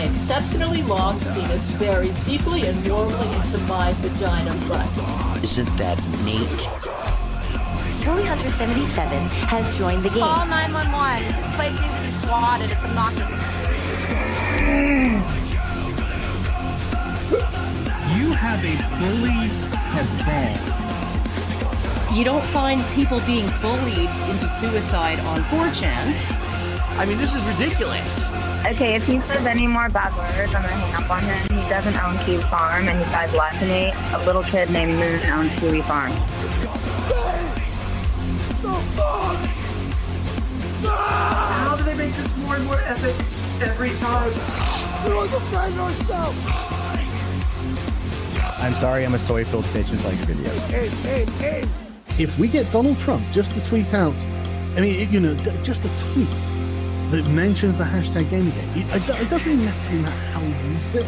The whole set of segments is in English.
my exceptionally long penis buried deeply and warmly into my vagina butt. Isn't that neat? Toy Hunter 77 has joined the game. Call 911. This place needs to be swatted. It's obnoxious. You have a bully cabal. You don't find people being bullied into suicide on 4chan. I mean, this is ridiculous. Okay, if he says any more bad words, I'm gonna hang up on him. He doesn't own Kiwi Farm, and he died last night. A little kid named Moon owns Kiwi Farm. How do they make this more and more epic every time? We're defend ourselves! I'm sorry, I'm a soy-filled bitch and like videos. Hey! If we get Donald Trump just to tweet out, I mean, you know, just a tweet that mentions the hashtag Gamergate, it doesn't even necessarily matter how you use it.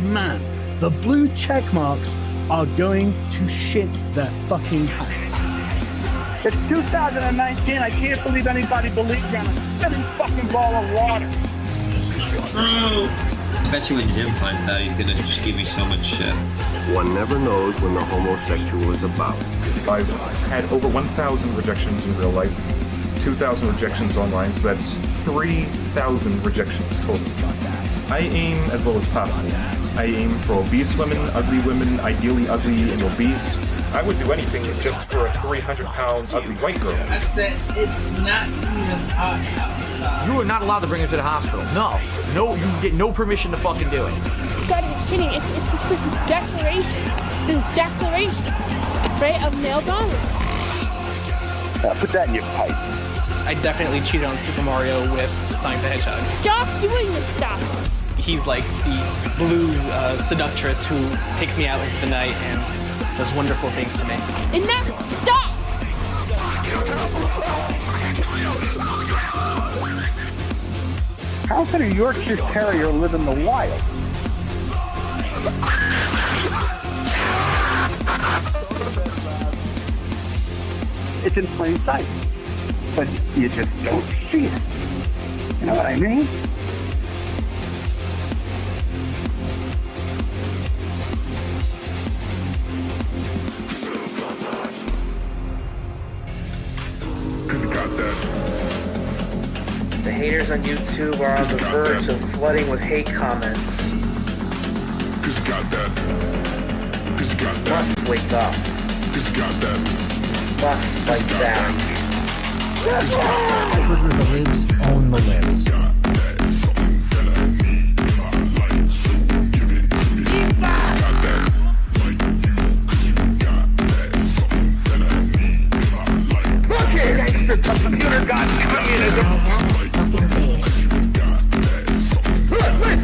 Man, the blue check marks are going to shit their fucking pants. It's 2019. I can't believe anybody believes in a spinning fucking ball of water. True. I bet you when Jim finds out, he's gonna just give me so much shit. One never knows when the homosexual is about. I've had over 1,000 rejections in real life, 2,000 rejections online, so that's 3,000 rejections total. I aim as low as possible. I aim for obese women, ideally ugly and obese. I would do anything just for a 300-pound ugly white girl. I said it's not even hot. You are not allowed to bring her to the hospital. No, you get no permission to fucking do it. You gotta be kidding. It's just like this declaration, right, of male dominance. Put that in your pipe. I definitely cheated on Super Mario with Sonic the Hedgehog. Stop doing this stuff. He's like the blue seductress who takes me out into the night and does wonderful things to me. Enough! Stop! How can a Yorkshire Terrier live in the wild? It's in plain sight, but you just don't see it. You know what I mean? The haters on YouTube are on the verge of flooding with hate comments. Must wake up. Must fight back. The libs own the libs. Look here! Gangster computer got communism!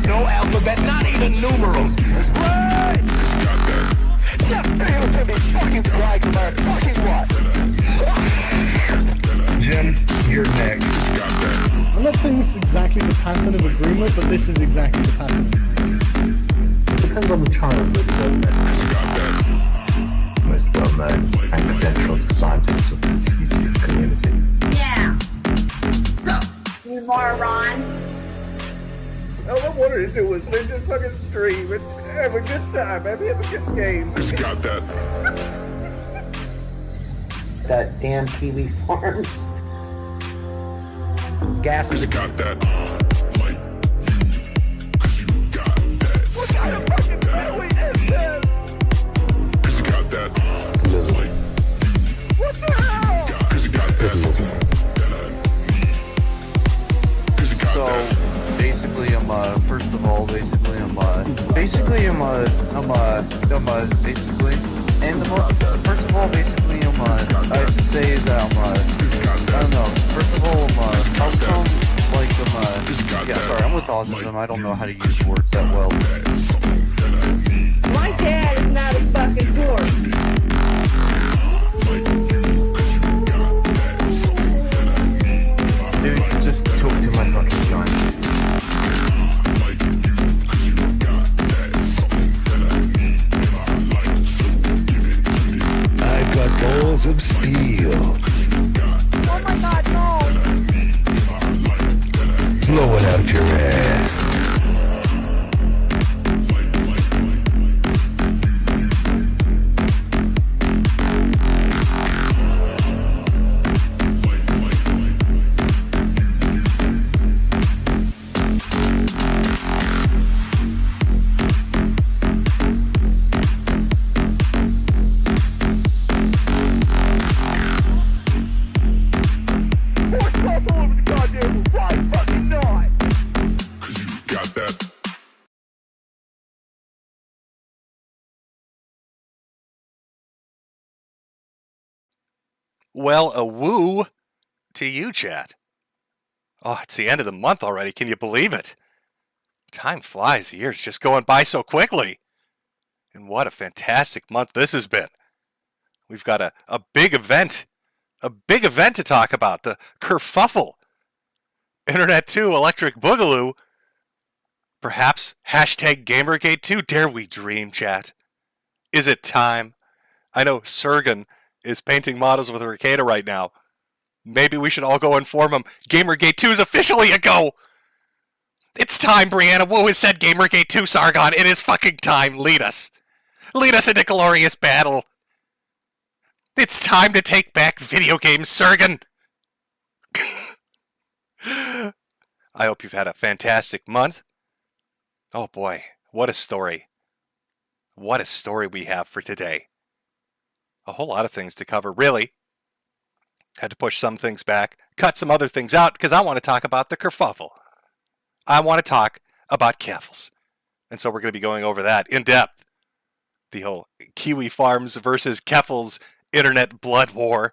No alphabet, not even numerals. Right! Just fails to be fucking quiet about fucking what? Jim, you're next. I'm not saying this is exactly the pattern of agreement, but this is exactly the pattern of agreement. It depends on the child, really, doesn't it? Most well-known and credentialed scientists of this YouTube community. Yeah. You moron. All I wanted to do was live this fucking stream and have a good time, have a good game. Who's got that? That damn Kiwi Farms. Gas is got that. What kind of fucking family is this? Who's got that? What the hell? Who's got that? So basically, first of all, basically, first of all, basically, I have to say is that, I don't know, first of all, how come, like, yeah, sorry, I'm with autism, I don't know how to use words that well. My dad is not a fucking dork. Dude, just talk to my fucking scientist. I've got balls of steel. Oh my god, no! Blow it out your ass. Well, a woo to you, chat. Oh, it's the end of the month already. Can you believe it? Time flies. The year's just going by so quickly. And what a fantastic month this has been. We've got a big event. A big event to talk about. The Kerfuffle. Internet 2 Electric Boogaloo. Perhaps hashtag Gamergate 2. Dare we dream, chat? Is it time? I know Sergen is painting models with Ricada right now. Maybe we should all go inform him. Gamergate 2 is officially a go! It's time, Brianna Wu has said Gamergate 2, Sargon. It is fucking time. Lead us. Lead us into glorious battle. It's time to take back video games, Sergen. I hope you've had a fantastic month. Oh boy, what a story. What a story we have for today. A whole lot of things to cover, really. Had to push some things back, cut some other things out, because I want to talk about the kerfuffle. I want to talk about Kerfuffles. And so we're going to be going over that in depth. The whole Kiwi Farms versus Kerfuffles internet blood war,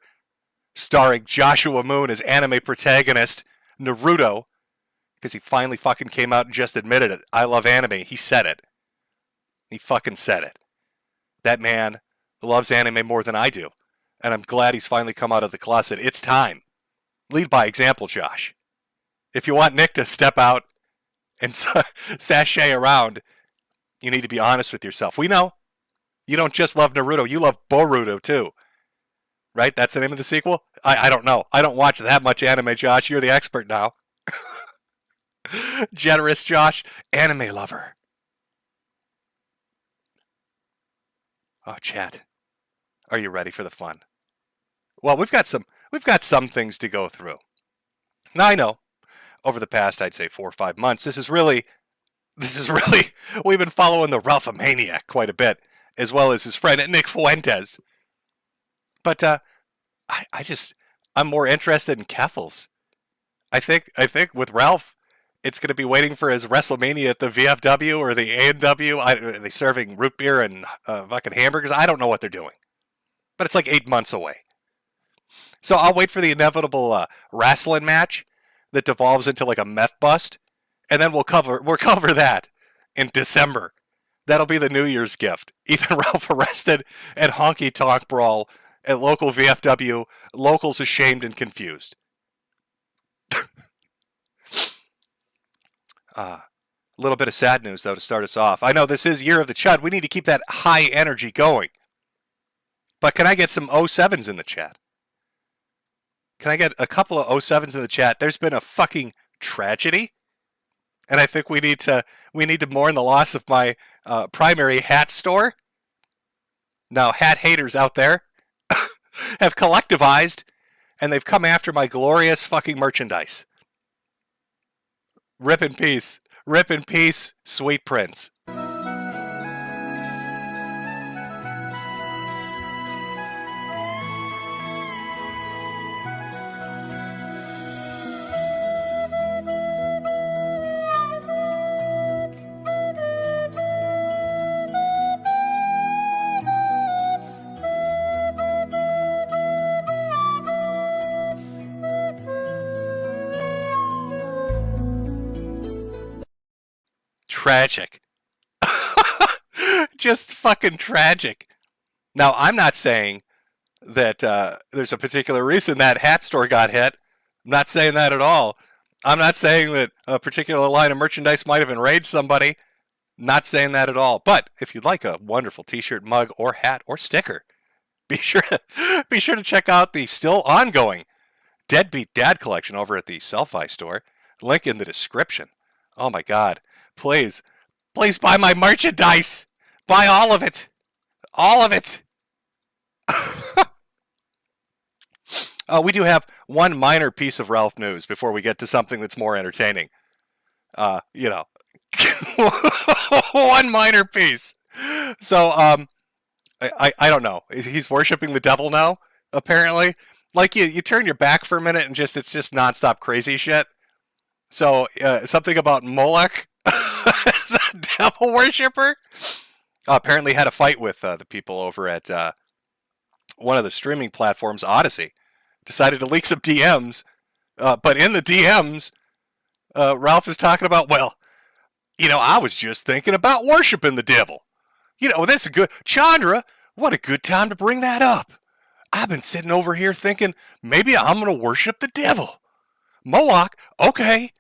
starring Joshua Moon as anime protagonist Naruto, because he finally fucking came out and just admitted it. I love anime. He said it. He fucking said it. That man loves anime more than I do. And I'm glad he's finally come out of the closet. It's time. Lead by example, Josh. If you want Nick to step out and sashay around, you need to be honest with yourself. We know. You don't just love Naruto. You love Boruto, too. Right? That's the name of the sequel? I don't know. I don't watch that much anime, Josh. You're the expert now. Generous Josh. Anime lover. Oh, chat. Are you ready for the fun? Well, we've got some things to go through. Now I know, over the past, I'd say 4 or 5 months, this is really, we've been following the Ralphomaniac quite a bit, as well as his friend Nick Fuentes. But I'm more interested in Kerfuffles. I think with Ralph, it's going to be waiting for his WrestleMania at the VFW or the A&W. Are they serving root beer and fucking hamburgers? I don't know what they're doing. But it's like 8 months away. So I'll wait for the inevitable wrestling match that devolves into like a meth bust. And then we'll cover that in December. That'll be the New Year's gift. Ethan Ralph arrested at honky tonk brawl at local VFW. Locals ashamed and confused. A little bit of sad news, though, to start us off. I know this is Year of the Chud. We need to keep that high energy going. But can I get some 07s in the chat? Can I get a couple of 07s in the chat? There's been a fucking tragedy. And I think we need to mourn the loss of my primary hat store. Now, hat haters out there have collectivized, and they've come after my glorious fucking merchandise. Rip in peace. Rip in peace, sweet prince. Tragic. Just fucking tragic. Now, I'm not saying that there's a particular reason that hat store got hit. I'm not saying that at all. I'm not saying that a particular line of merchandise might have enraged somebody. Not saying that at all. But if you'd like a wonderful t-shirt, mug, or hat, or sticker, be sure to check out the still ongoing Deadbeat Dad collection over at the Selfie store. Link in the description. Oh my God. Please buy my merchandise. Buy all of it. All of it. We do have one minor piece of Ralph news before we get to something that's more entertaining. One minor piece. So, I don't know. He's worshiping the devil now, apparently. Like, you turn your back for a minute and it's just nonstop crazy shit. So, something about Moloch as a devil worshiper. Apparently had a fight with the people over at one of the streaming platforms, Odyssey. decided to leak some DMs. But in the DMs, Ralph is talking about, well, I was just thinking about worshiping the devil. That's a good... Chandra, what a good time to bring that up. I've been sitting over here thinking, maybe I'm going to worship the devil. Moloch, okay.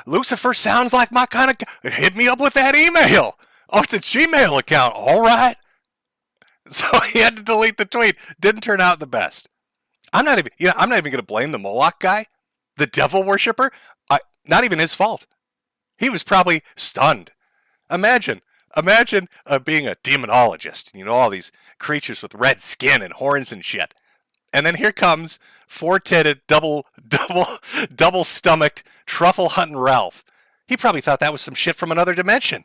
Lucifer sounds like my kind of guy. Hit me up with that email. Oh, it's a Gmail account. All right. So he had to delete the tweet. Didn't turn out the best. I'm not even going to blame the Moloch guy, the devil worshiper. Not even his fault. He was probably stunned. Imagine being a demonologist. All these creatures with red skin and horns and shit. And then here comes four-titted, double-stomached, truffle-hunting Ralph. He probably thought that was some shit from another dimension.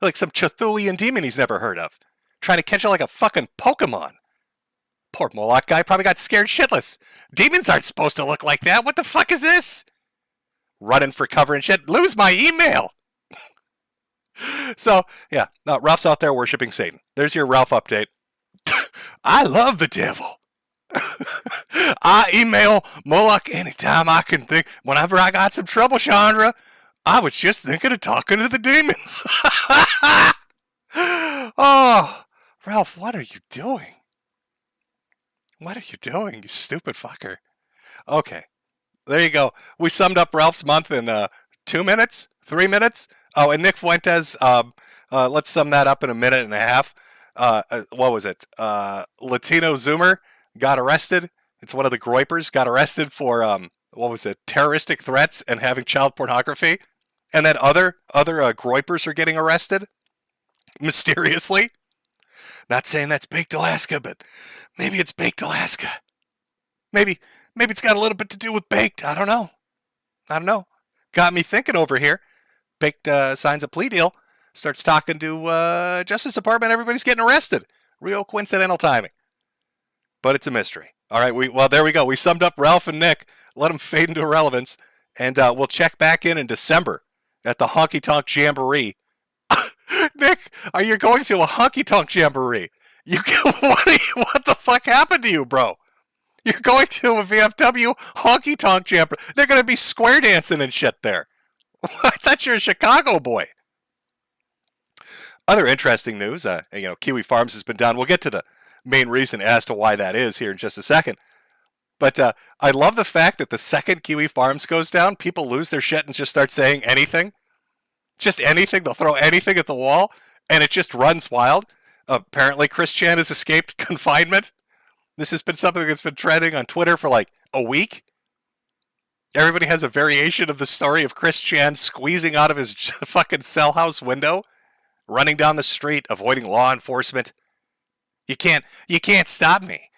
Like some Cthulhian demon he's never heard of. Trying to catch it like a fucking Pokemon. Poor Moloch guy probably got scared shitless. Demons aren't supposed to look like that. What the fuck is this? Running for cover and shit. Lose my email. So, yeah. Ralph's out there worshiping Satan. There's your Ralph update. I love the devil. I email Moloch anytime I can think. Whenever I got some trouble, Chandra, I was just thinking of talking to the demons. Oh, Ralph, what are you doing? What are you doing, you stupid fucker? Okay, there you go. We summed up Ralph's month in 2 minutes, 3 minutes. Oh, and Nick Fuentes, let's sum that up in a minute and a half. What was it? Latino Zoomer got arrested. It's one of the Groypers got arrested for, terroristic threats and having child pornography. And then other Groypers are getting arrested mysteriously. Not saying that's Baked Alaska, but maybe it's Baked Alaska. Maybe it's got a little bit to do with Baked. I don't know. Got me thinking over here. Baked signs a plea deal, starts talking to Justice Department. Everybody's getting arrested. Real coincidental timing. But it's a mystery. All right, there we go. We summed up Ralph and Nick. Let them fade into irrelevance. And we'll check back in December at the Honky Tonk Jamboree. Nick, are you going to a Honky Tonk Jamboree? What the fuck happened to you, bro? You're going to a VFW Honky Tonk Jamboree. They're going to be square dancing and shit there. I thought you're a Chicago boy. Other interesting news, Kiwi Farms has been down. We'll get to the main reason as to why that is here in just a second. But I love the fact that the second Kiwi Farms goes down, people lose their shit and just start saying anything. Just anything. They'll throw anything at the wall, and it just runs wild. Apparently, Chris Chan has escaped confinement. This has been something that's been trending on Twitter for like a week. Everybody has a variation of the story of Chris Chan squeezing out of his fucking cell house window, running down the street, avoiding law enforcement. You can't stop me.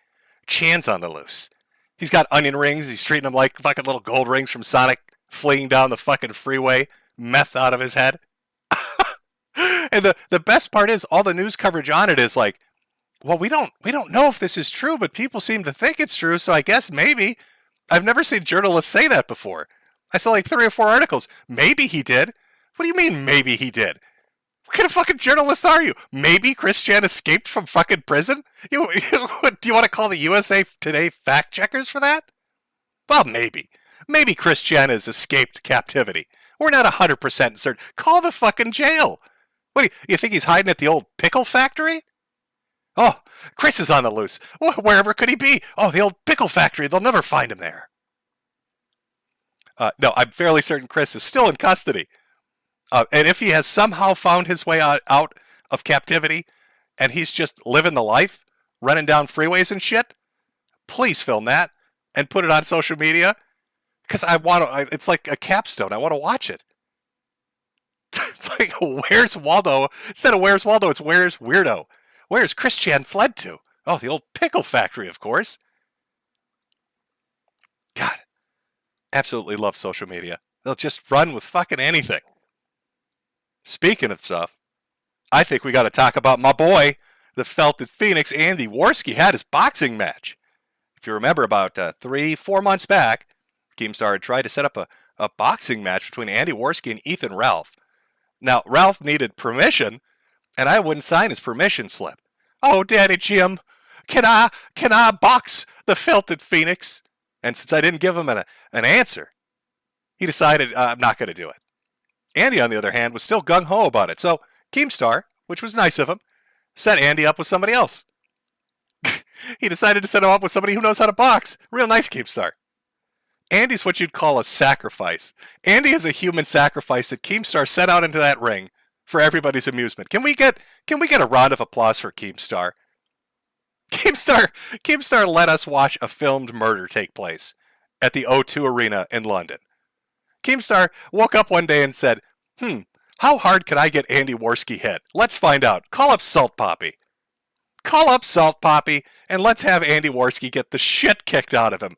Chan's on the loose. He's got onion rings. He's treating them like fucking little gold rings from Sonic, fleeing down the fucking freeway, meth out of his head. And the best part is all the news coverage on it is like, well, we don't know if this is true, but people seem to think it's true, so I guess maybe. I've never seen journalists say that before. I saw like 3 or 4 articles. Maybe he did. What do you mean, maybe he did? What kind of fucking journalist are you? Maybe Chris Chan escaped from fucking prison? Do you want to call the USA Today fact checkers for that? Well, maybe. Maybe Chris Chan has escaped captivity. We're not 100% certain. Call the fucking jail. What do you think he's hiding at the old pickle factory? Oh, Chris is on the loose. Wherever could he be? Oh, the old pickle factory. They'll never find him there. No, I'm fairly certain Chris is still in custody. And if he has somehow found his way out of captivity and he's just living the life, running down freeways and shit, please film that and put it on social media. Because it's like a capstone. I want to watch it. It's like, where's Waldo? Instead of where's Waldo, it's where's Weirdo. Where's Chris Chan fled to? Oh, the old pickle factory, of course. God, absolutely love social media. They'll just run with fucking anything. Speaking of stuff, I think we got to talk about my boy that felt that Phoenix, Andy Worski, had his boxing match. If you remember, about 3-4 months back, Keemstar had tried to set up a boxing match between Andy Worski and Ethan Ralph. Now, Ralph needed permission, and I wouldn't sign his permission slip. Oh, Daddy Jim, Can I box the felted phoenix? And since I didn't give him an answer, he decided I'm not going to do it. Andy, on the other hand, was still gung-ho about it. So Keemstar, which was nice of him, set Andy up with somebody else. He decided to set him up with somebody who knows how to box. Real nice, Keemstar. Andy's what you'd call a sacrifice. Andy is a human sacrifice that Keemstar set out into that ring for everybody's amusement. Can we get a round of applause for Keemstar? Keemstar let us watch a filmed murder take place at the O2 Arena in London. Keemstar woke up one day and said, how hard can I get Andy Worski hit? Let's find out. Call up Salt Poppy. Call up Salt Poppy, and let's have Andy Worski get the shit kicked out of him.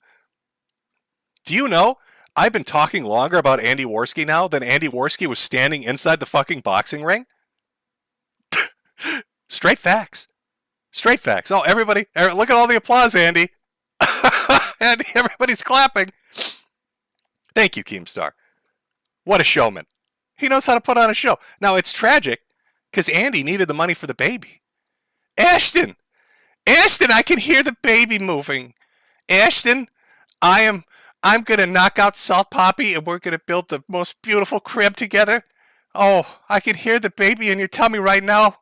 Do you know, I've been talking longer about Andy Worski now than Andy Worski was standing inside the fucking boxing ring? Straight facts. Straight facts. Oh, everybody, look at all the applause, Andy. Andy, everybody's clapping. Thank you, Keemstar. What a showman. He knows how to put on a show. Now, it's tragic, because Andy needed the money for the baby. Ashton, I can hear the baby moving. Ashton, I'm going to knock out Salt Poppy, and we're going to build the most beautiful crib together. Oh, I can hear the baby in your tummy right now.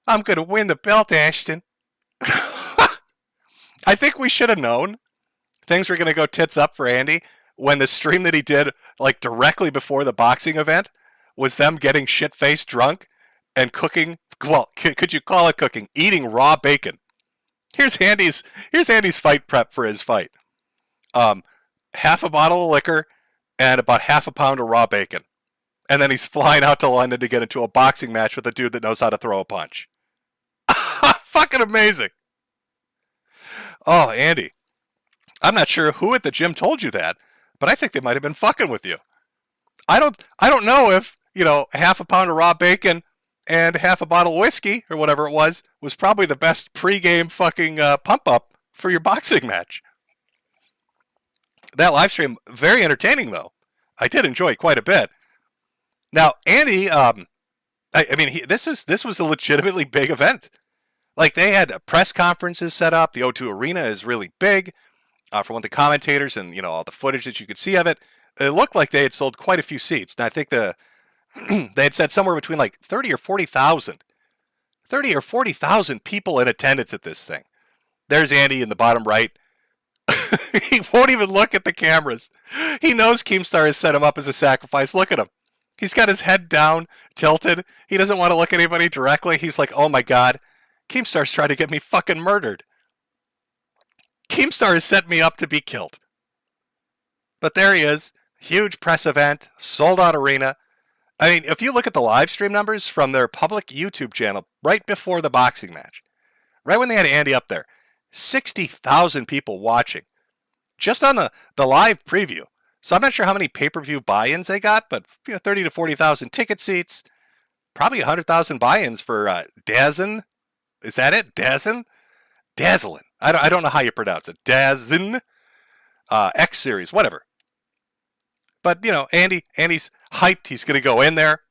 I'm going to win the belt, Ashton. I think we should have known things were going to go tits up for Andy when the stream that he did, like directly before the boxing event, was them getting shit-faced drunk and cooking. Well, could you call it cooking? Eating raw bacon. Here's Andy's fight prep for his fight. Half a bottle of liquor and about half a pound of raw bacon. And then he's flying out to London to get into a boxing match with a dude that knows how to throw a punch. Fucking amazing. Oh, Andy. I'm not sure who at the gym told you that, but I think they might have been fucking with you. I don't know if, half a pound of raw bacon and half a bottle of whiskey, or whatever it was probably the best pregame fucking pump-up for your boxing match. That live stream, very entertaining, though. I did enjoy quite a bit. Now, Andy, this was a legitimately big event. Like, they had press conferences set up. The O2 Arena is really big. From what the commentators and, all the footage that you could see of it, it looked like they had sold quite a few seats. And I think they had said somewhere between like 30 or 40,000. 30 or 40,000 people in attendance at this thing. There's Andy in the bottom right. He won't even look at the cameras. He knows Keemstar has set him up as a sacrifice. Look at him. He's got his head down, tilted. He doesn't want to look at anybody directly. He's like, oh my God, Keemstar's trying to get me fucking murdered. Keemstar has set me up to be killed. But there he is. Huge press event, sold out arena. I mean, if you look at the live stream numbers from their public YouTube channel right before the boxing match, right when they had Andy up there, 60,000 people watching just on the live preview. So I'm not sure how many pay-per-view buy-ins they got, but 30 to 40,000 ticket seats, probably 100,000 buy-ins for Dazn. Is that it? Dazn? Dazzlin. I don't know how you pronounce it. Dazn. X Series, whatever. But, Andy's hyped. He's going to go in there.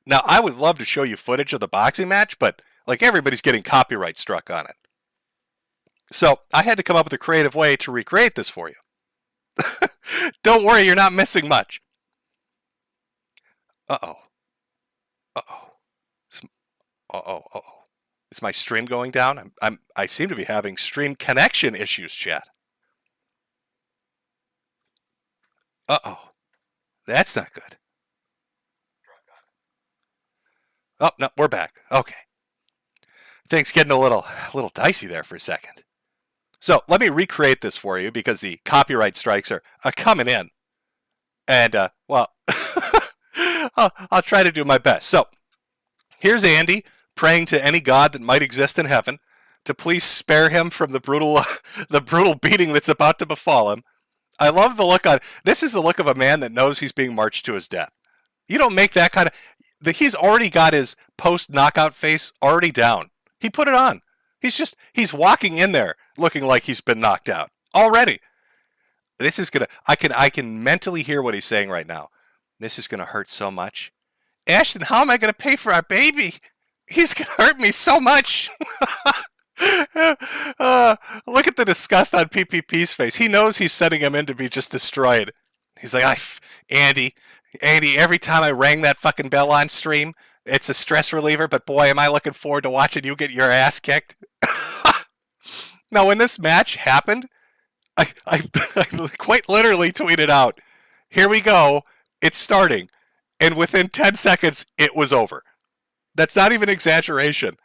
Now, I would love to show you footage of the boxing match, but, everybody's getting copyright struck on it. So, I had to come up with a creative way to recreate this for you. Don't worry, you're not missing much. Uh-oh. Is my stream going down? I seem to be having stream connection issues, chat. Uh-oh. That's not good. Oh, no, we're back. Okay. Things getting a little dicey there for a second. So, let me recreate this for you because the copyright strikes are coming in. And, I'll try to do my best. So, here's Andy praying to any god that might exist in heaven to please spare him from the brutal beating that's about to befall him. I love the look on. This is the look of a man that knows he's being marched to his death. You don't make that kind of. He's already got his post-knockout face already down. He put it on. He's walking in there looking like he's been knocked out already. This is gonna. I can mentally hear what he's saying right now. This is gonna hurt so much. Ashton, how am I gonna pay for our baby? He's gonna hurt me so much. Look at the disgust on PPP's face. He knows he's setting him in to be just destroyed. He's like, Andy, every time I rang that fucking bell on stream, it's a stress reliever, but boy, am I looking forward to watching you get your ass kicked. Now, when this match happened, I quite literally tweeted out, here we go, it's starting. And within 10 seconds, it was over. That's not even exaggeration.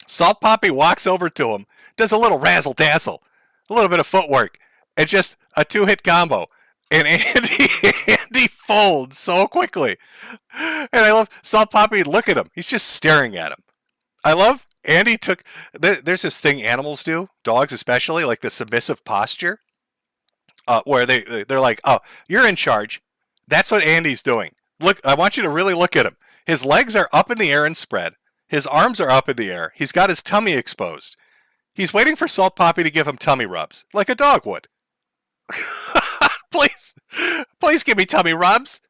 Salt Poppy walks over to him, does a little razzle-dazzle, a little bit of footwork, and just a 2-hit combo. And Andy folds so quickly. And I love Salt Poppy, look at him. He's just staring at him. I love Andy took, there's this thing animals do, dogs especially, like the submissive posture, where they're like, oh, you're in charge. That's what Andy's doing. Look, I want you to really look at him. His legs are up in the air and spread. His arms are up in the air. He's got his tummy exposed. He's waiting for Salt Poppy to give him tummy rubs, like a dog would. Please give me tummy rubs.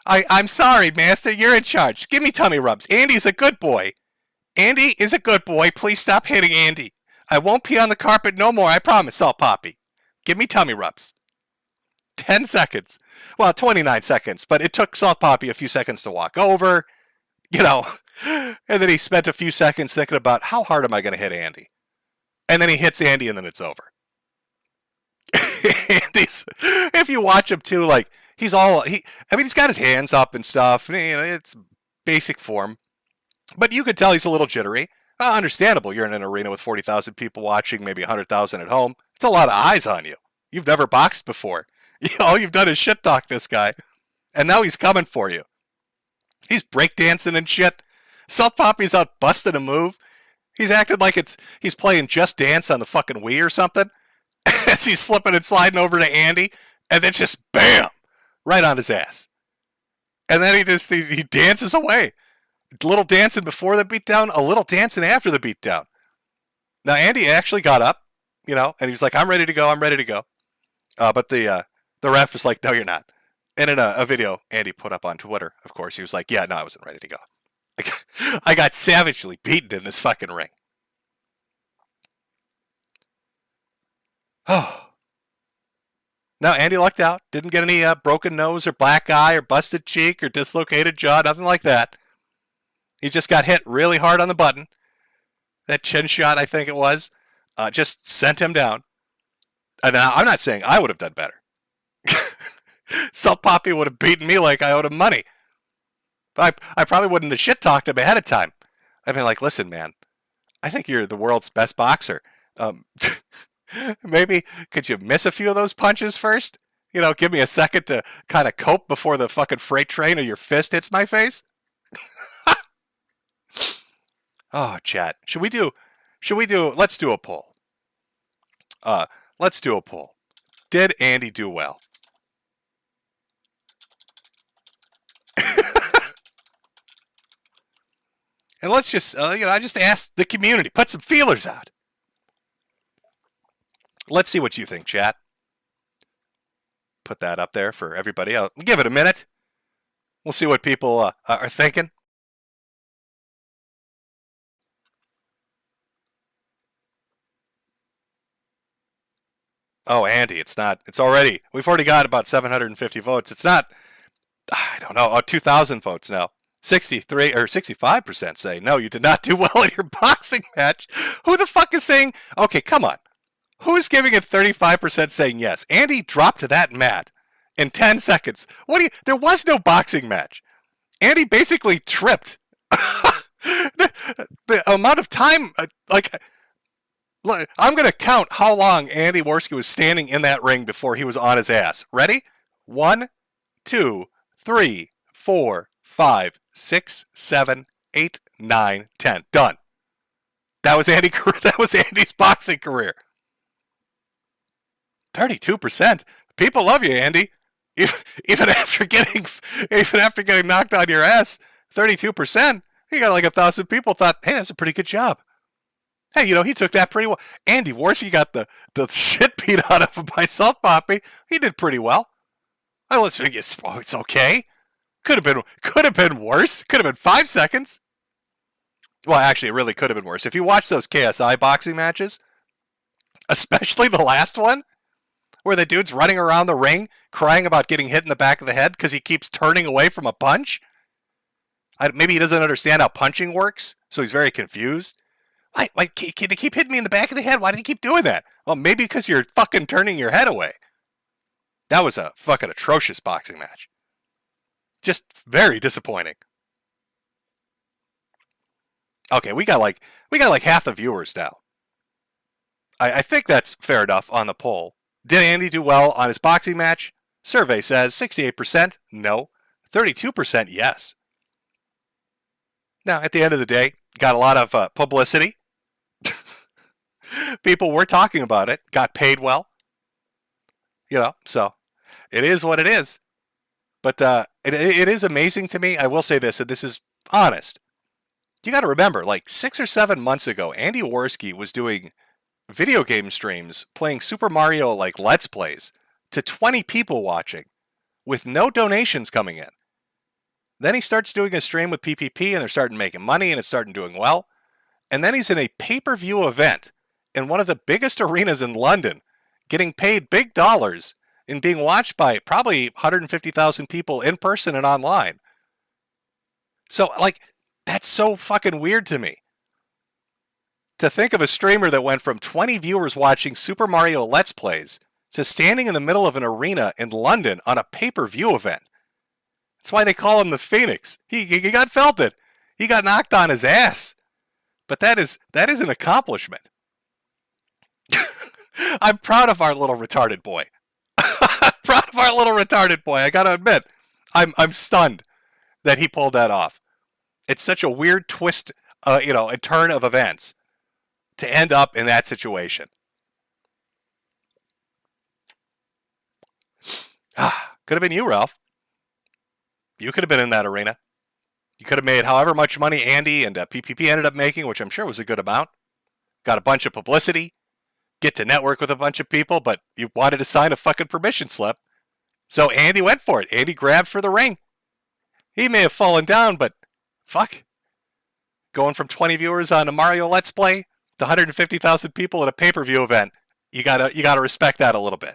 I'm sorry, Master. You're in charge. Give me tummy rubs. Andy's a good boy. Andy is a good boy. Please stop hitting Andy. I won't pee on the carpet no more. I promise, Salt Poppy. Give me tummy rubs. 10 seconds. Well, 29 seconds, but it took Salt Poppy a few seconds to walk over, and then he spent a few seconds thinking about how hard am I going to hit Andy? And then he hits Andy and then it's over. Andy's, if you watch him too, like, he's got his hands up and stuff, and, it's basic form, but you could tell he's a little jittery. Understandable. You're in an arena with 40,000 people watching, maybe 100,000 at home. It's a lot of eyes on you. You've never boxed before. All you've done is shit talk this guy. And now he's coming for you. He's breakdancing and shit. Salt Poppy's out busting a move. He's acting like he's playing Just Dance on the fucking Wii or something. As he's slipping and sliding over to Andy. And then just bam! Right on his ass. And then he dances away. A little dancing before the beatdown, a little dancing after the beatdown. Now Andy actually got up, and he was like, I'm ready to go, I'm ready to go. But the ref was like, no, you're not. And in a video Andy put up on Twitter, of course, he was like, yeah, no, I wasn't ready to go. I got savagely beaten in this fucking ring. Oh. Now, Andy lucked out. Didn't get any broken nose or black eye or busted cheek or dislocated jaw, nothing like that. He just got hit really hard on the button. That chin shot, I think it was, just sent him down. And I'm not saying I would have done better. Salt Poppy would have beaten me like I owed him money. But I probably wouldn't have shit-talked him ahead of time. I'd be like, listen, man, I think you're the world's best boxer. Maybe could you miss a few of those punches first? Give me a second to kind of cope before the fucking freight train of your fist hits my face? Oh, chat. Let's do a poll. Let's do a poll. Did Andy do well? And let's just, I just asked the community, put some feelers out. Let's see what you think, chat. Put that up there for everybody. I'll give it a minute. We'll see what people are thinking. Oh, Andy, it's not. We've already got about 750 votes. It's not, I don't know, 2,000 votes now. 63 or 65% say, no, you did not do well in your boxing match. Who the fuck is saying, okay, come on. Who is giving it 35% saying yes? Andy dropped that mat in 10 seconds. There was no boxing match. Andy basically tripped. the amount of time, I'm going to count how long Andy Worski was standing in that ring before he was on his ass. Ready? 1, 2, 3, 4, 5, 6, 7, 8, 9, 10. Done. That was Andy's boxing career. 32%. People love you, Andy. Even after getting knocked on your ass, 32%. You got like 1,000 people thought, hey, that's a pretty good job. Hey, he took that pretty well. Andy Worski got the shit beat out of him by Salt Poppy. He did pretty well. It's okay. Could have been worse. Could have been 5 seconds. Well, actually, it really could have been worse. If you watch those KSI boxing matches, especially the last one, where the dude's running around the ring crying about getting hit in the back of the head because he keeps turning away from a punch. Maybe he doesn't understand how punching works, so he's very confused. Why they keep hitting me in the back of the head? Why do they keep doing that? Well, maybe because you're fucking turning your head away. That was a fucking atrocious boxing match. Just very disappointing. Okay, we got like half the viewers now. I think that's fair enough on the poll. Did Andy do well on his boxing match? Survey says 68% no, 32% yes. Now, at the end of the day, got a lot of publicity. People were talking about it, got paid well. You know, so it is what it is. But it is amazing to me. I will say this, and this is honest. You got to remember, like 6 or 7 months ago, Andy Worski was doing video game streams playing Super Mario like Let's Plays to 20 people watching with no donations coming in. Then he starts doing a stream with PPP and they're starting making money and it's starting doing well. And then he's in a pay-per-view event in one of the biggest arenas in London, getting paid big dollars and being watched by probably 150,000 people in person and online. So, like, that's so fucking weird to me. To think of a streamer that went from 20 viewers watching Super Mario Let's Plays to standing in the middle of an arena in London on a pay-per-view event. That's why they call him the Phoenix. He got felted. He got knocked on his ass. But that is an accomplishment. I'm proud of our little retarded boy. I'm proud of our little retarded boy. I gotta admit, I'm stunned that he pulled that off. It's such a weird twist, a turn of events to end up in that situation. Could have been you, Ralph. You could have been in that arena. You could have made however much money Andy and PPP ended up making, which I'm sure was a good amount. Got a bunch of publicity. Get to network with a bunch of people, but you wanted to sign a fucking permission slip. So Andy went for it. Andy grabbed for the ring. He may have fallen down, but fuck. Going from 20 viewers on a Mario Let's Play to 150,000 people at a pay-per-view event, you gotta respect that a little bit.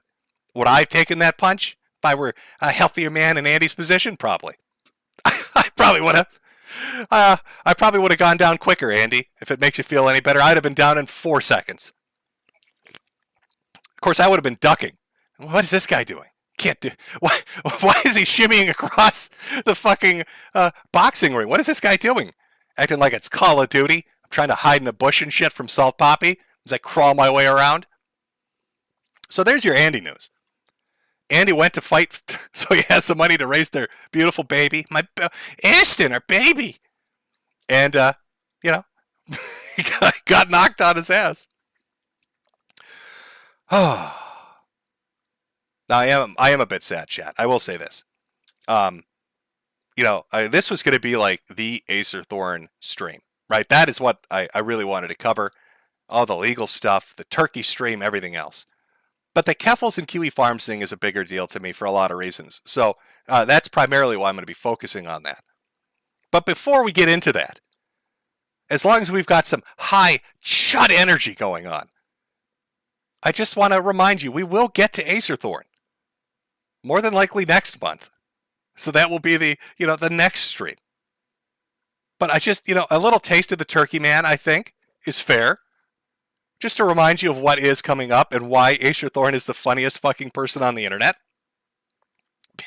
Would I have taken that punch if I were a healthier man in Andy's position? Probably. I probably would have. I probably would have gone down quicker, Andy. If it makes you feel any better, I'd have been down in 4 seconds. Of course, I would have been ducking. What is this guy doing? Can't do. Why is he shimmying across the fucking boxing ring? What is this guy doing? Acting like it's Call of Duty. I'm trying to hide in a bush and shit from Salt Poppy as I crawl my way around. So there's your Andy news. Andy went to fight, so he has the money to raise their beautiful baby, Ashton, our baby. And he got knocked on his ass. Oh. Now I am a bit sad, chat. I will say this. This was going to be like the Acer Thorn stream, right? That is what I really wanted to cover. All the legal stuff, the turkey stream, everything else. But the Kerfuffles and Kiwi Farms thing is a bigger deal to me for a lot of reasons. So that's primarily why I'm going to be focusing on that. But before we get into that, as long as we've got some high Chud energy going on, I just want to remind you, we will get to Acer Thorn. More than likely next month. So that will be the next stream. But I just, a little taste of the turkey man, I think, is fair. Just to remind you of what is coming up and why Acer Thorn is the funniest fucking person on the internet.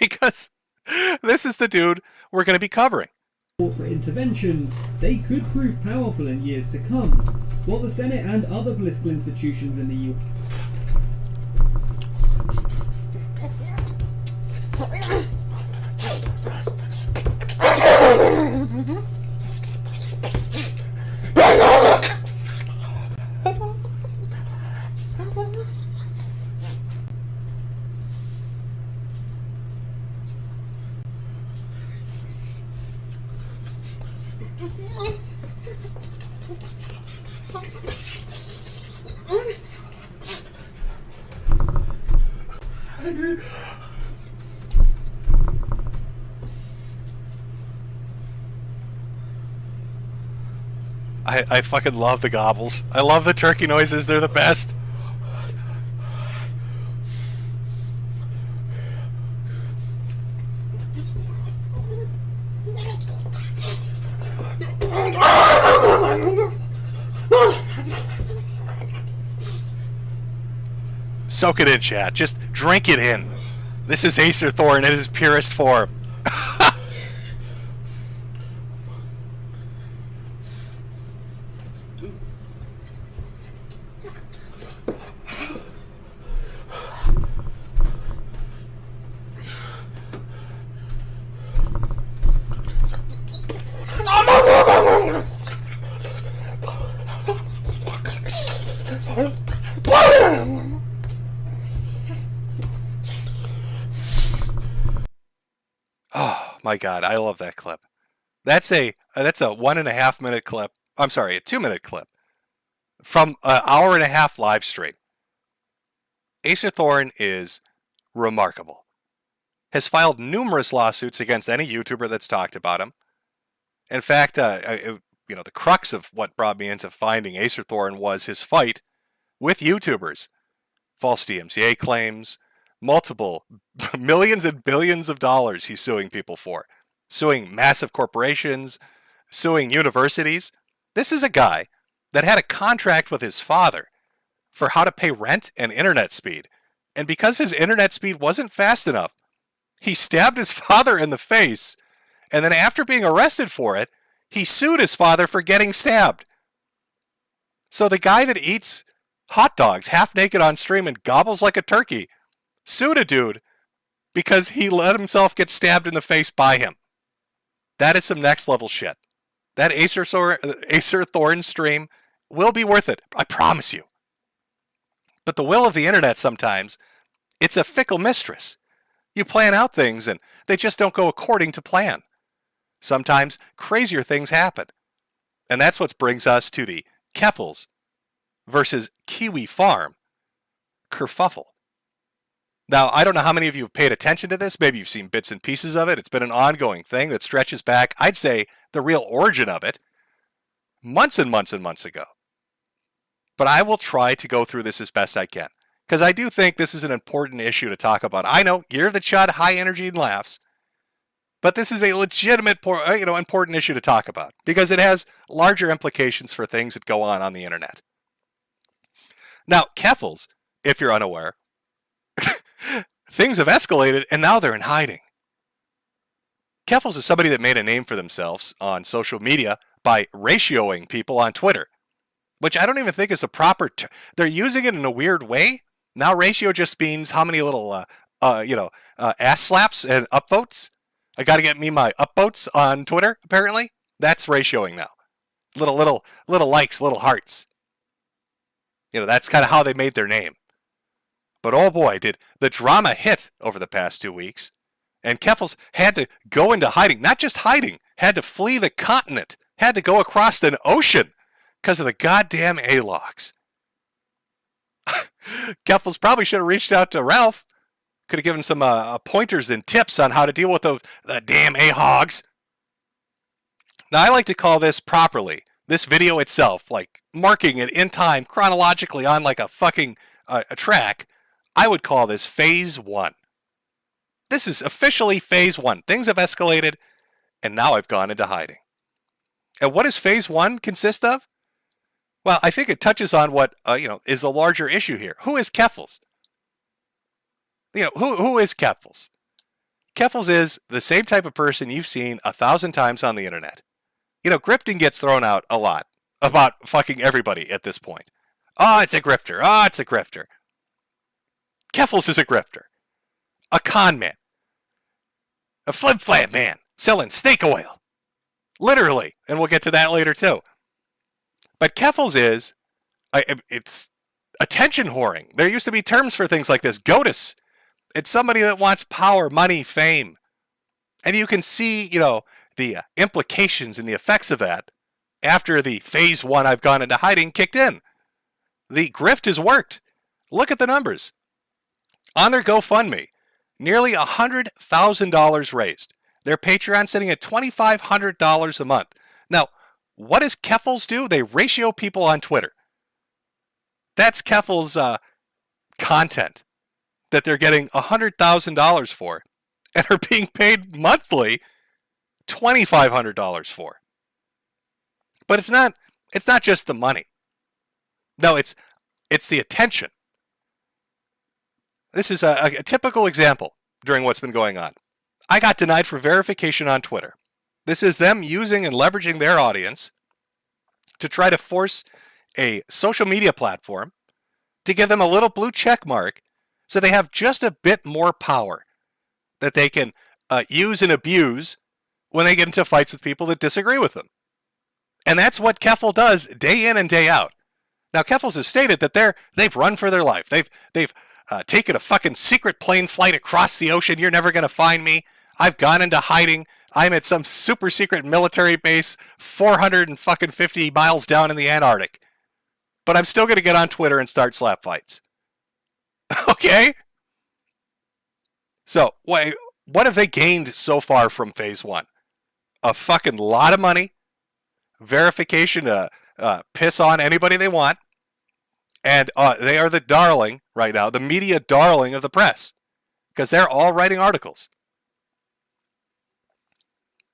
Because this is the dude we're going to be covering. For interventions, they could prove powerful in years to come, while the Senate and other political institutions in the U.S. I fucking love the gobbles. I love the turkey noises. They're the best. Soak it in, chat. Just drink it in. This is Acer Thorn in his purest form. Oh my god, I love that clip. That's a 1.5 minute clip. I'm sorry, a 2-minute clip from an hour and a half live stream. Acer Thorn is remarkable. Has filed numerous lawsuits against any YouTuber that's talked about him. In fact, the crux of what brought me into finding Acer Thorn was his fight with YouTubers. False DMCA claims, multiple millions and billions of dollars he's suing people for. Suing massive corporations, suing universities. This is a guy that had a contract with his father for how to pay rent and internet speed. And because his internet speed wasn't fast enough, he stabbed his father in the face, and then after being arrested for it, he sued his father for getting stabbed. So the guy that eats hot dogs half naked on stream and gobbles like a turkey sued a dude because he let himself get stabbed in the face by him. That is some next level shit. That Acer Thorn stream will be worth it. I promise you. But the will of the internet sometimes, it's a fickle mistress. You plan out things and they just don't go according to plan. Sometimes crazier things happen. And that's what brings us to the Kerfuffle versus Kiwi Farm Kerfuffle. Now, I don't know how many of you have paid attention to this. Maybe you've seen bits and pieces of it. It's been an ongoing thing that stretches back, I'd say, the real origin of it, months and months and months ago. But I will try to go through this as best I can, because I do think this is an important issue to talk about. I know, you're the Chud, high energy and laughs, but this is a legitimate, important issue to talk about, because it has larger implications for things that go on the internet. Now, Kerfuffle, if you're unaware, things have escalated and now they're in hiding. Kerfuffle is somebody that made a name for themselves on social media by ratioing people on Twitter, which I don't even think is a proper they're using it in a weird way. Now ratio just means how many little ass slaps and upvotes. I got to get me my upvotes on Twitter, apparently. That's ratioing now. Little likes, little hearts. That's kind of how they made their name. But oh boy, did the drama hit over the past 2 weeks. And Kerfuffle had to go into hiding. Not just hiding, had to flee the continent. Had to go across an ocean because of the goddamn A-logs. Kerfuffle probably should have reached out to Ralph. Could have given some pointers and tips on how to deal with the damn A-hogs. Now, I like to call this properly, this video itself, like marking it in time chronologically on like a fucking a track. I would call this Phase 1. This is officially Phase 1. Things have escalated, and now I've gone into hiding. And what does Phase 1 consist of? Well, I think it touches on what is the larger issue here. Who is Kerfuffle? Who is Kerfuffle? Kerfuffle is the same type of person you've seen 1,000 times on the internet. Grifting gets thrown out a lot about fucking everybody at this point. Oh, it's a grifter. Oh, it's a grifter. Kerfuffle is a grifter. A con man. A flip-flap man selling snake oil. Literally. And we'll get to that later too. But Kerfuffle is, it's attention whoring. There used to be terms for things like this. GOTUS. It's somebody that wants power, money, fame. And you can see, the implications and the effects of that after the Phase 1 I've gone into hiding kicked in. The grift has worked. Look at the numbers. On their GoFundMe, nearly $100,000 raised. Their Patreon sitting at $2,500 a month. Now, what does Kerfuffle do? They ratio people on Twitter. That's Kerfuffle's content that they're getting $100,000 for and are being paid monthly $2,500 for. But it's not just the money. No, it's the attention. This is a typical example during what's been going on. I got denied for verification on Twitter. This is them using and leveraging their audience to try to force a social media platform to give them a little blue check mark so they have just a bit more power that they can use and abuse when they get into fights with people that disagree with them. And that's what Kerfuffle does day in and day out. Now, Kerfuffle has stated that they've run for their life. They've taken a fucking secret plane flight across the ocean. You're never going to find me. I've gone into hiding. I'm at some super secret military base 450 miles down in the Antarctic. But I'm still going to get on Twitter and start slap fights. Okay? So, what have they gained so far from phase one? A fucking lot of money, verification to piss on anybody they want, and they are the darling right now, the media darling of the press, because they're all writing articles.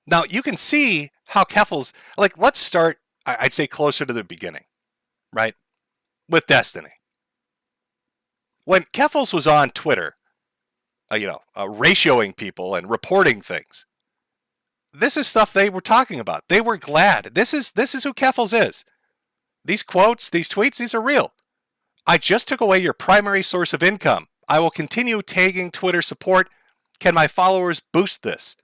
Now, you can see how Kerfuffle's, let's start, I'd say, closer to the beginning, right? With Destiny. When Kerfuffle was on Twitter, ratioing people and reporting things, this is stuff they were talking about. They were glad. This is who Kerfuffle is. These quotes, these tweets, these are real. I just took away your primary source of income. I will continue tagging Twitter support. Can my followers boost this?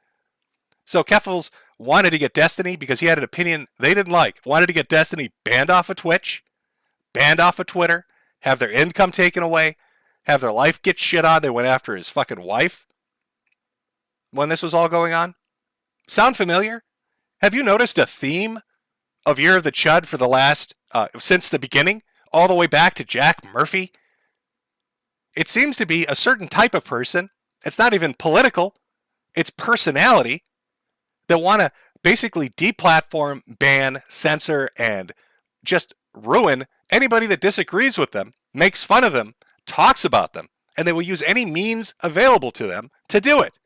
So Kerfuffle wanted to get Destiny because he had an opinion they didn't like. Wanted to get Destiny banned off of Twitch, banned off of Twitter, have their income taken away, have their life get shit on. They went after his fucking wife when this was all going on. Sound familiar? Have you noticed a theme of Year of the Chud for the last, since the beginning, all the way back to Jack Murphy? It seems to be a certain type of person. It's not even political. It's personality that want to basically deplatform, ban, censor, and just ruin anybody that disagrees with them, makes fun of them, talks about them, and they will use any means available to them to do it.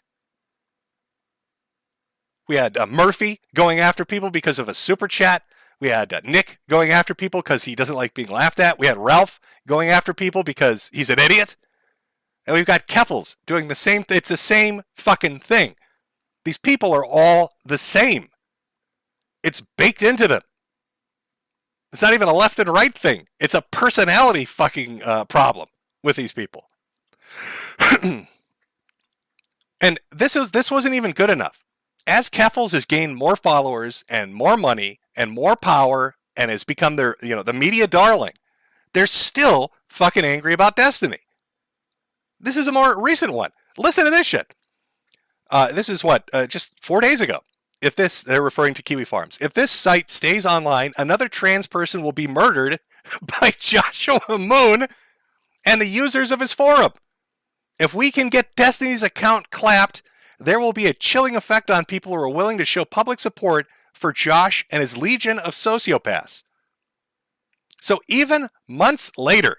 We had Murphy going after people because of a super chat. We had Nick going after people because he doesn't like being laughed at. We had Ralph going after people because he's an idiot. And we've got Kerfuffle doing the same. It's the same fucking thing. These people are all the same. It's baked into them. It's not even a left and right thing. It's a personality fucking problem with these people. And this wasn't even good enough. As Kerfuffle has gained more followers and more money and more power and has become their, the media darling, they're still fucking angry about Destiny. This is a more recent one. Listen to this shit. This is just 4 days ago. They're referring to Kiwi Farms. If this site stays online, another trans person will be murdered by Joshua Moon and the users of his forum. If we can get Destiny's account clapped, there will be a chilling effect on people who are willing to show public support for Josh and his legion of sociopaths. So even months later,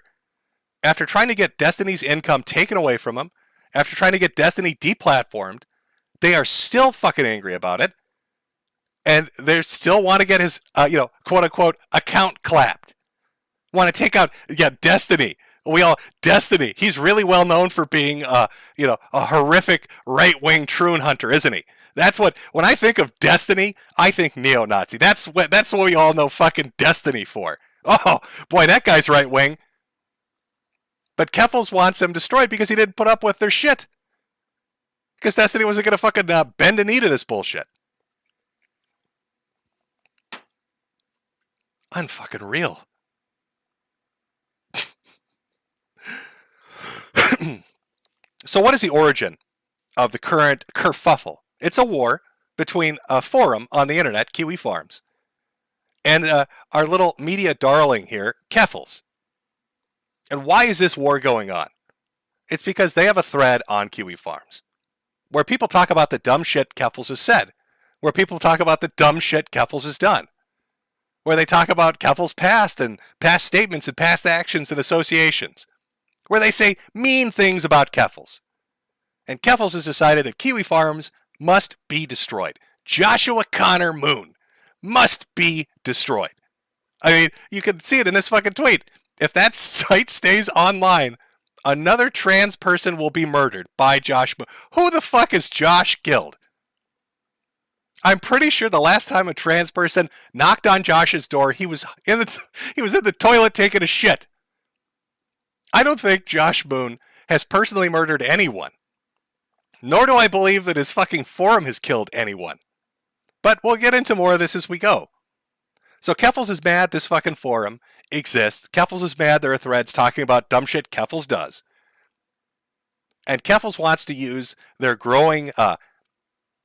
after trying to get Destiny's income taken away from him, after trying to get Destiny deplatformed, they are still fucking angry about it. And they still want to get his, quote unquote, account clapped. Want to take out, Destiny. Destiny. He's really well known for being, a horrific right-wing troon hunter, isn't he? That's when I think of Destiny, I think neo-Nazi. That's what we all know fucking Destiny for. Oh, boy, that guy's right-wing. But Kerfuffle wants them destroyed because he didn't put up with their shit. Because Destiny wasn't going to fucking bend a knee to this bullshit. Unfucking real. So what is the origin of the current kerfuffle? It's a war between a forum on the internet, Kiwi Farms, and our little media darling here, Kerfuffle. And why is this war going on? It's because they have a thread on Kiwi Farms where people talk about the dumb shit Kerfuffle has said, where people talk about the dumb shit Kerfuffle has done. where they talk about Kerfuffle's past and past statements and past actions and associations, where they say mean things about Kerfuffle's. And Kerfuffle's has decided that Kiwi Farms must be destroyed. Joshua Connor Moon must be destroyed. I mean, you can see it in this fucking tweet. If that site stays online, another trans person will be murdered by Josh Moon. Who the fuck is Josh Guild? I'm pretty sure the last time a trans person knocked on Josh's door, he was in the toilet taking a shit. I don't think Josh Moon has personally murdered anyone. Nor do I believe that his fucking forum has killed anyone. But we'll get into more of this as we go. So Kerfuffle's is mad this fucking forum exists. Kerfuffle's is mad there are threads talking about dumb shit Kerfuffle's does. And Kerfuffle's wants to use their growing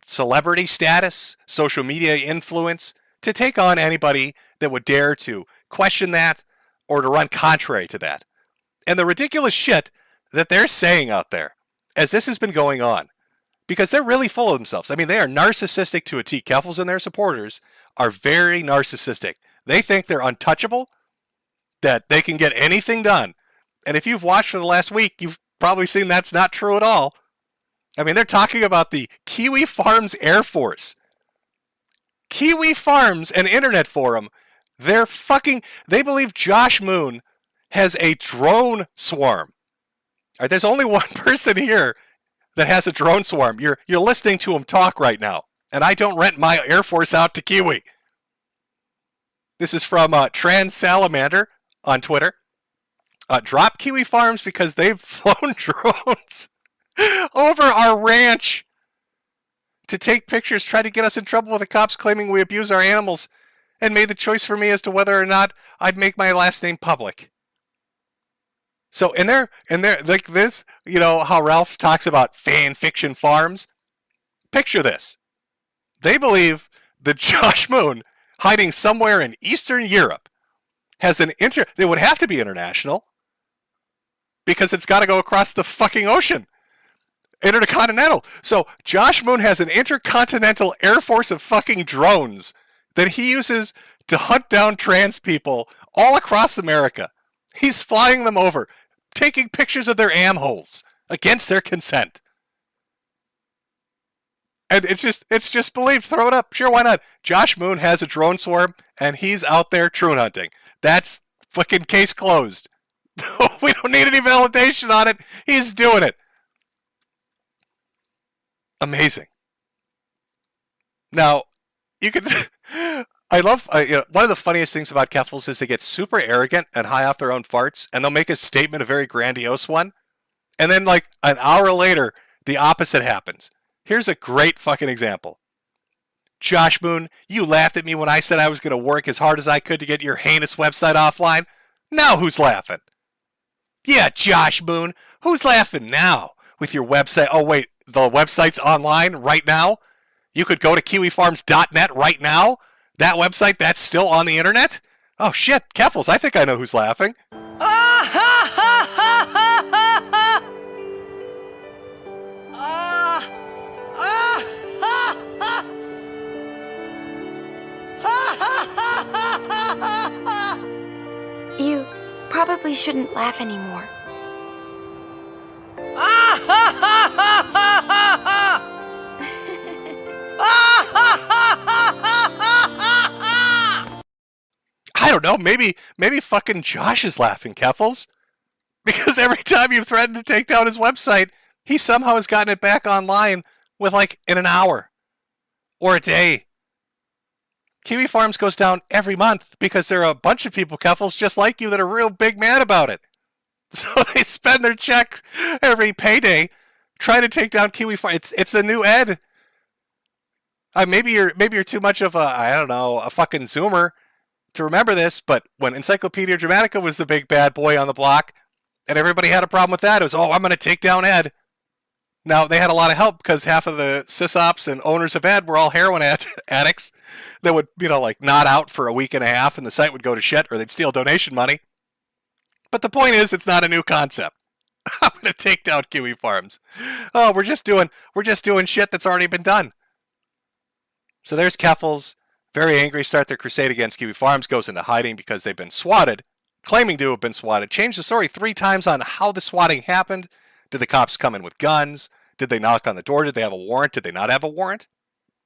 celebrity status, social media influence, to take on anybody that would dare to question that or to run contrary to that. And the ridiculous shit that they're saying out there as this has been going on, because they're really full of themselves. I mean, they are narcissistic to a T. Kerfuffle's and their supporters are very narcissistic. They think they're untouchable, that they can get anything done. And if you've watched for the last week, you've probably seen that's not true at all. I mean, they're talking about the Kiwi Farms Air Force. Kiwi Farms, an internet forum, they believe Josh Moon has a drone swarm. All right, there's only one person here that has a drone swarm. You're listening to him talk right now, and I don't rent my Air Force out to Kiwi. This is from Trans Salamander on Twitter. Drop Kiwi Farms because they've flown drones over our ranch to take pictures, try to get us in trouble with the cops claiming we abuse our animals, and made the choice for me as to whether or not I'd make my last name public. So in there, like this, you know, how Ralph talks about fan fiction farms. Picture this. They believe that Josh Moon, hiding somewhere in Eastern Europe, has they would have to be international, because it's got to go across the fucking ocean. Intercontinental. So Josh Moon has an intercontinental air force of fucking drones that he uses to hunt down trans people all across America. He's flying them over, taking pictures of their am holes against their consent. And it's just believed. Throw it up. Sure, why not? Josh Moon has a drone swarm, and he's out there troon hunting. That's fucking case closed. We don't need any validation on it. He's doing it. Amazing. Now, you can... I love, one of the funniest things about Kerfuffle's is they get super arrogant and high off their own farts, and they'll make a statement, a very grandiose one, and then like an hour later, the opposite happens. Here's a great fucking example. Josh Moon, you laughed at me when I said I was going to work as hard as I could to get your heinous website offline. Now who's laughing? Yeah, Josh Moon, who's laughing now with your website? Oh wait, the website's online right now? You could go to kiwifarms.net right now? That website, that's still on the internet? Oh shit, Kerfuffle's, I think I know who's laughing. You probably shouldn't laugh anymore. I don't know, maybe fucking Josh is laughing, Kerfuffle's. Because every time you've threatened to take down his website, he somehow has gotten it back online with like in an hour or a day. Kiwi Farms goes down every month because there are a bunch of people, Kerfuffle's, just like you that are real big mad about it. So they spend their check every payday trying to take down Kiwi Farms. It's the new Ed. Maybe you're too much of a fucking Zoomer to remember this, but when Encyclopedia Dramatica was the big bad boy on the block, and everybody had a problem with that, it was, I'm going to take down Ed. Now, they had a lot of help because half of the sysops and owners of Ed were all heroin addicts that would, nod out for a week and a half, and the site would go to shit, or they'd steal donation money. But the point is, it's not a new concept. I'm going to take down Kiwi Farms. Oh, we're just doing shit that's already been done. So there's Kerfuffle's very angry, start their crusade against Kiwi Farms, goes into hiding because they've been swatted, claiming to have been swatted. Changed the story 3 times on how the swatting happened. Did the cops come in with guns? Did they knock on the door? Did they have a warrant? Did they not have a warrant?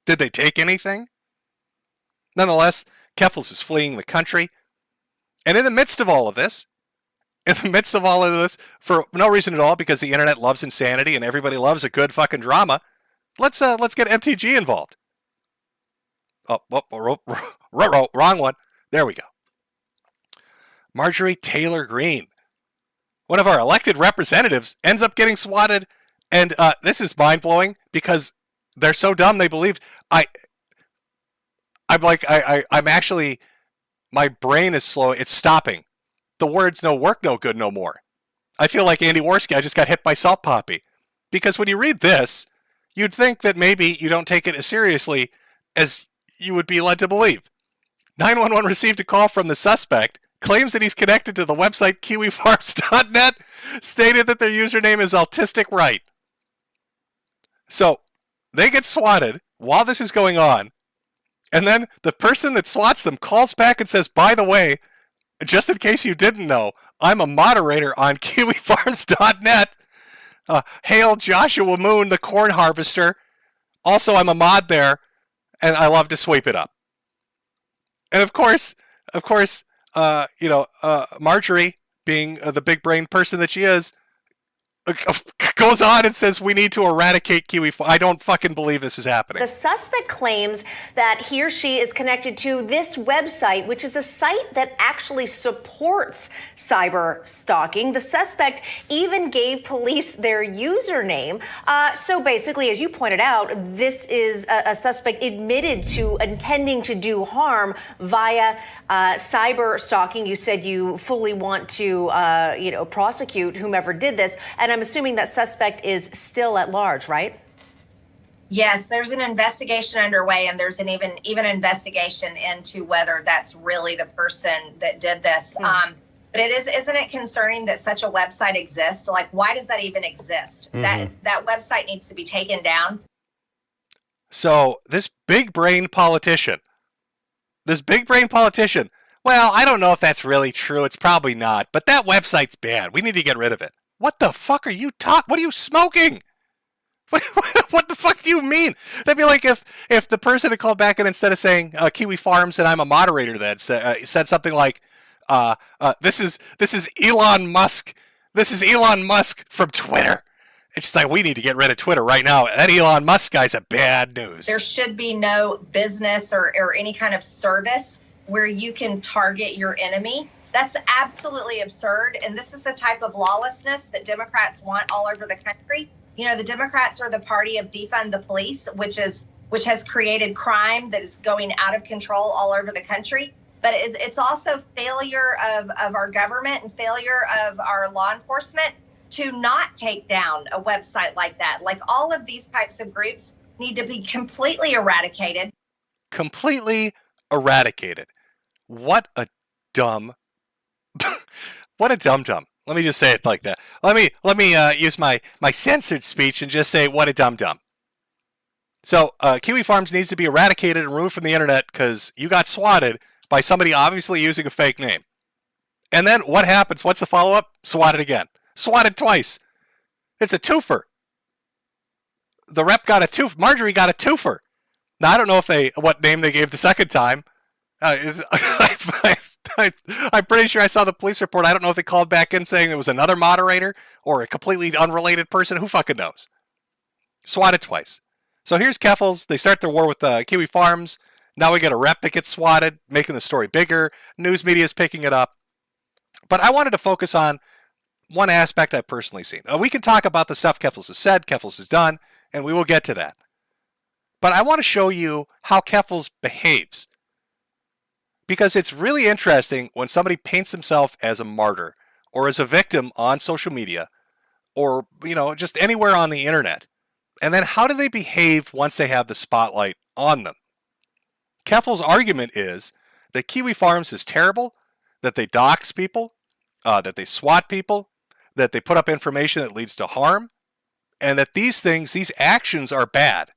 Did they take anything? Nonetheless, Kerfuffle is fleeing the country. And in the midst of all of this, for no reason at all, because the internet loves insanity and everybody loves a good fucking drama, let's get MTG involved. Wrong one. There we go. Marjorie Taylor Greene, one of our elected representatives, ends up getting swatted, and this is mind-blowing because they're so dumb they believed. I'm actually, my brain is slow. It's stopping. The words no work, no good, no more. I feel like Andy Worski. I just got hit by Salt Poppy. Because when you read this, you'd think that maybe you don't take it as seriously as you would be led to believe. 911 received a call from the suspect, claims that he's connected to the website kiwifarms.net, stated that their username is Autistic Right. So, they get swatted while this is going on, and then the person that swats them calls back and says, by the way, just in case you didn't know, I'm a moderator on kiwifarms.net. Hail Joshua Moon, the corn harvester. Also, I'm a mod there, and I love to sweep it up. And of course, Marjorie, being the big brain person that she is, goes on and says we need to eradicate Kiwi. I don't fucking believe this is happening. The suspect claims that he or she is connected to this website, which is a site that actually supports cyber stalking. The suspect even gave police their username. So basically, as you pointed out, this is a suspect admitted to intending to do harm via cyber stalking. You said you fully want to, prosecute whomever did this. And I'm assuming that suspect is still at large, right? Yes, there's an investigation underway, and there's an even investigation into whether that's really the person that did this. But isn't it concerning that such a website exists? Like, why does that even exist? That website needs to be taken down. So this big brain politician, well, I don't know if that's really true. It's probably not, but that website's bad. We need to get rid of it. What the fuck are you talking? What are you smoking? What the fuck do you mean? That'd be like if the person had called back and instead of saying Kiwi Farms and I'm a moderator, that said something like, "This is Elon Musk. This is Elon Musk from Twitter." It's just like, we need to get rid of Twitter right now. That Elon Musk guy's a bad news. There should be no business or any kind of service where you can target your enemy. That's absolutely absurd, and this is the type of lawlessness that Democrats want all over the country. You know, the Democrats are the party of defund the police, which has created crime that is going out of control all over the country. But it's also failure of our government and failure of our law enforcement to not take down a website like that. Like, all of these types of groups need to be completely eradicated. Completely eradicated. What a dumb dum-dum. Let me just say it like that. Let me use my censored speech and just say, what a dum-dum. So, Kiwi Farms needs to be eradicated and removed from the internet because you got swatted by somebody obviously using a fake name. And then what happens? What's the follow-up? Swatted again. Swatted twice. It's a twofer. The rep got a twofer. Marjorie got a twofer. Now, I don't know what name they gave the second time. I'm pretty sure I saw the police report. I don't know if they called back in saying it was another moderator or a completely unrelated person. Who fucking knows? Swatted twice. So here's Kerfuffle. They start their war with Kiwi Farms. Now we get a rep that gets swatted, making the story bigger. News media is picking it up. But I wanted to focus on one aspect I've personally seen. We can talk about the stuff Kerfuffle has said, Kerfuffle has done, and we will get to that. But I want to show you how Kerfuffle behaves. Because it's really interesting when somebody paints himself as a martyr or as a victim on social media or, just anywhere on the internet. And then how do they behave once they have the spotlight on them? Kerfuffle's argument is that Kiwi Farms is terrible, that they dox people, that they swat people, that they put up information that leads to harm, and that these actions are bad.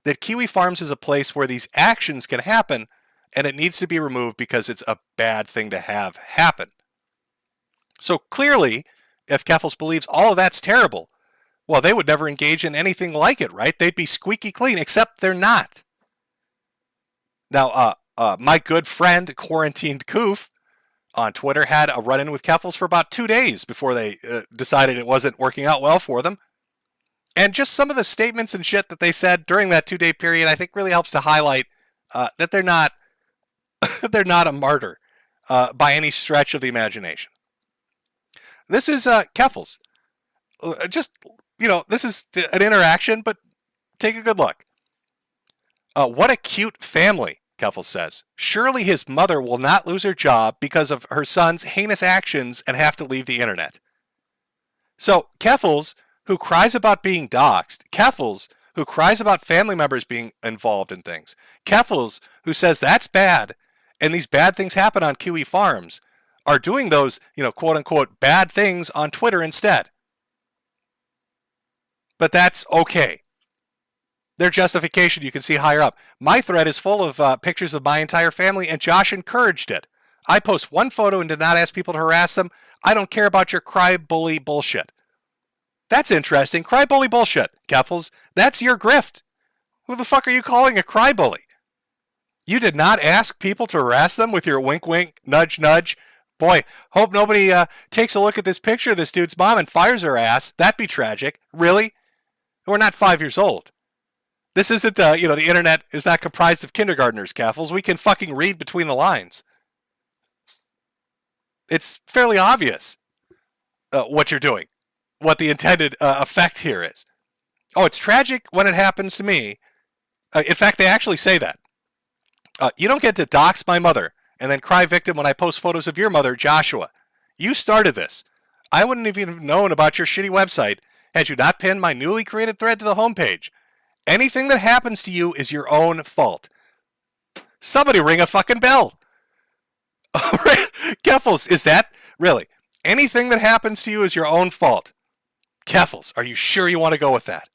That Kiwi Farms is a place where these actions can happen and it needs to be removed because it's a bad thing to have happen. So clearly, if Kerfuffle believes all of that's terrible, well, they would never engage in anything like it, right? They'd be squeaky clean, except they're not. Now, my good friend, Quarantined Coof, on Twitter had a run-in with Kerfuffle for about 2 days before they decided it wasn't working out well for them. And just some of the statements and shit that they said during that 2-day period, I think really helps to highlight that they're not they're not a martyr by any stretch of the imagination. This is Kerfuffle's. Just, this is an interaction, but take a good look. What a cute family, Kerfuffle says. Surely his mother will not lose her job because of her son's heinous actions and have to leave the internet. So, Kerfuffle's, who cries about being doxxed, Kerfuffle's, who cries about family members being involved in things, Kerfuffle's, who says that's bad, and these bad things happen on Kiwi farms, are doing those, quote-unquote, bad things on Twitter instead. But that's okay. Their justification you can see higher up. My thread is full of pictures of my entire family, and Josh encouraged it. I post one photo and did not ask people to harass them. I don't care about your cry bully bullshit. That's interesting. Cry bully bullshit, Kerfuffle's. That's your grift. Who the fuck are you calling a cry bully? You did not ask people to harass them with your wink wink, nudge nudge. Boy, hope nobody takes a look at this picture of this dude's mom and fires her ass. That'd be tragic. Really? We're not 5 years old. This isn't, the internet is not comprised of kindergartners, Kerfuffle's. We can fucking read between the lines. It's fairly obvious what you're doing, what the intended effect here is. Oh, it's tragic when it happens to me. In fact, they actually say that. You don't get to dox my mother and then cry victim when I post photos of your mother, Joshua. You started this. I wouldn't have even known about your shitty website had you not pinned my newly created thread to the homepage. Anything that happens to you is your own fault. Somebody ring a fucking bell. Kerfuffle's, is that really? Anything that happens to you is your own fault. Kerfuffle's, are you sure you want to go with that?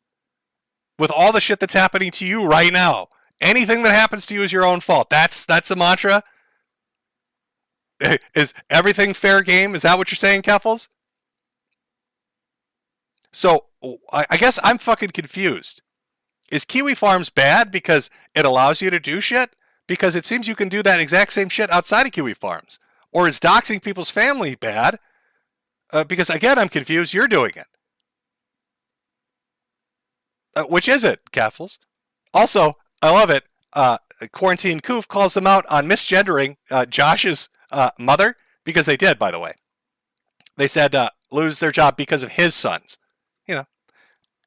With all the shit that's happening to you right now, anything that happens to you is your own fault. That's the mantra? Is everything fair game? Is that what you're saying, Kerfuffle's? So, I guess I'm fucking confused. Is Kiwi Farms bad because it allows you to do shit? Because it seems you can do that exact same shit outside of Kiwi Farms. Or is doxing people's family bad? Because, again, I'm confused. You're doing it. Which is it, Kerfuffle's? Also, I love it. Quarantine Coof calls them out on misgendering Josh's mother. Because they did, by the way. They said lose their job because of his sons.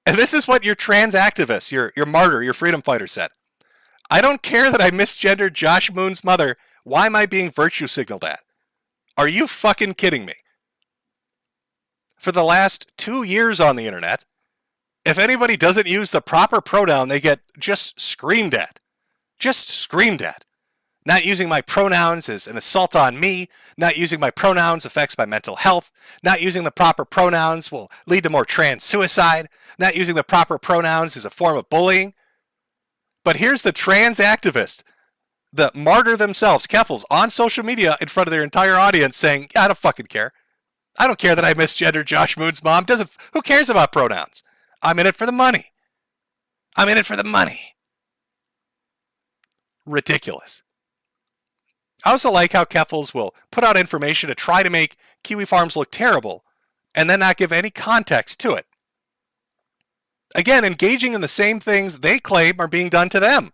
And this is what your trans activist, your martyr, your freedom fighter said. I don't care that I misgendered Josh Moon's mother. Why am I being virtue signaled at? Are you fucking kidding me? For the last 2 years on the internet, if anybody doesn't use the proper pronoun, they get just screamed at. Just screamed at. Not using my pronouns is an assault on me. Not using my pronouns affects my mental health. Not using the proper pronouns will lead to more trans suicide. Not using the proper pronouns is a form of bullying. But here's the trans activist, the martyr themselves, Kerfuffle's, on social media in front of their entire audience saying, I don't fucking care. I don't care that I misgendered Josh Moon's mom. Who cares about pronouns? I'm in it for the money. I'm in it for the money. Ridiculous. I also like how Kerfuffle's will put out information to try to make Kiwi Farms look terrible and then not give any context to it. Again, engaging in the same things they claim are being done to them.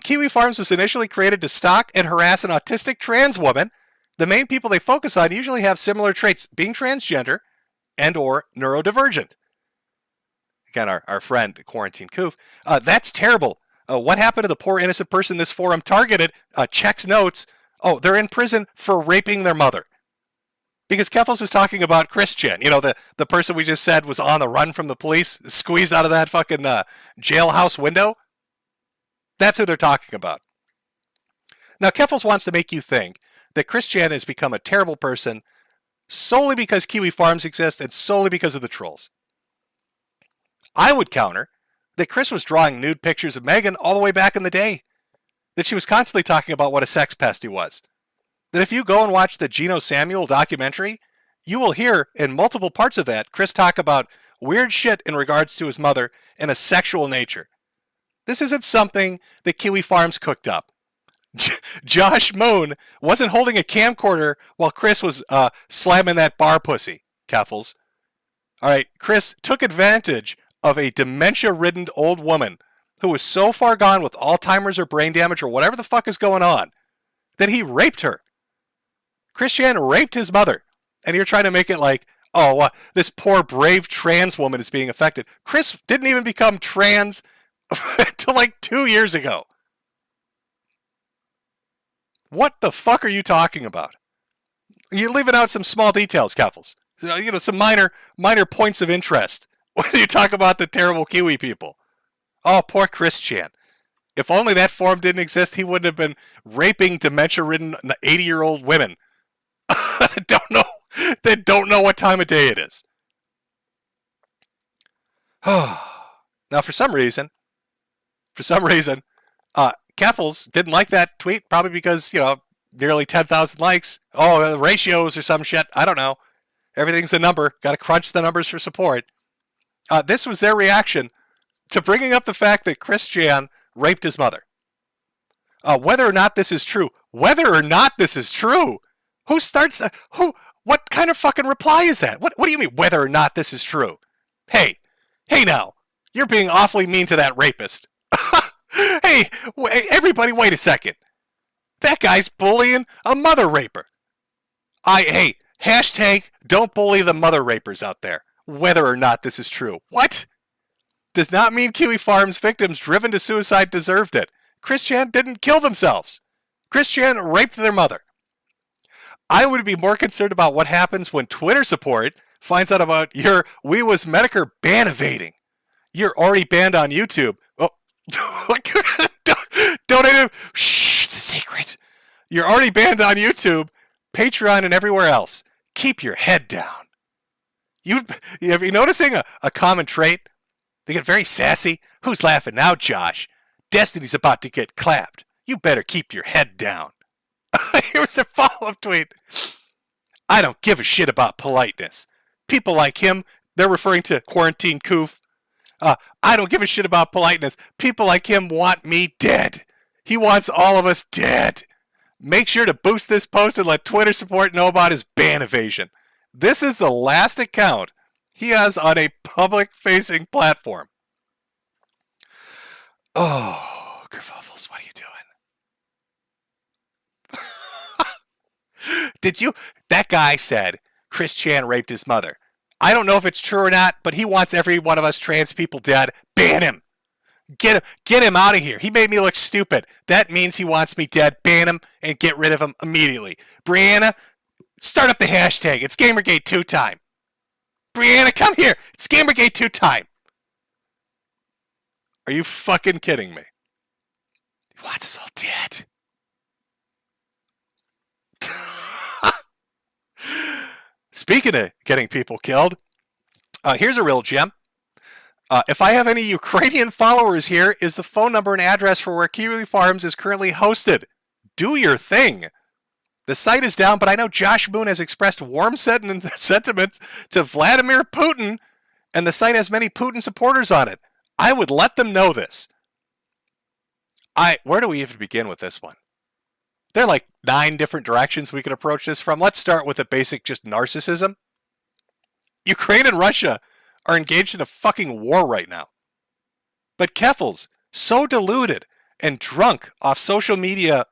Kiwi Farms was initially created to stalk and harass an autistic trans woman. The main people they focus on usually have similar traits, being transgender and or neurodivergent. Again, our friend, Quarantine Coof. That's terrible. What happened to the poor innocent person this forum targeted? Checks notes. Oh, they're in prison for raping their mother. Because Kerfuffle's is talking about Christian. The person we just said was on the run from the police, squeezed out of that fucking jailhouse window. That's who they're talking about. Now, Kerfuffle's wants to make you think that Christian has become a terrible person solely because Kiwi Farms exist and solely because of the trolls. I would counter that Chris was drawing nude pictures of Megan all the way back in the day. that she was constantly talking about what a sex pest he was. That if you go and watch the Geno Samuel documentary, you will hear in multiple parts of that Chris talk about weird shit in regards to his mother and a sexual nature. This isn't something that Kiwi Farms cooked up. Josh Moon wasn't holding a camcorder while Chris was slamming that bar pussy, Keffels. All right, Chris took advantage of a dementia-ridden old woman who was so far gone with Alzheimer's or brain damage or whatever the fuck is going on that he raped her. Chris Chan raped his mother. And you're trying to make it like, oh, this poor brave trans woman is being affected. Chris didn't even become trans until like 2 years ago. What the fuck are you talking about? You're leaving out some small details, Keffels. You know, some minor points of interest when you talk about the terrible Kiwi people. Oh, poor Chris Chan. If only that forum didn't exist, he wouldn't have been raping dementia-ridden 80-year-old women. That don't know what time of day it is. Now, for some reason, Keffels didn't like that tweet, probably because, you know, nearly 10,000 likes. Oh, the ratios or some shit. I don't know. Everything's a number. Got to crunch the numbers for support. This was their reaction to bringing up the fact that Chris Chan raped his mother. Whether or not this is true. Who starts... What kind of fucking reply is that? What do you mean, whether or not this is true? Hey now. You're being awfully mean to that rapist. Hey, everybody, wait a second. That guy's bullying a mother raper. Hashtag don't bully the mother rapers out there. Whether or not this is true. What? Does not mean Kiwi Farms victims driven to suicide deserved it. Chris Chan didn't kill themselves. Chris Chan raped their mother. I would be more concerned about what happens when Twitter support finds out about your We Was Medicare ban evading. You're already banned on YouTube. Oh, don't even. Shh, it's a secret. You're already banned on YouTube, Patreon, and everywhere else. Keep your head down. Have you noticing a common trait? They get very sassy. Who's laughing now, Josh? Destiny's about to get clapped. You better keep your head down. Here's a follow-up tweet. I don't give a shit about politeness. People like him, they're referring to Quarantine Coof. I don't give a shit about politeness. People like him want me dead. He wants all of us dead. Make sure to boost this post and let Twitter support know about his ban evasion. This is the last account he has on a public-facing platform. Oh, Kerfuffles, what are you doing? That guy said Chris Chan raped his mother. I don't know if it's true or not, but he wants every one of us trans people dead. Ban him. Get him out of here. He made me look stupid. That means he wants me dead. Ban him and get rid of him immediately. Brianna, start up the hashtag. It's Gamergate 2 time. Brianna, come here. It's Gamergate 2 time. Are you fucking kidding me? He wants us all dead. Speaking of getting people killed, here's a real gem. If I have any Ukrainian followers here, is the phone number and address for where Kiwi Farms is currently hosted. Do your thing. The site is down, but I know Josh Moon has expressed warm sentiments to Vladimir Putin, and the site has many Putin supporters on it. I would let them know this. Where do we even begin with this one? There are like 9 different directions we could approach this from. Let's start with the basic just narcissism. Ukraine and Russia are engaged in a fucking war right now. But Keffels, so deluded and drunk off social media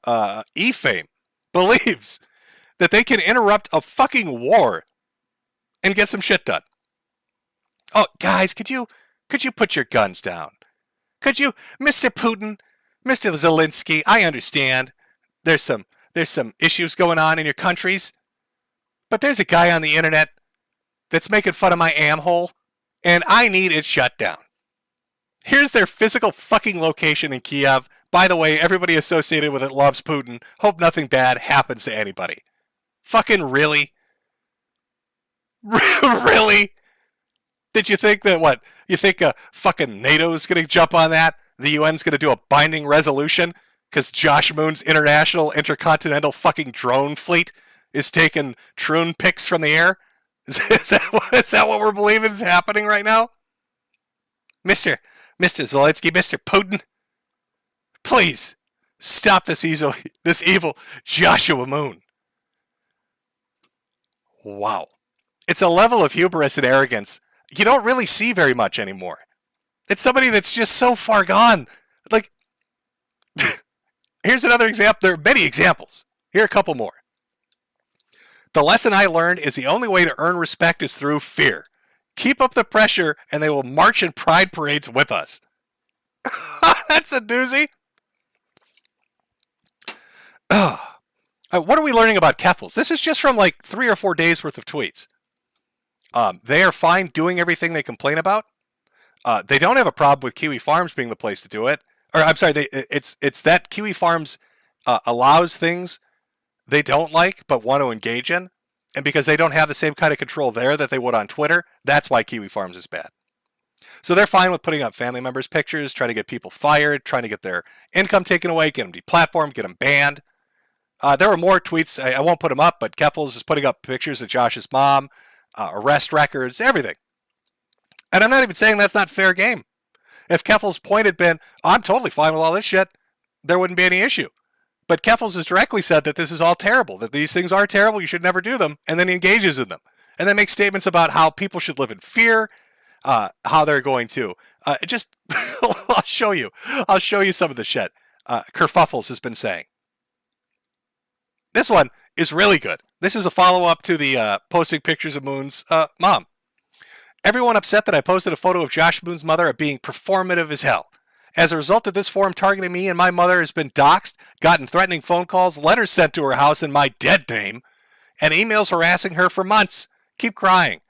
e-fame, believes that they can interrupt a fucking war and get some shit done. Oh, guys, could you put your guns down? Could you, Mr. Putin, Mr. Zelensky, I understand. There's some issues going on in your countries, but there's a guy on the internet that's making fun of my am-hole, and I need it shut down. Here's their physical fucking location in Kiev. By the way, everybody associated with it loves Putin. Hope nothing bad happens to anybody. Fucking really? Really? Did you think that what? You think fucking NATO's gonna jump on that? The UN's gonna do a binding resolution? Because Josh Moon's international intercontinental fucking drone fleet is taking troon pics from the air? Is that what we're believing is happening right now? Mr. Zelensky, Mr. Putin, please stop this evil Joshua Moon. Wow. It's a level of hubris and arrogance you don't really see very much anymore. It's somebody that's just so far gone. Like, here's another example. There are many examples. Here are a couple more. The lesson I learned is the only way to earn respect is through fear. Keep up the pressure and they will march in pride parades with us. That's a doozy. What are we learning about Kerfuffle? This is just from like 3 or 4 days worth of tweets. They are fine doing everything they complain about. They don't have a problem with Kiwi Farms being the place to do it. Or I'm sorry, it's that Kiwi Farms allows things they don't like but want to engage in. And because they don't have the same kind of control there that they would on Twitter, that's why Kiwi Farms is bad. So they're fine with putting up family members' pictures, trying to get people fired, trying to get their income taken away, get them deplatformed, get them banned. There were more tweets. I won't put them up, but Kerfuffle is putting up pictures of Josh's mom, arrest records, everything. And I'm not even saying that's not fair game. If Kerfuffle's point had been, I'm totally fine with all this shit, there wouldn't be any issue. But Kerfuffle has directly said that this is all terrible, that these things are terrible, you should never do them, and then he engages in them. And then makes statements about how people should live in fear, how they're going to. I'll show you. I'll show you some of the shit Kerfuffle has been saying. This one is really good. This is a follow-up to the posting pictures of Moon's mom. Everyone upset that I posted a photo of Josh Moon's mother are being performative as hell. As a result of this forum targeting me and my mother has been doxxed, gotten threatening phone calls, letters sent to her house in my dead name, and emails harassing her for months. Keep crying.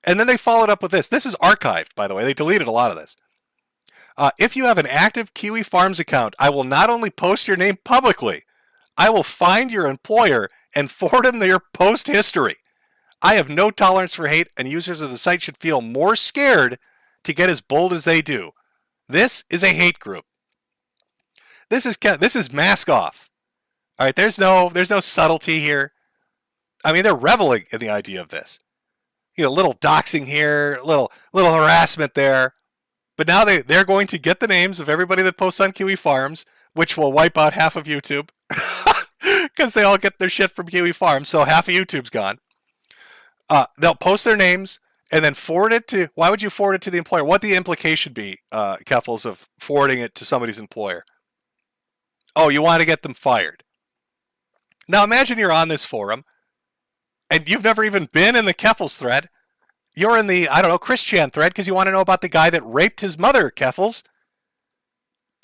And then they followed up with this. This is archived, by the way. They deleted a lot of this. If you have an active Kiwi Farms account, I will not only post your name publicly, I will find your employer and forward them their post history. I have no tolerance for hate, and users of the site should feel more scared to get as bold as they do. This is a hate group. This is mask off. All right, there's no subtlety here. I mean, they're reveling in the idea of this. You know, little doxing here, little harassment there. But now they're going to get the names of everybody that posts on Kiwi Farms, which will wipe out half of YouTube. Because they all get their shit from Kiwi Farms, so half of YouTube's gone. They'll post their names and then forward it to... Why would you forward it to the employer? What the implication be, Kerfuffle, of forwarding it to somebody's employer? Oh, you want to get them fired. Now imagine you're on this forum and you've never even been in the Kerfuffle's thread. You're in the, I don't know, Chris Chan thread because you want to know about the guy that raped his mother, Kerfuffle.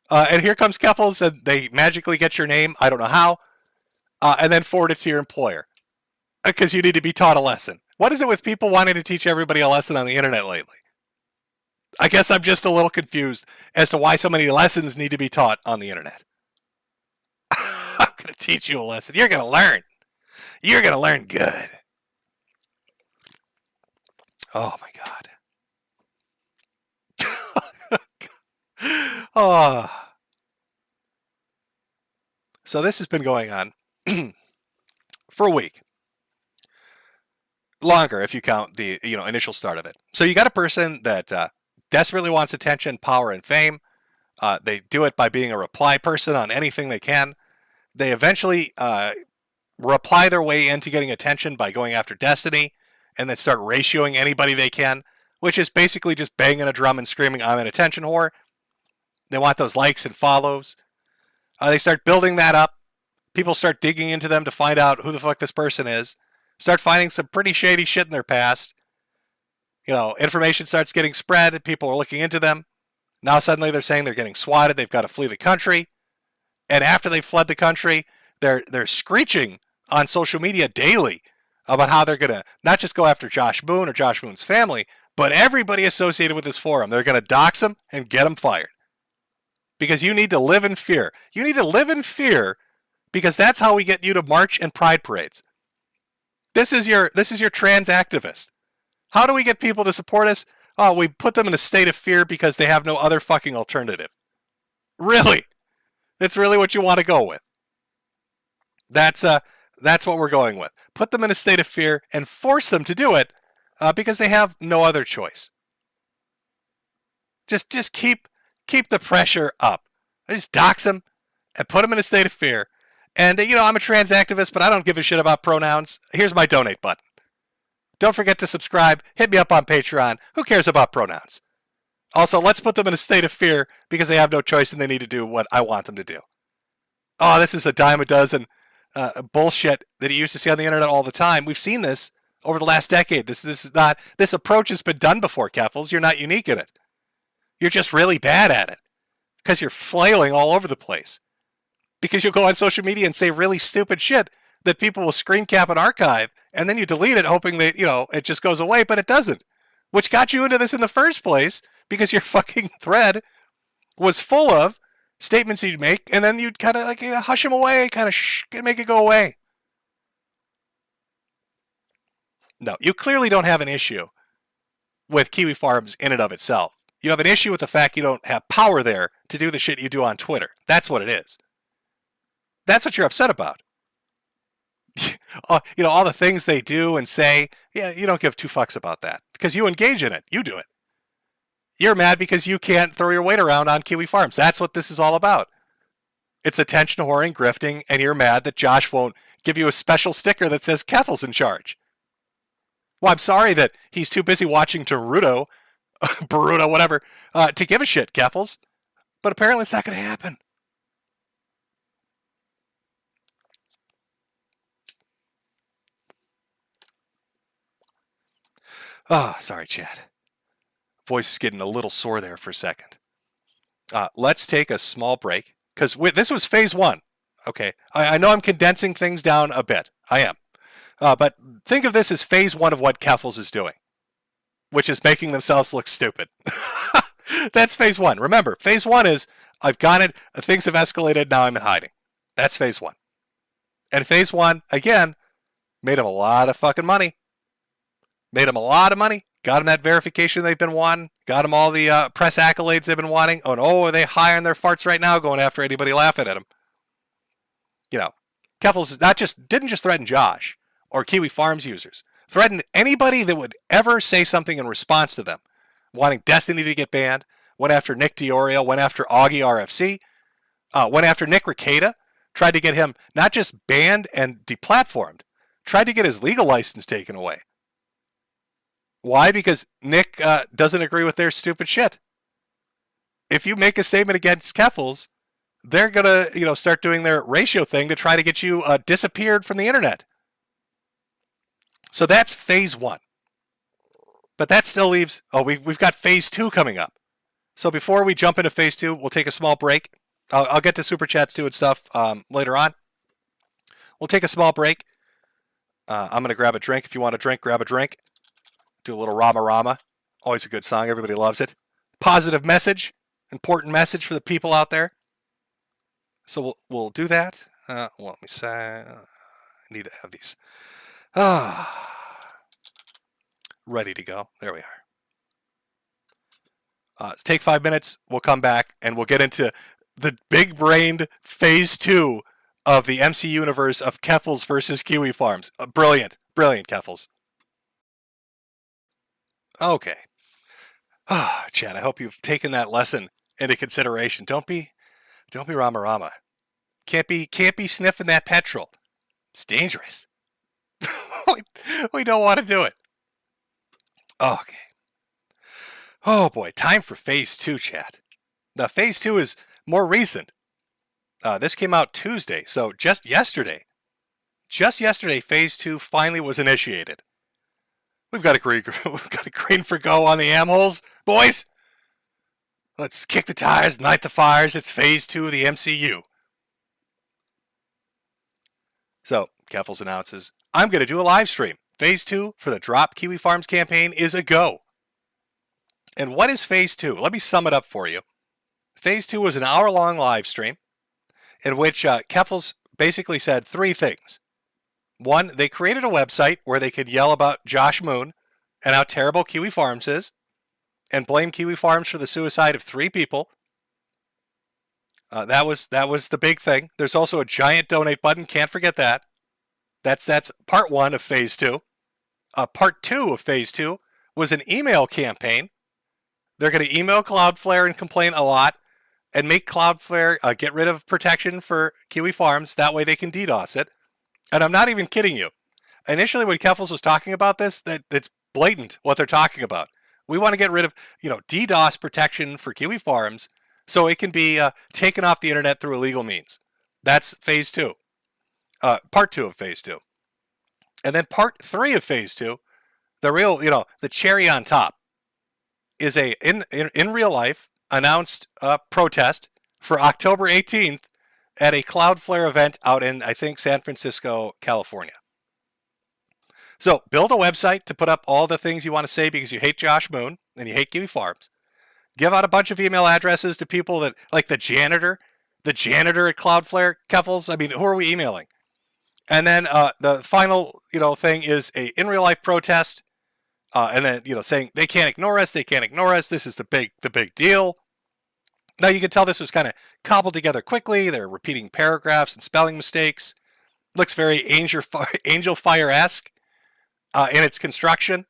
And here comes Kerfuffle and they magically get your name, I don't know how, and then forward it to your employer because you need to be taught a lesson. What is it with people wanting to teach everybody a lesson on the internet lately? I guess I'm just a little confused as to why so many lessons need to be taught on the internet. I'm going to teach you a lesson. You're going to learn. You're going to learn good. Oh my God. Oh. So this has been going on for a week. Longer if you count the initial start of it. So you got a person that desperately wants attention, power, and fame. They do it by being a reply person on anything they can. They eventually reply their way into getting attention by going after Destiny and then start ratioing anybody they can, which is basically just banging a drum and screaming, I'm an attention whore. They want those likes and follows. They start building that up. People start digging into them to find out who the fuck this person is. Start finding some pretty shady shit in their past. Information starts getting spread. People are looking into them. Now suddenly they're saying they're getting swatted. They've got to flee the country. And after they've fled the country, they're screeching on social media daily about how they're going to not just go after Josh Moon or Josh Moon's family, but everybody associated with this forum. They're going to dox them and get them fired. Because you need to live in fear. You need to live in fear because that's how we get you to march in pride parades. This is your trans activist. How do we get people to support us? Oh, we put them in a state of fear because they have no other fucking alternative. Really? That's really what you want to go with. That's what we're going with. Put them in a state of fear and force them to do it because they have no other choice. Just keep the pressure up. Just dox them and put them in a state of fear. And, I'm a trans activist, but I don't give a shit about pronouns. Here's my donate button. Don't forget to subscribe. Hit me up on Patreon. Who cares about pronouns? Also, let's put them in a state of fear because they have no choice and they need to do what I want them to do. Oh, this is a dime a dozen bullshit that you used to see on the internet all the time. We've seen this over the last decade. This approach has been done before, Kerfuffles. You're not unique in it. You're just really bad at it because you're flailing all over the place. Because you'll go on social media and say really stupid shit that people will screen cap and archive, and then you delete it hoping that, it just goes away, but it doesn't. Which got you into this in the first place because your fucking thread was full of statements you'd make, and then you'd kind of hush them away, kind of make it go away. No, you clearly don't have an issue with Kiwi Farms in and of itself. You have an issue with the fact you don't have power there to do the shit you do on Twitter. That's what it is. That's what you're upset about. All the things they do and say, yeah, you don't give two fucks about that because you engage in it. You do it. You're mad because you can't throw your weight around on Kiwi Farms. That's what this is all about. It's attention whoring, grifting, and you're mad that Josh won't give you a special sticker that says Kerfuffle's in charge. Well, I'm sorry that he's too busy watching Boruto, whatever, to give a shit, Kerfuffles. But apparently it's not going to happen. Oh, sorry, Chad. Voice is getting a little sore there for a second. Let's take a small break, because this was phase one. Okay, I know I'm condensing things down a bit. I am. But think of this as phase one of what Kerfuffles is doing, which is making themselves look stupid. That's phase one. Remember, phase one is, I've got it, things have escalated, now I'm in hiding. That's phase one. And phase one, again, made him a lot of fucking money. Made them a lot of money. Got them that verification they've been wanting. Got them all the press accolades they've been wanting. Oh, are they high on their farts right now going after anybody laughing at them? Kerfuffles didn't just threaten Josh or Kiwi Farms users. Threatened anybody that would ever say something in response to them. Wanting Destiny to get banned. Went after Nick Diorio. Went after Augie RFC. Went after Nick Rekieta. Tried to get him not just banned and deplatformed. Tried to get his legal license taken away. Why? Because Nick doesn't agree with their stupid shit. If you make a statement against Kerfuffles, they're going to, start doing their ratio thing to try to get you disappeared from the internet. So that's phase one. But that still leaves, we've got phase two coming up. So before we jump into phase two, we'll take a small break. I'll get to super chats too and stuff later on. We'll take a small break. I'm going to grab a drink. If you want a drink, grab a drink. Do a little Rama Rama. Always a good song. Everybody loves it. Positive message. Important message for the people out there. So we'll do that. Let me say. I need to have these. Ready to go. There we are. Take 5 minutes. We'll come back and we'll get into the big-brained phase two of the MC universe of Kerfuffles versus Kiwi Farms. Brilliant. Brilliant, Kerfuffles. Okay. Chad, I hope you've taken that lesson into consideration. Don't be Rama Rama. Can't be sniffing that petrol. It's dangerous. We don't want to do it. Okay. Oh boy, time for phase two, Chad. Now, phase two is more recent. This came out Tuesday, so just yesterday. Just yesterday, phase two finally was initiated. We've got a green for go on the am-holes, boys. Let's kick the tires, light the fires. It's phase two of the MCU. So, Kerfuffles announces, I'm going to do a live stream. Phase two for the Drop Kiwi Farms campaign is a go. And what is phase two? Let me sum it up for you. Phase two was an hour-long live stream in which Kerfuffles basically said three things. One, they created a website where they could yell about Josh Moon and how terrible Kiwi Farms is and blame Kiwi Farms for the suicide of 3 people. That was the big thing. There's also a giant donate button. Can't forget that. That's part 1 of phase 2. Part 2 of phase 2 was an email campaign. They're going to email Cloudflare and complain a lot and make Cloudflare get rid of protection for Kiwi Farms. That way they can DDoS it. And I'm not even kidding you. Initially, when Kerfuffle was talking about this, it's blatant what they're talking about. We want to get rid of, DDoS protection for Kiwi Farms so it can be taken off the internet through illegal means. That's phase 2. Part 2 of phase 2. And then part 3 of phase 2, the real, the cherry on top, is a in real life announced protest for October 18th at a Cloudflare event out in, I think, San Francisco, California. So build a website to put up all the things you want to say because you hate Josh Moon and you hate Kiwi Farms. Give out a bunch of email addresses to people that, like the janitor at Cloudflare, Kerfuffle. I mean, who are we emailing? And then the final, thing is a in real life protest. And then, saying they can't ignore us. This is the big deal. Now you can tell this was kind of cobbled together quickly. They're repeating paragraphs and spelling mistakes. Looks very Angel Fire-esque in its construction.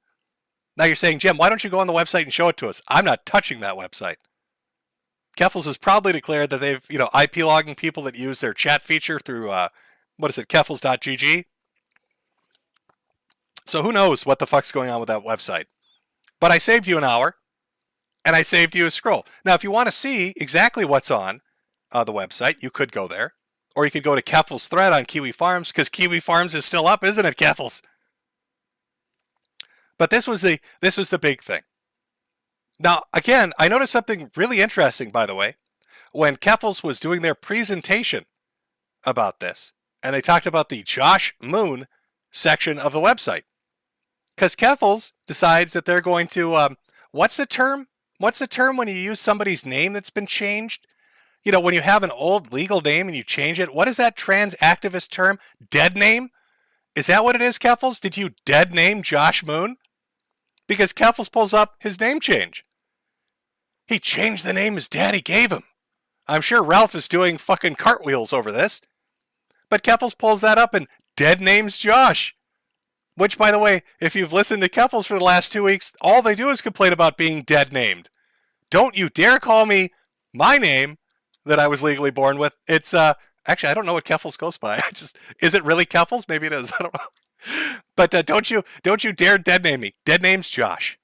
Now you're saying, Jim, why don't you go on the website and show it to us? I'm not touching that website. Kerfuffle has probably declared that they've, IP logging people that use their chat feature through, kerfuffles.gg. So who knows what the fuck's going on with that website. But I saved you an hour, and I saved you a scroll. Now, if you want to see exactly what's on the website, you could go there. Or you could go to Kerfuffle's thread on Kiwi Farms, because Kiwi Farms is still up, isn't it, Kerfuffle? But this was the big thing. Now, again, I noticed something really interesting, by the way, when Kerfuffle was doing their presentation about this, and they talked about the Josh Moon section of the website. Because Kerfuffle decides that they're going to, what's the term? What's the term when you use somebody's name that's been changed? When you have an old legal name and you change it, what is that trans activist term? Dead name? Is that what it is, Kerfuffle? Did you dead name Josh Moon? Because Kerfuffle pulls up his name change. He changed the name his daddy gave him. I'm sure Ralph is doing fucking cartwheels over this. But Kerfuffle pulls that up and dead names Josh. Which, by the way, if you've listened to Kerfuffle for the last 2 weeks, all they do is complain about being dead named. Don't you dare call me my name that I was legally born with. It's, actually, I don't know what Kerfuffle goes by. Is it really Kerfuffle? Maybe it is. I don't know. But don't you dare dead name me. Dead name's Josh.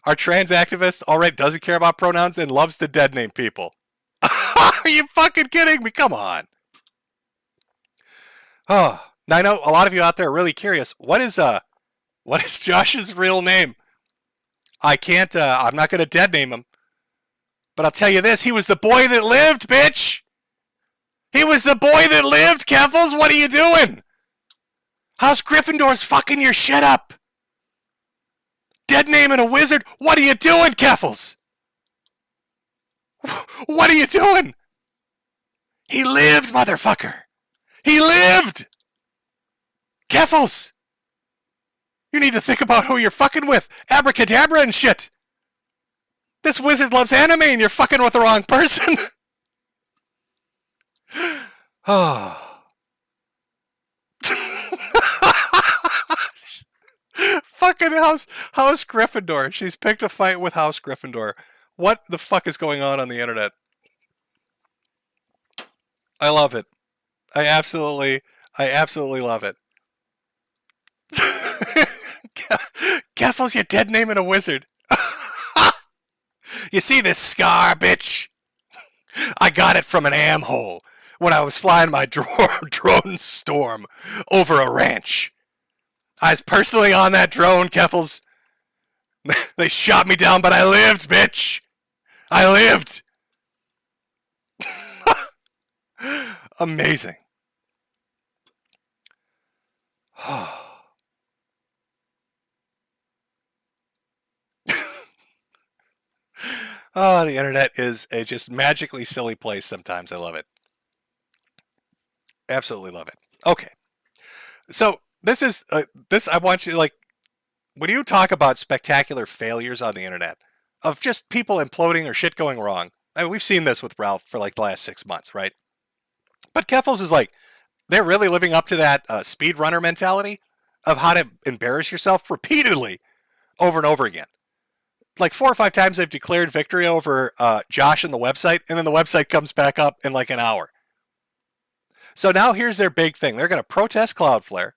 Our trans activist, alright, doesn't care about pronouns and loves to dead name people. Are you fucking kidding me? Come on. Oh, now I know a lot of you out there are really curious. What is Josh's real name? I can't, I'm not going to dead name him. But I'll tell you this, he was the boy that lived, bitch! He was the boy that lived, Kerfuffle! What are you doing? House Gryffindor's fucking your shit up! Dead naming a wizard? What are you doing, Kerfuffle? What are you doing? He lived, motherfucker! He lived! Kerfuffle! You need to think about who you're fucking with. Abracadabra and shit! This wizard loves anime and you're fucking with the wrong person! Oh. Fucking House Gryffindor. She's picked a fight with House Gryffindor. What the fuck is going on the internet? I love it. I absolutely love it. Kerfuffle, you're dead naming a wizard. You see this scar, bitch? I got it from an am-hole when I was flying my drone storm over a ranch. I was personally on that drone, Kerfuffle. They shot me down, but I lived, bitch. I lived. Amazing. Oh, the internet is a just magically silly place sometimes. I love it. Absolutely love it. Okay. So this is, I want you, like, when you talk about spectacular failures on the internet, of just people imploding or shit going wrong, I mean, we've seen this with Ralph for like the last 6 months, right? But Kerfuffle's is like, they're really living up to that speedrunner mentality of how to embarrass yourself repeatedly over and over again. Like 4 or 5 times they've declared victory over Josh and the website, and then the website comes back up in like an hour. So now here's their big thing. They're going to protest Cloudflare.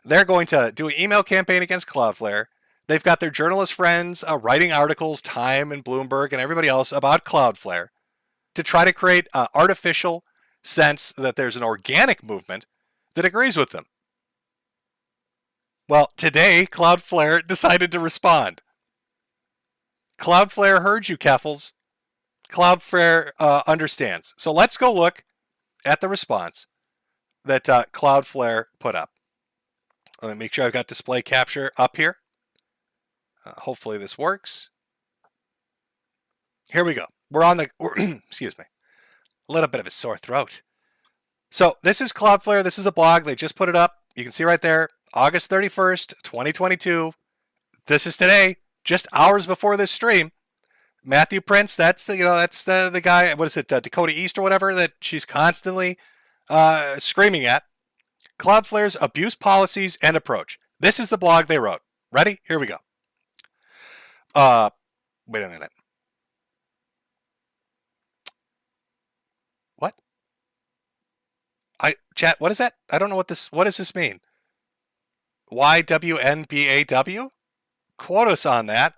They're going to do an email campaign against Cloudflare. They've got their journalist friends writing articles, Time and Bloomberg and everybody else, about Cloudflare to try to create an artificial sense that there's an organic movement that agrees with them. Well, today, Cloudflare decided to respond. Cloudflare heard you, Keffels. Cloudflare understands. So let's go look at the response that Cloudflare put up. Let me make sure I've got display capture up here. Hopefully this works. Here we go. We're on the, excuse me, a little bit of a sore throat. So this is Cloudflare. This is a blog. They just put it up. You can see right there, August 31st, 2022. This is today, just hours before this stream. Matthew Prince, that's the guy, what is it, Dakota East or whatever, that she's constantly screaming at. Cloudflare's abuse policies and approach. This is the blog they wrote. Ready? Here we go. Wait a minute. What? Chat, what is that? I don't know what does this mean? YWNBAW? Quote us on that.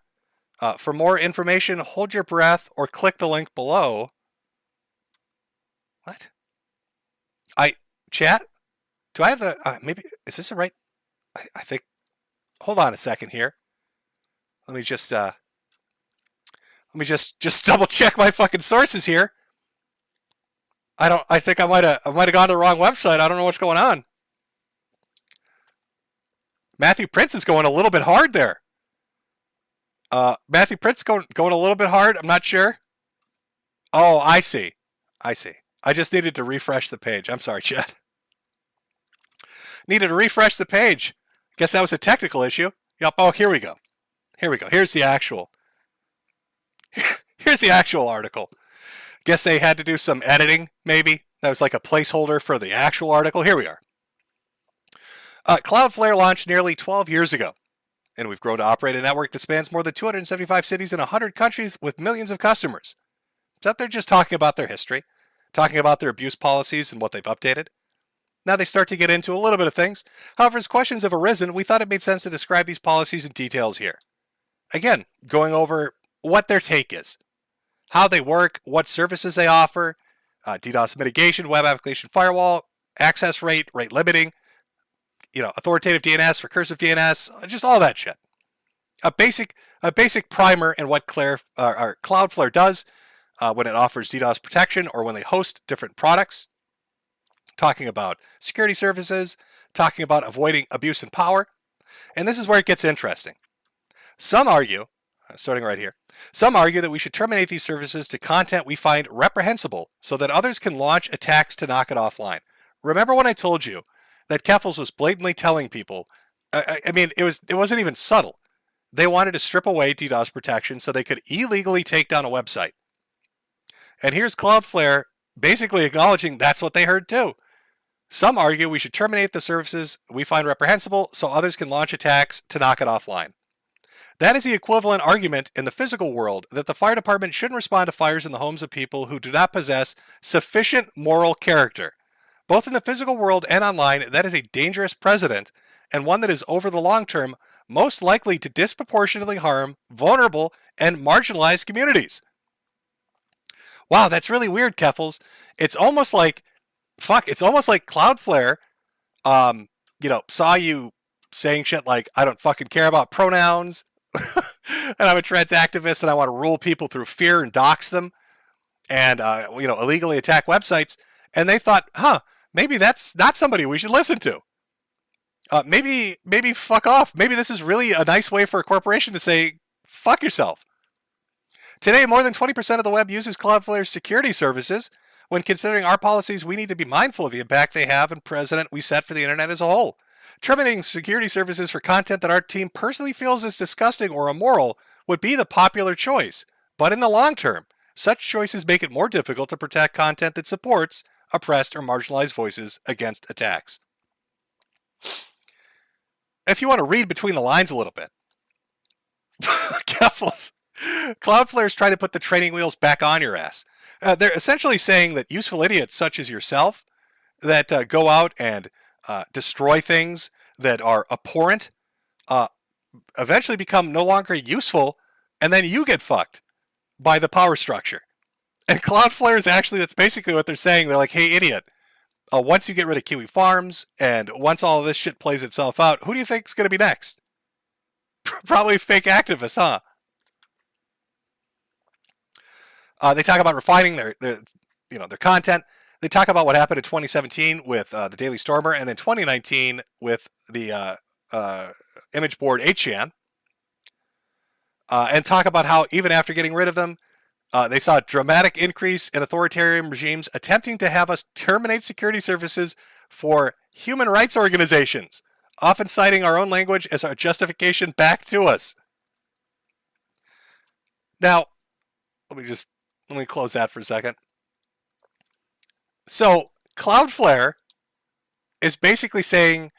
For more information, hold your breath or click the link below. What? Chat? Do I have the, maybe, is this the right? I think, hold on a second here. Let me just double check my fucking sources here. I think I might have gone to the wrong website. I don't know what's going on. Matthew Prince is going a little bit hard there. Matthew Prince going a little bit hard. I'm not sure. Oh, I see. I just needed to refresh the page. I'm sorry, chat. Needed to refresh the page. Guess that was a technical issue. Yep. Oh, here we go. Here's the actual. Here's the actual article. Guess they had to do some editing, maybe. That was like a placeholder for the actual article. Here we are. Cloudflare launched nearly 12 years ago, and we've grown to operate a network that spans more than 275 cities in 100 countries with millions of customers. So they're just talking about their history, talking about their abuse policies and what they've updated. Now they start to get into a little bit of things. However, as questions have arisen, we thought it made sense to describe these policies in details here. Again, going over what their take is, how they work, what services they offer, DDoS mitigation, web application firewall, access rate limiting, authoritative DNS, recursive DNS, just all that shit. A basic primer in what Cloudflare does when it offers DDoS protection or when they host different products. Talking about security services, talking about avoiding abuse and power. And this is where it gets interesting. Some argue, starting right here, some argue that we should terminate these services to content we find reprehensible so that others can launch attacks to knock it offline. Remember when I told you that Kerfuffle was blatantly telling people, I mean, it wasn't even subtle. They wanted to strip away DDoS protection so they could illegally take down a website. And here's Cloudflare basically acknowledging that's what they heard too. Some argue we should terminate the services we find reprehensible so others can launch attacks to knock it offline. That is the equivalent argument in the physical world that the fire department shouldn't respond to fires in the homes of people who do not possess sufficient moral character. Both in the physical world and online, that is a dangerous precedent and one that is over the long term most likely to disproportionately harm vulnerable and marginalized communities. Wow, that's really weird, Keffels. It's almost like Cloudflare, saw you saying shit like, I don't fucking care about pronouns, and I'm a trans activist and I want to rule people through fear and dox them, and, illegally attack websites, and they thought, maybe that's not somebody we should listen to. Maybe fuck off. Maybe this is really a nice way for a corporation to say, fuck yourself. Today, more than 20% of the web uses Cloudflare's security services. When considering our policies, we need to be mindful of the impact they have and precedent we set for the internet as a whole. Terminating security services for content that our team personally feels is disgusting or immoral would be the popular choice. But in the long term, such choices make it more difficult to protect content that supports oppressed or marginalized voices against attacks. If you want to read between the lines a little bit, Kerfuffle's Cloudflare's trying to put the training wheels back on your ass. They're essentially saying that useful idiots such as yourself that go out and destroy things that are abhorrent eventually become no longer useful, and then you get fucked by the power structure. And Cloudflare is actually, that's basically what they're saying. They're like, hey, idiot, once you get rid of Kiwi Farms and once all of this shit plays itself out, who do you think is going to be next? Probably fake activists, huh? They talk about refining their content. They talk about what happened in 2017 with the Daily Stormer, and then 2019 with the image board 8chan, and talk about how even after getting rid of them, they saw a dramatic increase in authoritarian regimes attempting to have us terminate security services for human rights organizations, often citing our own language as our justification back to us. Now, let me close that for a second. So, Cloudflare is basically saying,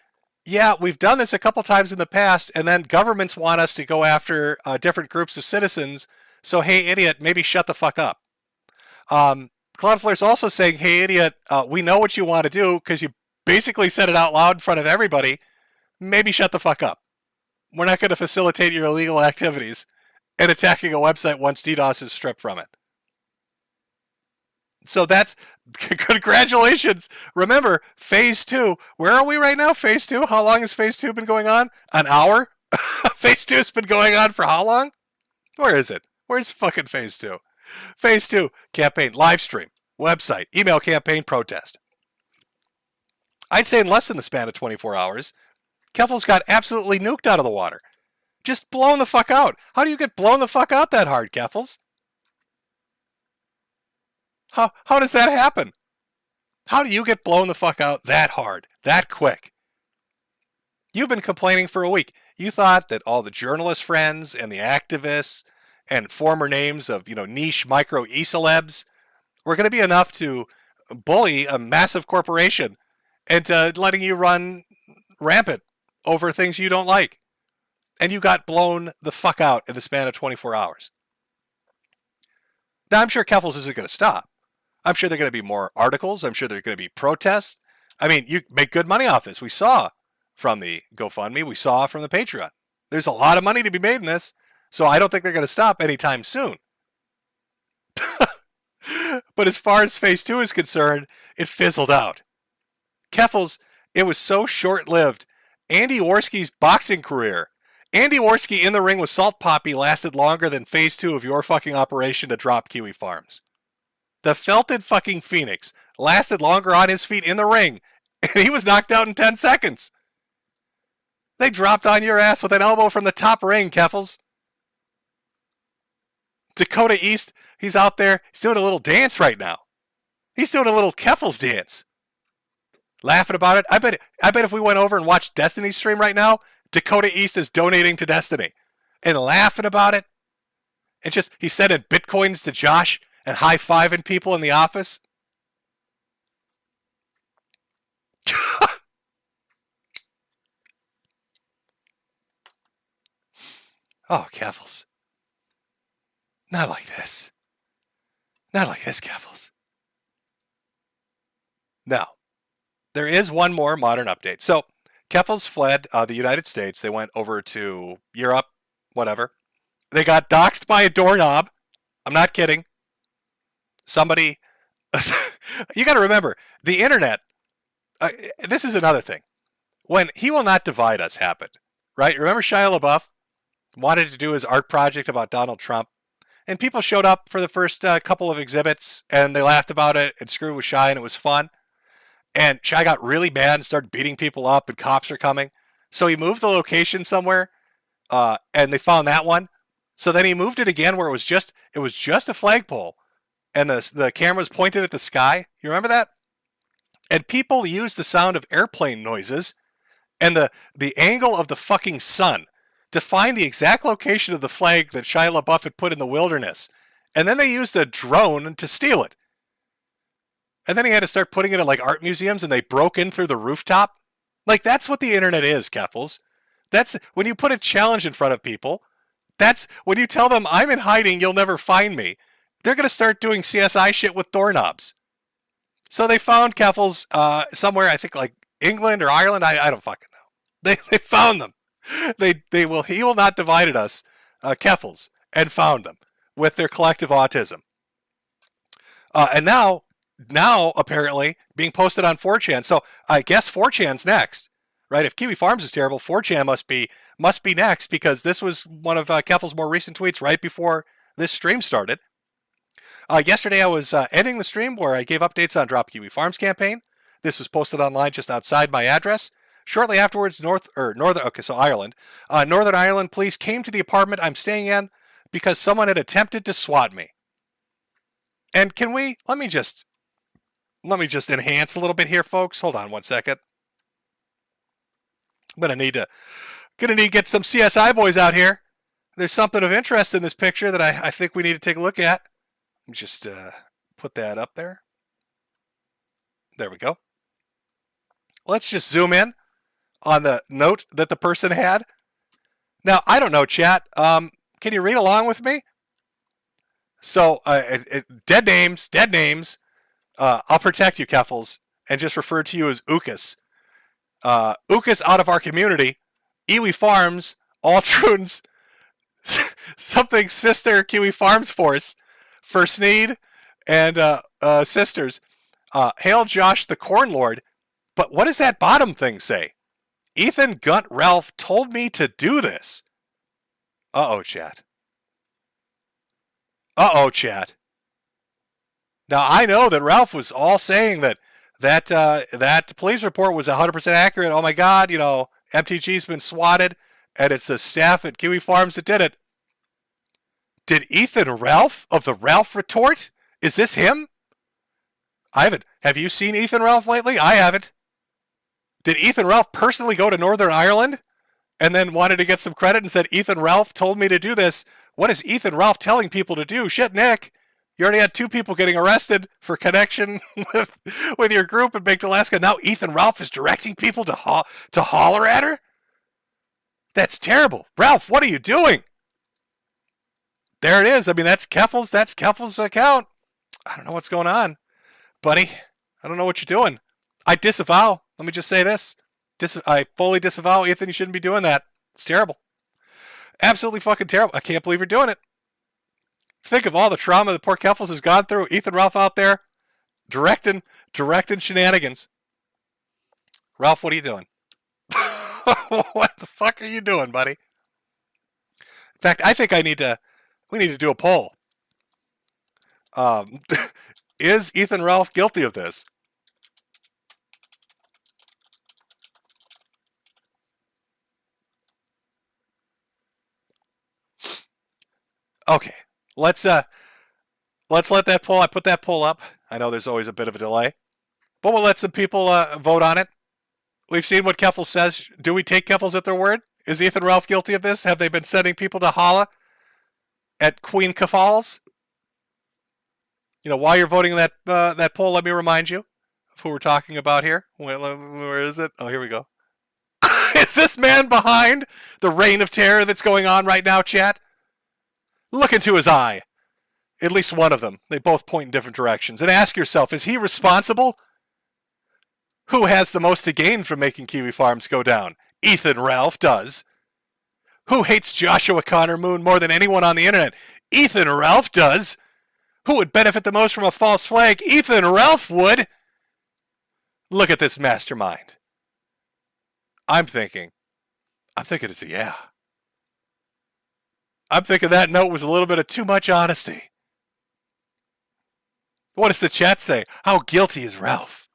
yeah, we've done this a couple times in the past, and then governments want us to go after different groups of citizens, so hey, idiot, maybe shut the fuck up. Cloudflare's also saying, hey, idiot, we know what you want to do because you basically said it out loud in front of everybody. Maybe shut the fuck up. We're not going to facilitate your illegal activities and attacking a website once DDoS is stripped from it. So that's, congratulations. Remember, phase 2. Where are we right now? Phase 2? How long has phase 2 been going on? An hour? Phase 2 has been going on for how long? Where is it? Where's fucking phase 2? Phase 2, campaign, live stream, website, email campaign, protest. I'd say in less than the span of 24 hours, Kerfuffle's got absolutely nuked out of the water. Just blown the fuck out. How do you get blown the fuck out that hard, Kerfuffle? How does that happen? How do you get blown the fuck out that hard, that quick? You've been complaining for a week. You thought that all the journalist friends and the activists and former names of, niche micro e-celebs were going to be enough to bully a massive corporation into letting you run rampant over things you don't like. And you got blown the fuck out in the span of 24 hours. Now, I'm sure Kerfuffle isn't going to stop. I'm sure there are going to be more articles. I'm sure there are going to be protests. I mean, you make good money off this. We saw from the GoFundMe. We saw from the Patreon. There's a lot of money to be made in this, so I don't think they're going to stop anytime soon. But as far as phase 2 is concerned, it fizzled out. Kerfuffle's, it was so short-lived. Andy Worski's boxing career. Andy Worski in the ring with Salt Poppy lasted longer than phase 2 of your fucking operation to drop Kiwi Farms. The felted fucking Phoenix lasted longer on his feet in the ring, and he was knocked out in 10 seconds. They dropped on your ass with an elbow from the top ring, Kerfuffle. Dakota East, he's out there, he's doing a little dance right now. He's doing a little Kerfuffle's dance. Laughing about it. I bet if we went over and watched Destiny's stream right now, Dakota East is donating to Destiny. And laughing about it. And just, he's sending bitcoins to Josh and high-fiving people in the office. Oh, Kerfuffle. Not like this. Not like this, Kerfuffle. Now, there is one more modern update. So, Kerfuffle fled the United States. They went over to Europe, whatever. They got doxxed by a doorknob. I'm not kidding. Somebody, you got to remember, the internet, this is another thing. When He Will Not Divide Us happened, right? Remember Shia LaBeouf wanted to do his art project about Donald Trump? And people showed up for the first couple of exhibits, and they laughed about it and screwed with Shia, and it was fun. And Shia got really mad and started beating people up, and cops are coming. So he moved the location somewhere, and they found that one. So then he moved it again where it was just a flagpole, and the camera was pointed at the sky. You remember that? And people used the sound of airplane noises and the angle of the fucking sun to find the exact location of the flag that Shia LaBeouf had put in the wilderness. And then they used a drone to steal it. And then he had to start putting it in like art museums, and they broke in through the rooftop. Like, that's what the internet is, Kerfuffles. That's when you put a challenge in front of people. That's when you tell them, I'm in hiding, you'll never find me. They're going to start doing CSI shit with doorknobs. So they found Kerfuffles somewhere, I think like England or Ireland. I don't fucking know. They found them. He will not divided us, Kerfuffles, and found them with their collective autism. And now apparently being posted on 4chan. So I guess 4chan's next, right? If Kiwi Farms is terrible, 4chan must be next, because this was one of Kerfuffle's more recent tweets right before this stream started. Yesterday I was ending the stream where I gave updates on Drop Kiwi Farms campaign. This was posted online just outside my address. Shortly afterwards, Ireland. Northern Ireland police came to the apartment I'm staying in because someone had attempted to swat me. And let me just enhance a little bit here, folks. Hold on one second. I'm gonna need to get some CSI boys out here. There's something of interest in this picture that I think we need to take a look at. Let me just put that up there. There we go. Let's just zoom in on the note that the person had. Now, I don't know, chat. Can you read along with me? So, dead names. I'll protect you, Kerfuffles, and just refer to you as Ukas. Ukas out of our community. Iwi Farms, all Trudens, something sister Kiwi Farms Force, First Need, and sisters. Hail Josh the Corn Lord. But what does that bottom thing say? Ethan Gunt Ralph told me to do this. Uh-oh, chat. Now, I know that Ralph was all saying that police report was 100% accurate. Oh my God, MTG's been swatted, and it's the staff at Kiwi Farms that did it. Did Ethan Ralph of the Ralph Retort? Is this him? I haven't. Have you seen Ethan Ralph lately? I haven't. Did Ethan Ralph personally go to Northern Ireland and then wanted to get some credit and said, Ethan Ralph told me to do this? What is Ethan Ralph telling people to do? Shit, Nick. You already had 2 people getting arrested for connection with your group in Big Alaska. Now Ethan Ralph is directing people to holler at her? That's terrible. Ralph, what are you doing? There it is. I mean, that's Kerfuffle's account. I don't know what's going on, buddy. I don't know what you're doing. I disavow. Let me just say this. I fully disavow, Ethan. You shouldn't be doing that. It's terrible. Absolutely fucking terrible. I can't believe you're doing it. Think of all the trauma that poor Kerfuffles has gone through. Ethan Ralph out there directing shenanigans. Ralph, what are you doing? What the fuck are you doing, buddy? In fact, I think we need to do a poll. Is Ethan Ralph guilty of this? Okay, let's let that poll. I put that poll up. I know there's always a bit of a delay, but we'll let some people vote on it. We've seen what Kerfuffle says. Do we take Kerfuffles at their word? Is Ethan Ralph guilty of this? Have they been sending people to holla at Queen Kerfuffles? While you're voting that poll, let me remind you of who we're talking about here. Where is it? Oh, here we go. Is this man behind the reign of terror that's going on right now, chat? Look into his eye. At least one of them. They both point in different directions. And ask yourself, is he responsible? Who has the most to gain from making Kiwi Farms go down? Ethan Ralph does. Who hates Joshua Connor Moon more than anyone on the internet? Ethan Ralph does. Who would benefit the most from a false flag? Ethan Ralph would. Look at this mastermind. I'm thinking it's a yeah. I'm thinking that note was a little bit of too much honesty. What does the chat say? How guilty is Ralph?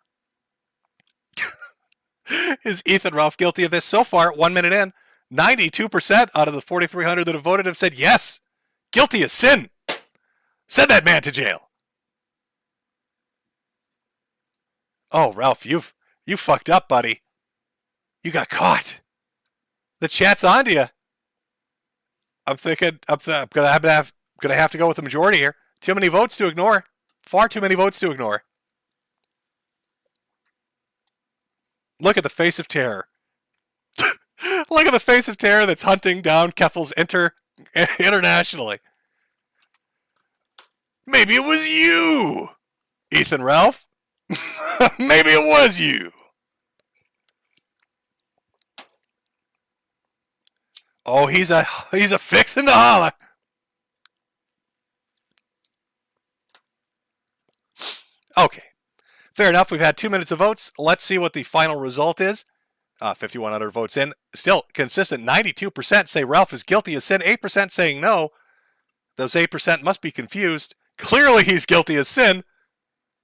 Is Ethan Ralph guilty of this? So far, 1 minute in, 92% out of the 4,300 that have voted have said yes. Guilty as sin. Send that man to jail. Oh, Ralph, you fucked up, buddy. You got caught. The chat's on to you. I'm thinking I'm gonna have to go with the majority here. Too many votes to ignore. Far too many votes to ignore. Look at the face of terror. Look at the face of terror that's hunting down Kerfuffle's internationally. Maybe it was you, Ethan Ralph. Maybe it was you. Oh, he's a fixin' to holler. Okay, fair enough. We've had 2 minutes of votes. Let's see what the final result is. 5,100 votes in. Still consistent. 92% say Ralph is guilty of sin. 8% saying no. Those 8% must be confused. Clearly he's guilty of sin.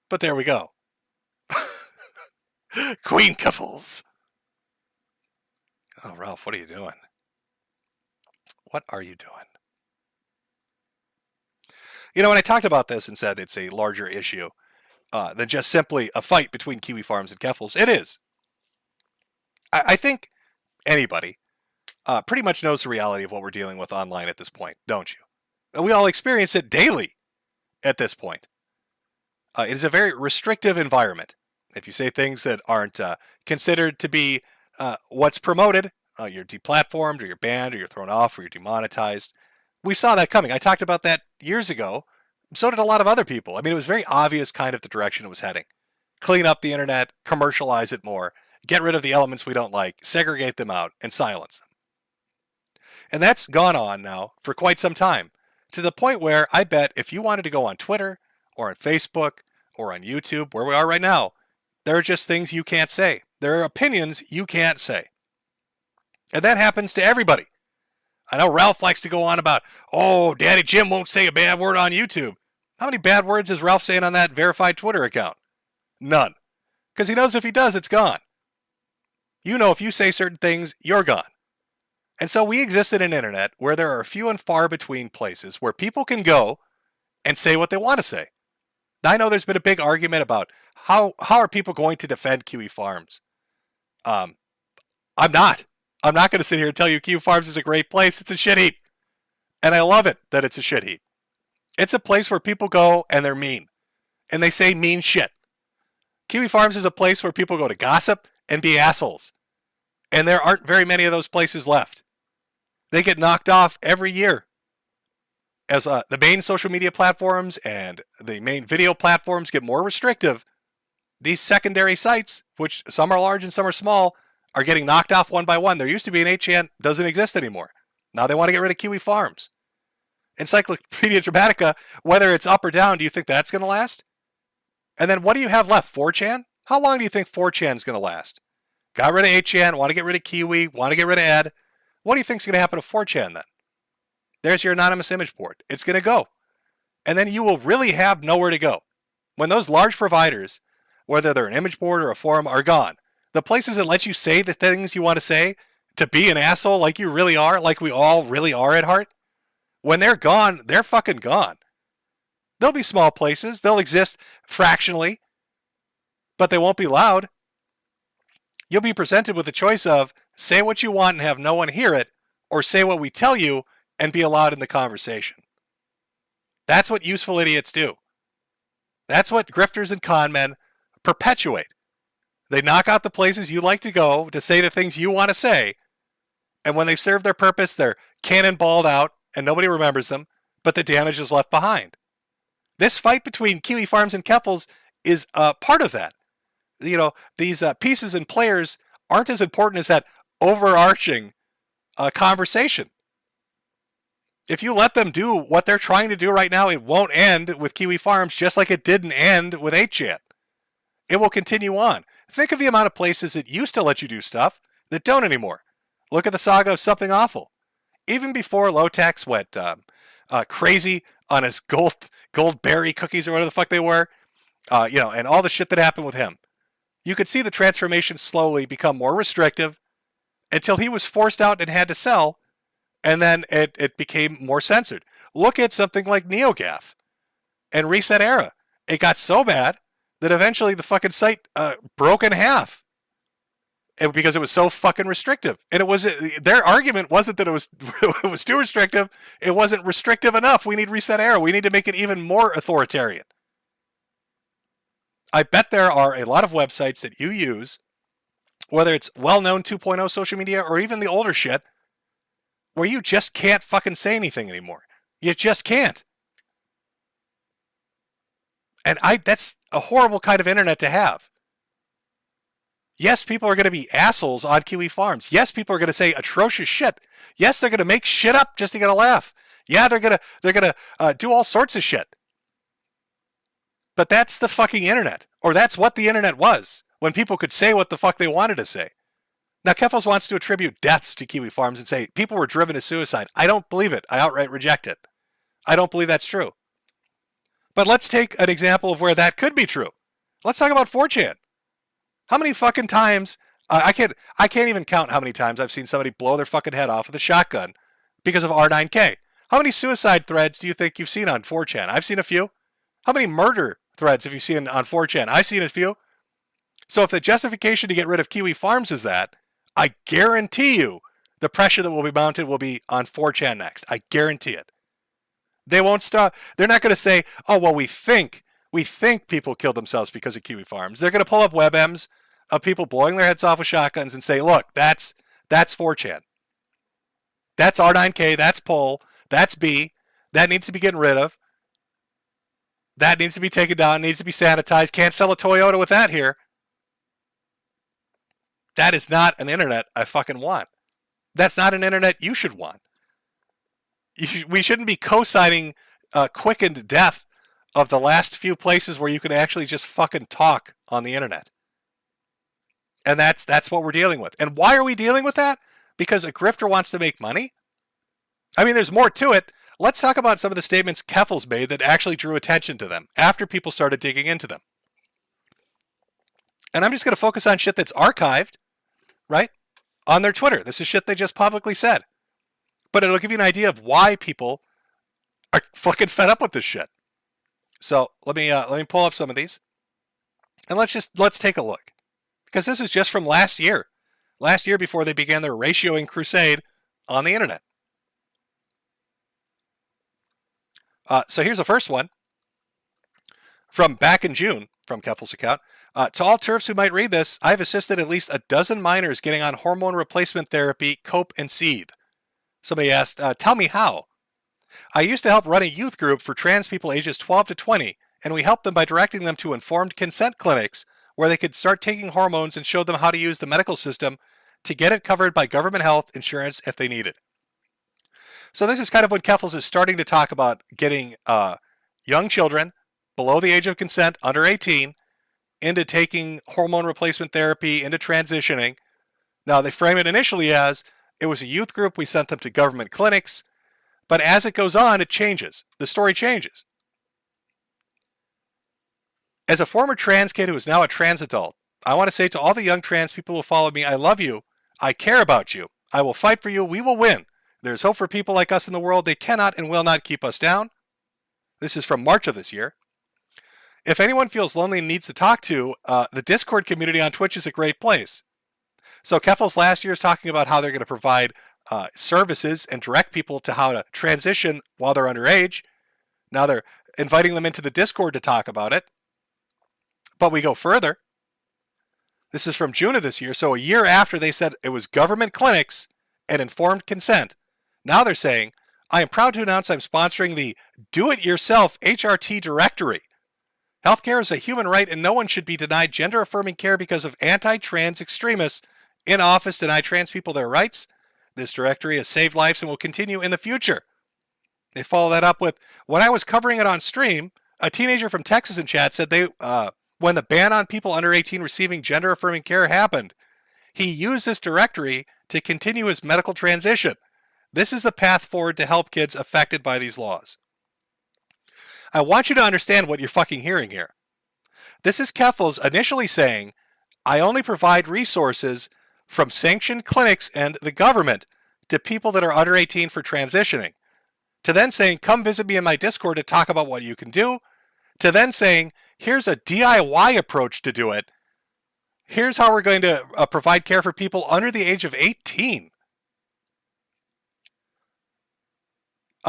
But there we go. Queen Kerfuffles. Oh, Ralph, what are you doing? What are you doing? You know, when I talked about this and said it's a larger issue than just simply a fight between Kiwi Farms and Kerfuffles, it is. I think anybody pretty much knows the reality of what we're dealing with online at this point, don't you? We all experience it daily at this point. It is a very restrictive environment. If you say things that aren't considered to be what's promoted, you're deplatformed or you're banned or you're thrown off or you're demonetized. We saw that coming. I talked about that years ago. So did a lot of other people. I mean, it was very obvious kind of the direction it was heading. Clean up the internet, commercialize it more, get rid of the elements we don't like, segregate them out, and silence them. And that's gone on now for quite some time, to the point where I bet if you wanted to go on Twitter or on Facebook or on YouTube, where we are right now, there are just things you can't say. There are opinions you can't say. And that happens to everybody. I know Ralph likes to go on about, oh, Daddy Jim won't say a bad word on YouTube. How many bad words is Ralph saying on that verified Twitter account? None. Because he knows if he does, it's gone. You know if you say certain things, you're gone. And so we exist in an internet where there are few and far between places where people can go and say what they want to say. Now, I know there's been a big argument about how are people going to defend Kiwi Farms. I'm not. I'm not going to sit here and tell you Kiwi Farms is a great place. It's a shit heap. And I love it that it's a shit heap. It's a place where people go and they're mean. And they say mean shit. Kiwi Farms is a place where people go to gossip and be assholes. And there aren't very many of those places left. They get knocked off every year. As the main social media platforms and the main video platforms get more restrictive, these secondary sites, which some are large and some are small, are getting knocked off one by one. There used to be an 8chan, doesn't exist anymore. Now they want to get rid of Kiwi Farms. Encyclopedia Dramatica, whether it's up or down, do you think that's going to last? And then what do you have left? 4chan? How long do you think 4chan is going to last? Got rid of 8chan, want to get rid of Kiwi, want to get rid of Ed. What do you think is going to happen to 4chan then? There's your anonymous image board. It's going to go. And then you will really have nowhere to go. When those large providers, whether they're an image board or a forum, are gone, the places that let you say the things you want to say, to be an asshole like you really are, like we all really are at heart, when they're gone, they're fucking gone. There'll be small places. They'll exist fractionally, but they won't be loud. You'll be presented with the choice of say what you want and have no one hear it, or say what we tell you and be allowed in the conversation. That's what useful idiots do. That's what grifters and con men perpetuate. They knock out the places you like to go to say the things you want to say, and when they've served their purpose, they're cannonballed out and nobody remembers them, but the damage is left behind. This fight between Kiwi Farms and Kerfuffles is part of that. You know, these pieces and players aren't as important as that overarching conversation. If you let them do what they're trying to do right now, it won't end with Kiwi Farms just like it didn't end with 8chan. It will continue on. Think of the amount of places that used to let you do stuff that don't anymore. Look at the saga of Something Awful. Even before Lotex went crazy on his goldberry cookies or whatever the fuck they were, and all the shit that happened with him, you could see the transformation slowly become more restrictive until he was forced out and had to sell, and then it became more censored. Look at something like NeoGAF and Reset Era. It got so bad that eventually the fucking site broke in half. because it was so fucking restrictive. And it was their argument wasn't that it was too restrictive. It wasn't restrictive enough. We need reset error. We need to make it even more authoritarian. I bet there are a lot of websites that you use, whether it's well-known 2.0 social media or even the older shit, where you just can't fucking say anything anymore. You just can't. And that's a horrible kind of internet to have. Yes, people are going to be assholes on Kiwi Farms. Yes, people are going to say atrocious shit. Yes, they're going to make shit up just to get a laugh. Yeah, they're going to do all sorts of shit. But that's the fucking internet. Or that's what the internet was, when people could say what the fuck they wanted to say. Now, Kerfuffle wants to attribute deaths to Kiwi Farms and say people were driven to suicide. I don't believe it. I outright reject it. I don't believe that's true. But let's take an example of where that could be true. Let's talk about 4chan. How many fucking times, I can't even count how many times I've seen somebody blow their fucking head off with a shotgun because of R9K. How many suicide threads do you think you've seen on 4chan? I've seen a few. How many murder threads have you seen on 4chan? I've seen a few. So if the justification to get rid of Kiwi Farms is that, I guarantee you the pressure that will be mounted will be on 4chan next. I guarantee it. They won't stop. They're not going to say, oh, well, we think people killed themselves because of Kiwi Farms. They're going to pull up WebMs of people blowing their heads off with shotguns and say, look, that's 4chan. That's R9K, that's Pol, that's B. That needs to be getting rid of. That needs to be taken down, needs to be sanitized. Can't sell a Toyota with that here. That is not an internet I fucking want. That's not an internet you should want. We shouldn't be co-signing quickened death of the last few places where you can actually just fucking talk on the internet. And that's what we're dealing with. And why are we dealing with that? Because a grifter wants to make money? I mean, there's more to it. Let's talk about some of the statements Kerfuffle's made that actually drew attention to them after people started digging into them. And I'm just going to focus on shit that's archived, right? On their Twitter. This is shit they just publicly said. But it'll give you an idea of why people are fucking fed up with this shit. So let me pull up some of these. And let's take a look. Because this is just from last year. Last year before they began their ratioing crusade on the internet. So here's the first one. From back in June, from Kerfuffle's account. To all TERFs who might read this, I've assisted at least a dozen minors getting on hormone replacement therapy, cope and seethe. Somebody asked, tell me how. I used to help run a youth group for trans people ages 12 to 20, and we helped them by directing them to informed consent clinics where they could start taking hormones and show them how to use the medical system to get it covered by government health insurance if they need it. So this is kind of when Kerfuffle is starting to talk about getting young children below the age of consent, under 18, into taking hormone replacement therapy, into transitioning. Now, they frame it initially as, it was a youth group, we sent them to government clinics, but as it goes on, it changes. The story changes. As a former trans kid who is now a trans adult, I want to say to all the young trans people who follow me, I love you, I care about you, I will fight for you, we will win. There's hope for people like us in the world, they cannot and will not keep us down. This is from March of this year. If anyone feels lonely and needs to talk to, the Discord community on Twitch is a great place. So Kerfuffle's last year is talking about how they're going to provide services and direct people to how to transition while they're underage. Now they're inviting them into the Discord to talk about it. But we go further. This is from June of this year, so a year after they said it was government clinics and informed consent. Now they're saying, I am proud to announce I'm sponsoring the Do-It-Yourself HRT directory. Healthcare is a human right and no one should be denied gender-affirming care because of anti-trans extremists in office deny trans people their rights. This directory has saved lives and will continue in the future. They follow that up with, when I was covering it on stream, a teenager from Texas in chat said when the ban on people under 18 receiving gender-affirming care happened, he used this directory to continue his medical transition. This is the path forward to help kids affected by these laws. I want you to understand what you're fucking hearing here. This is Kerfuffle's initially saying, I only provide resources from sanctioned clinics and the government to people that are under 18 for transitioning. To then saying, come visit me in my Discord to talk about what you can do. To then saying, here's a DIY approach to do it. Here's how we're going to provide care for people under the age of 18.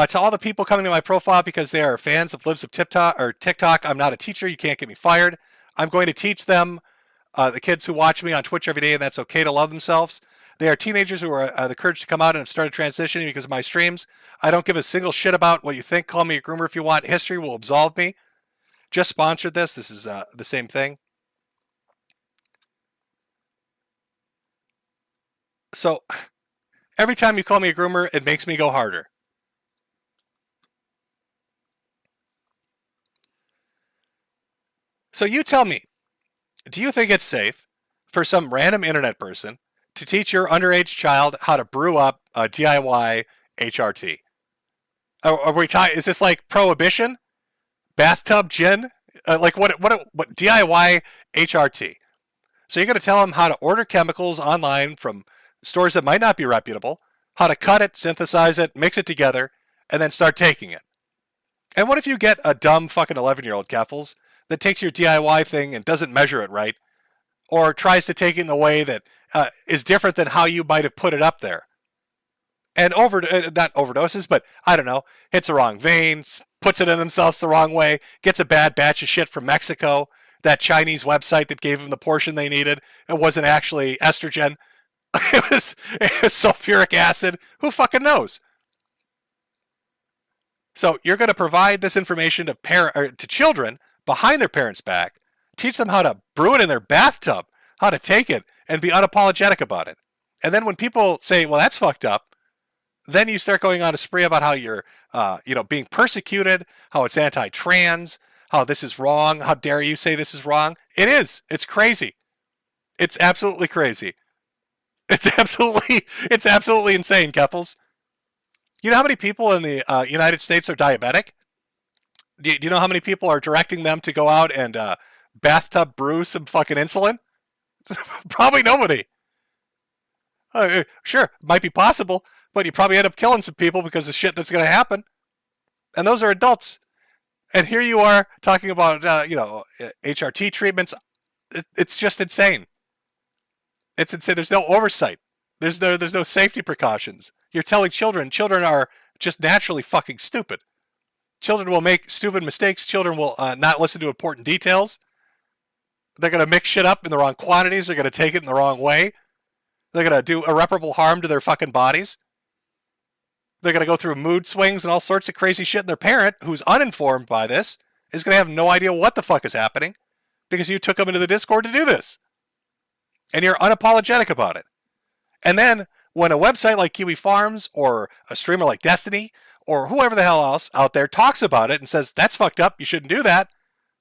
To all the people coming to my profile because they are fans of Lives of TikTok, I'm not a teacher. You can't get me fired. I'm going to teach them, the kids who watch me on Twitch every day, and that's okay to love themselves. They are teenagers who are the courage to come out and have started transitioning because of my streams. I don't give a single shit about what you think. Call me a groomer if you want. History will absolve me. Just sponsored this. This is the same thing. So every time you call me a groomer, it makes me go harder. So you tell me, do you think it's safe for some random internet person to teach your underage child how to brew up a DIY HRT? Are we talking? Is this like prohibition? Bathtub gin? Like what DIY HRT? So you're going to tell them how to order chemicals online from stores that might not be reputable, how to cut it, synthesize it, mix it together, and then start taking it. And what if you get a dumb fucking 11-year-old Kerfuffle that takes your DIY thing and doesn't measure it right, or tries to take it in a way that is different than how you might have put it up there? And not overdoses, but I don't know, hits the wrong veins, puts it in themselves the wrong way, gets a bad batch of shit from Mexico, that Chinese website that gave them the portion they needed. It wasn't actually estrogen. It was sulfuric acid. Who fucking knows? So you're going to provide this information to children behind their parents' back, teach them how to brew it in their bathtub, how to take it and be unapologetic about it. And then when people say, well, that's fucked up, then you start going on a spree about how you're, being persecuted, how it's anti-trans, how this is wrong. How dare you say this is wrong? It is. It's crazy. It's absolutely crazy. It's absolutely insane, Kerfuffle. You know how many people in the United States are diabetic? Do you know how many people are directing them to go out and bathtub brew some fucking insulin? Probably nobody. Sure, might be possible, but you probably end up killing some people because of shit that's going to happen. And those are adults. And here you are talking about, HRT treatments. It's just insane. It's insane. There's no oversight. There's no safety precautions. You're telling children are just naturally fucking stupid. Children will make stupid mistakes. Children will not listen to important details. They're going to mix shit up in the wrong quantities. They're going to take it in the wrong way. They're going to do irreparable harm to their fucking bodies. They're going to go through mood swings and all sorts of crazy shit. And their parent, who's uninformed by this, is going to have no idea what the fuck is happening because you took them into the Discord to do this. And you're unapologetic about it. And then when a website like Kiwi Farms or a streamer like Destiny or whoever the hell else out there talks about it and says, that's fucked up, you shouldn't do that,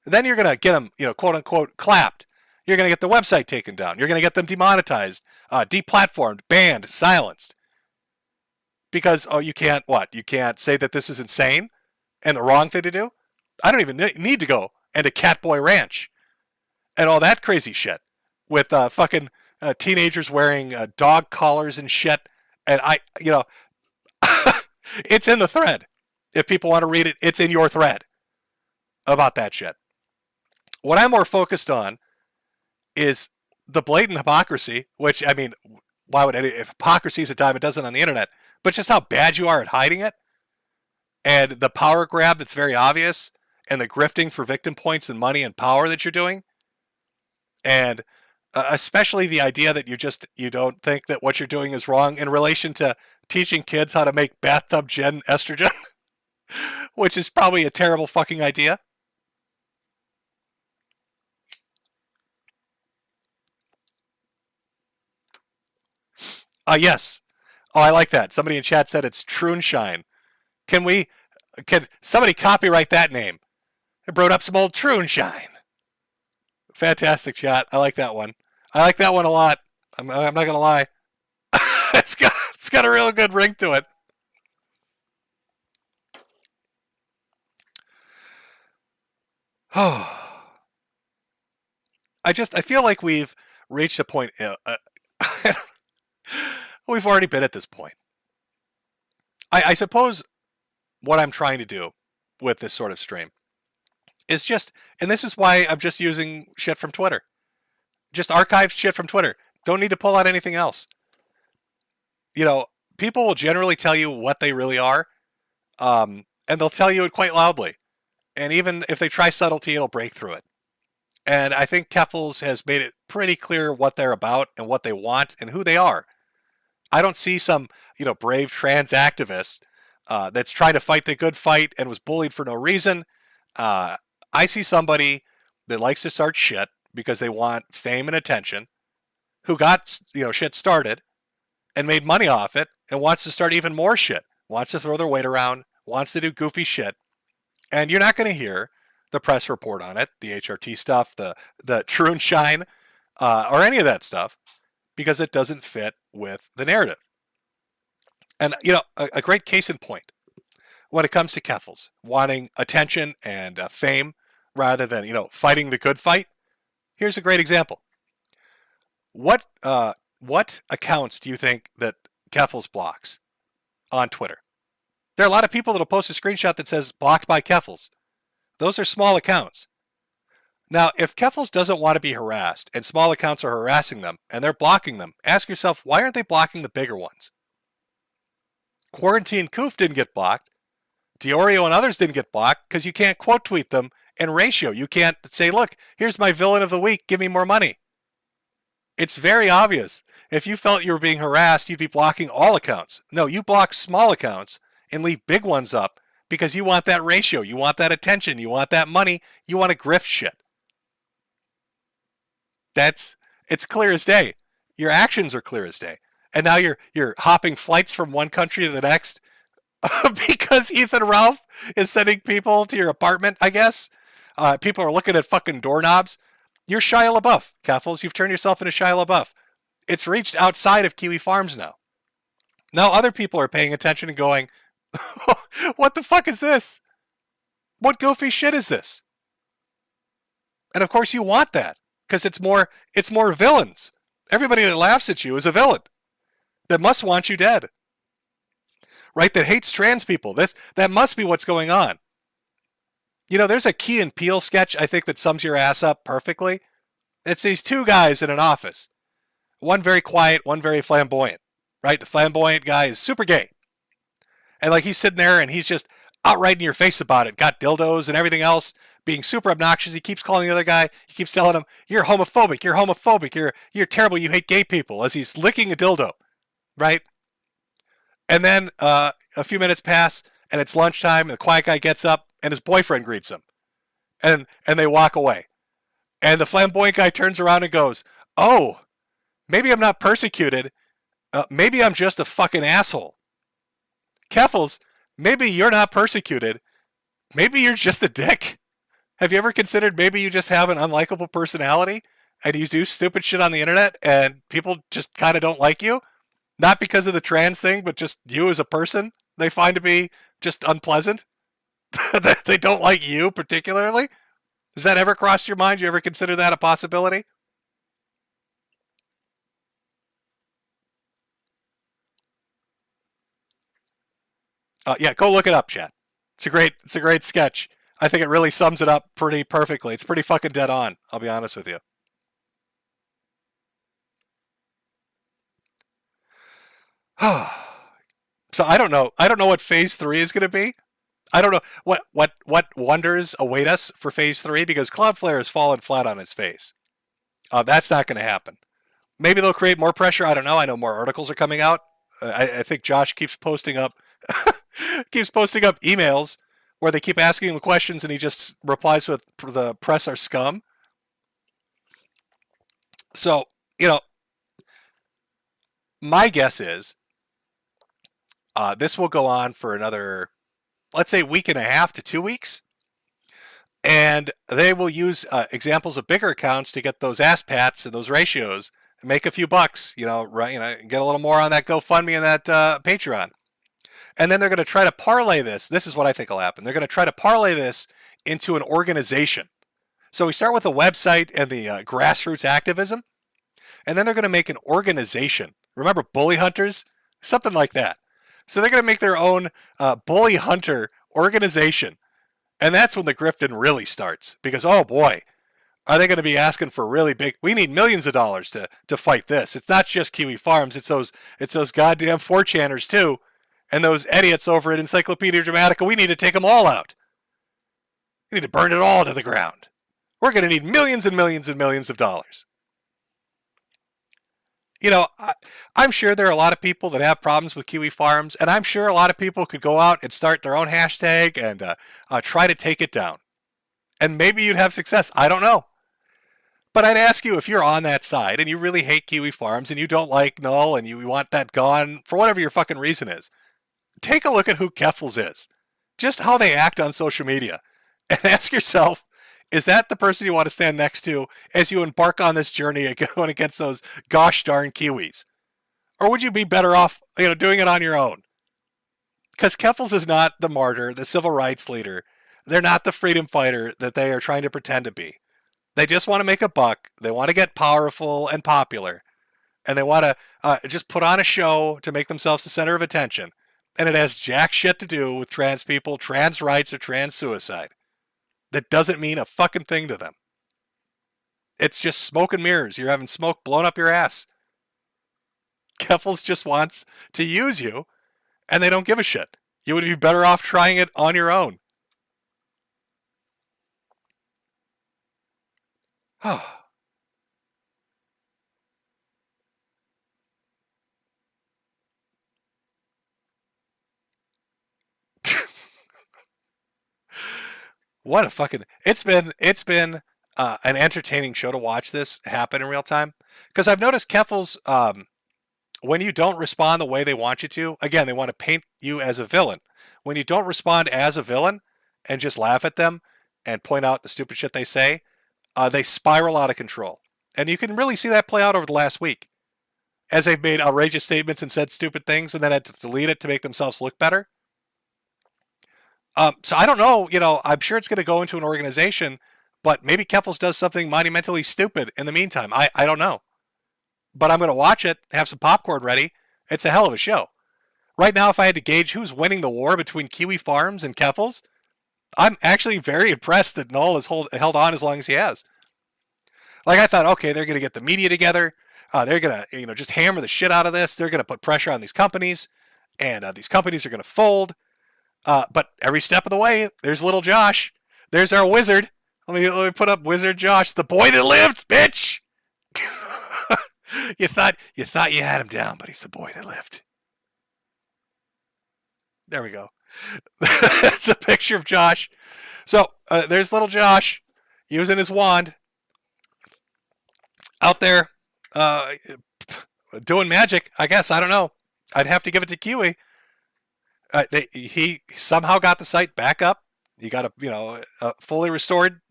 then you're going to get them, quote unquote, clapped. You're going to get the website taken down. You're going to get them demonetized, deplatformed, banned, silenced. Because, you can't say that this is insane and the wrong thing to do? I don't even need to go into Catboy Ranch and all that crazy shit with fucking teenagers wearing dog collars and shit. And it's in the thread. If people want to read it, it's in your thread about that shit. What I'm more focused on is the blatant hypocrisy, which, I mean, why would if hypocrisy is a dime a dozen on the internet, but just how bad you are at hiding it, and the power grab that's very obvious, and the grifting for victim points and money and power that you're doing, and especially the idea that you don't think that what you're doing is wrong in relation to teaching kids how to make bathtub gin estrogen, which is probably a terrible fucking idea. Yes. Oh, I like that. Somebody in chat said it's Troonshine. Can somebody copyright that name? It brought up some old Troonshine. Fantastic chat. I like that one. I like that one a lot. I'm not gonna lie. It's got a real good ring to it. Oh, I feel like we've reached a point. We've already been at this point. I suppose what I'm trying to do with this sort of stream is just, and this is why I'm just using shit from Twitter, Just archive shit from Twitter. Don't need to pull out anything else. You know, people will generally tell you what they really are, and they'll tell you it quite loudly. And even if they try subtlety, it'll break through it. And I think Kerfuffle has made it pretty clear what they're about and what they want and who they are. I don't see some, brave trans activist that's trying to fight the good fight and was bullied for no reason. I see somebody that likes to start shit because they want fame and attention, who got, shit started and made money off it and wants to start even more shit, wants to throw their weight around, wants to do goofy shit. And you're not going to hear the press report on it, the HRT stuff, the True and Shine, or any of that stuff, because it doesn't fit with the narrative. And, a great case in point, when it comes to Kerfuffle, wanting attention and fame rather than, fighting the good fight, here's a great example. What accounts do you think that Kerfuffle blocks on Twitter? There are a lot of people that'll post a screenshot that says blocked by Kerfuffle. Those are small accounts. Now, if Kerfuffle doesn't want to be harassed and small accounts are harassing them and they're blocking them, ask yourself, why aren't they blocking the bigger ones? Quarantine Coof didn't get blocked. Diorio and others didn't get blocked because you can't quote tweet them in ratio. You can't say, look, here's my villain of the week, give me more money. It's very obvious. If you felt you were being harassed, you'd be blocking all accounts. No, you block small accounts and leave big ones up because you want that ratio, you want that attention, you want that money, you want to grift shit. It's clear as day. Your actions are clear as day. And now you're hopping flights from one country to the next because Ethan Ralph is sending people to your apartment, I guess. People are looking at fucking doorknobs. You're Shia LaBeouf, Kerfuffle. You've turned yourself into Shia LaBeouf. It's reached outside of Kiwi Farms now. Now other people are paying attention and going, what the fuck is this? What goofy shit is this? And of course you want that because it's more villains. Everybody that laughs at you is a villain that must want you dead. Right? That hates trans people. That must be what's going on. There's a Key and Peele sketch, I think, that sums your ass up perfectly. It's these two guys in an office. One very quiet, one very flamboyant. Right? The flamboyant guy is super gay. And he's sitting there and he's just outright in your face about it. Got dildos and everything else, being super obnoxious. He keeps calling the other guy. He keeps telling him, you're homophobic, you're terrible, you hate gay people, as he's licking a dildo. Right? And then a few minutes pass and it's lunchtime and the quiet guy gets up and his boyfriend greets him. And they walk away. And the flamboyant guy turns around and goes, oh, maybe I'm not persecuted. Maybe I'm just a fucking asshole. Kerfuffle, maybe you're not persecuted. Maybe you're just a dick. Have you ever considered maybe you just have an unlikable personality and you do stupid shit on the internet and people just kind of don't like you? Not because of the trans thing, but just you as a person they find to be just unpleasant? They don't like you particularly? Has that ever crossed your mind? You ever consider that a possibility? Yeah, go look it up, chat. It's a great sketch. I think it really sums it up pretty perfectly. It's pretty fucking dead on, I'll be honest with you. So I don't know what phase 3 is going to be. I don't know what wonders await us for phase 3 because Cloudflare has fallen flat on its face. That's not going to happen. Maybe they'll create more pressure. I don't know. I know more articles are coming out. I think Josh keeps posting up emails where they keep asking him questions and he just replies with the press are scum. So, my guess is this will go on for another, let's say, week and a half to 2 weeks. And they will use examples of bigger accounts to get those ass pats and those ratios and make a few bucks, get a little more on that GoFundMe and that Patreon. And then they're going to try to parlay this. This is what I think will happen. They're going to try to parlay this into an organization. So we start with a website and the grassroots activism. And then they're going to make an organization. Remember Bully Hunters? Something like that. So they're going to make their own Bully Hunter organization. And that's when the grifting really starts. Because, oh boy, Are they going to be asking for really big? We need millions of dollars to fight this. It's not just Kiwi Farms. It's those goddamn 4chaners too, and those idiots over at Encyclopedia Dramatica. We need to take them all out. We need to burn it all to the ground. We're going to need millions and millions and millions of dollars. You know, I'm sure there are a lot of people that have problems with Kiwi Farms, and I'm sure a lot of people could go out and start their own hashtag and try to take it down. And maybe you'd have success. I don't know. But I'd ask you, if you're on that side and you really hate Kiwi Farms and you don't like Null and you want that gone for whatever your fucking reason is, take a look at who Kerfuffle is. Just how they act on social media. And ask yourself, is that the person you want to stand next to as you embark on this journey going against those gosh darn Kiwis? Or would you be better off, doing it on your own? Because Kerfuffle is not the martyr, the civil rights leader. They're not the freedom fighter that they are trying to pretend to be. They just want to make a buck. They want to get powerful and popular. And they want to just put on a show to make themselves the center of attention. And it has jack shit to do with trans people, trans rights, or trans suicide. That doesn't mean a fucking thing to them. It's just smoke and mirrors. You're having smoke blown up your ass. Kerfuffle just wants to use you, and they don't give a shit. You would be better off trying it on your own. What a fucking... It's been an entertaining show to watch this happen in real time. Because I've noticed Kerfuffle's, when you don't respond the way they want you to, again, they want to paint you as a villain. When you don't respond as a villain and just laugh at them and point out the stupid shit they say, they spiral out of control. And you can really see that play out over the last week. As they've made outrageous statements and said stupid things and then had to delete it to make themselves look better. So I don't know, I'm sure it's going to go into an organization, but maybe Kerfuffle does something monumentally stupid in the meantime. I don't know. But I'm going to watch it, have some popcorn ready. It's a hell of a show. Right now, if I had to gauge who's winning the war between Kiwi Farms and Kerfuffle, I'm actually very impressed that Null has held on as long as he has. Like, I thought, okay, they're going to get the media together. They're going to, just hammer the shit out of this. They're going to put pressure on these companies, and these companies are going to fold. But every step of the way, there's little Josh. There's our wizard. Let me put up Wizard Josh, the boy that lived, bitch. You thought you had him down, but he's the boy that lived. There we go. That's a picture of Josh. So there's little Josh using his wand out there doing magic. I guess, I don't know. I'd have to give it to Kiwi. He somehow got the site back up. He got a fully restored,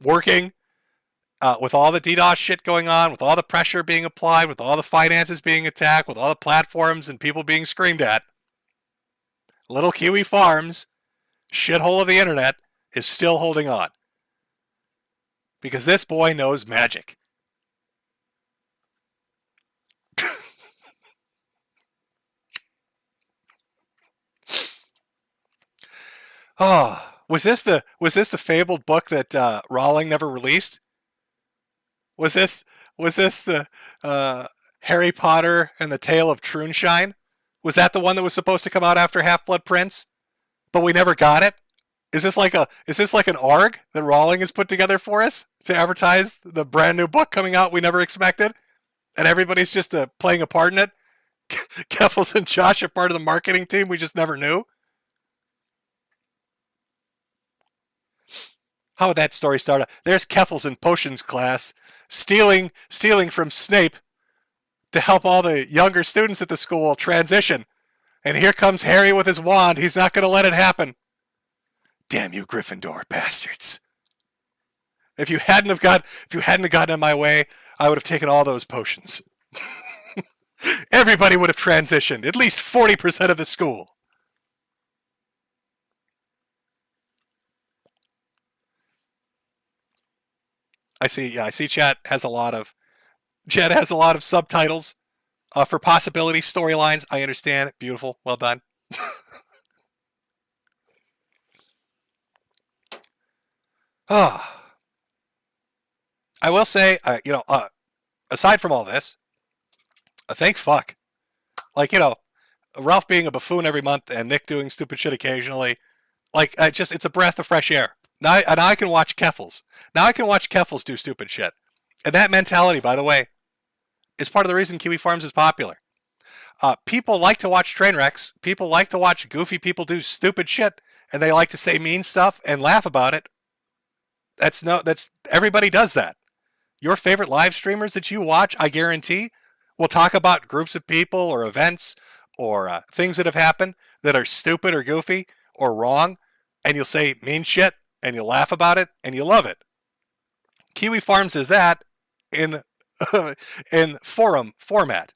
working, with all the DDoS shit going on, with all the pressure being applied, with all the finances being attacked, with all the platforms and people being screamed at. Little Kiwi Farms, shithole of the internet, is still holding on. Because this boy knows magic. Oh, was this the fabled book that Rowling never released? Was this the Harry Potter and the Tale of Troonshine? Was that the one that was supposed to come out after Half-Blood Prince, but we never got it? Is this like an ARG that Rowling has put together for us to advertise the brand new book coming out we never expected, and everybody's just playing a part in it? Kerfuffle and Josh are part of the marketing team we just never knew. How would that story start out? There's Kerfuffle in potions class stealing from Snape to help all the younger students at the school transition. And here comes Harry with his wand. He's not going to let it happen. Damn you, Gryffindor bastards. If you hadn't gotten in my way, I would have taken all those potions. Everybody would have transitioned. At least 40% of the school. I see chat has a lot of subtitles for possibility storylines. I understand. Beautiful. Well done. I will say, aside from all this, thank fuck. Like, Ralph being a buffoon every month and Nick doing stupid shit occasionally. Like, it's a breath of fresh air. Now I can watch Kerfuffles. Now I can watch Kerfuffles do stupid shit. And that mentality, by the way, is part of the reason Kiwi Farms is popular. People like to watch train wrecks. People like to watch goofy people do stupid shit. And they like to say mean stuff and laugh about it. Everybody does that. Your favorite live streamers that you watch, I guarantee, will talk about groups of people or events or things that have happened that are stupid or goofy or wrong. And you'll say mean shit and you'll laugh about it and you love it. Kiwi Farms is that in forum format.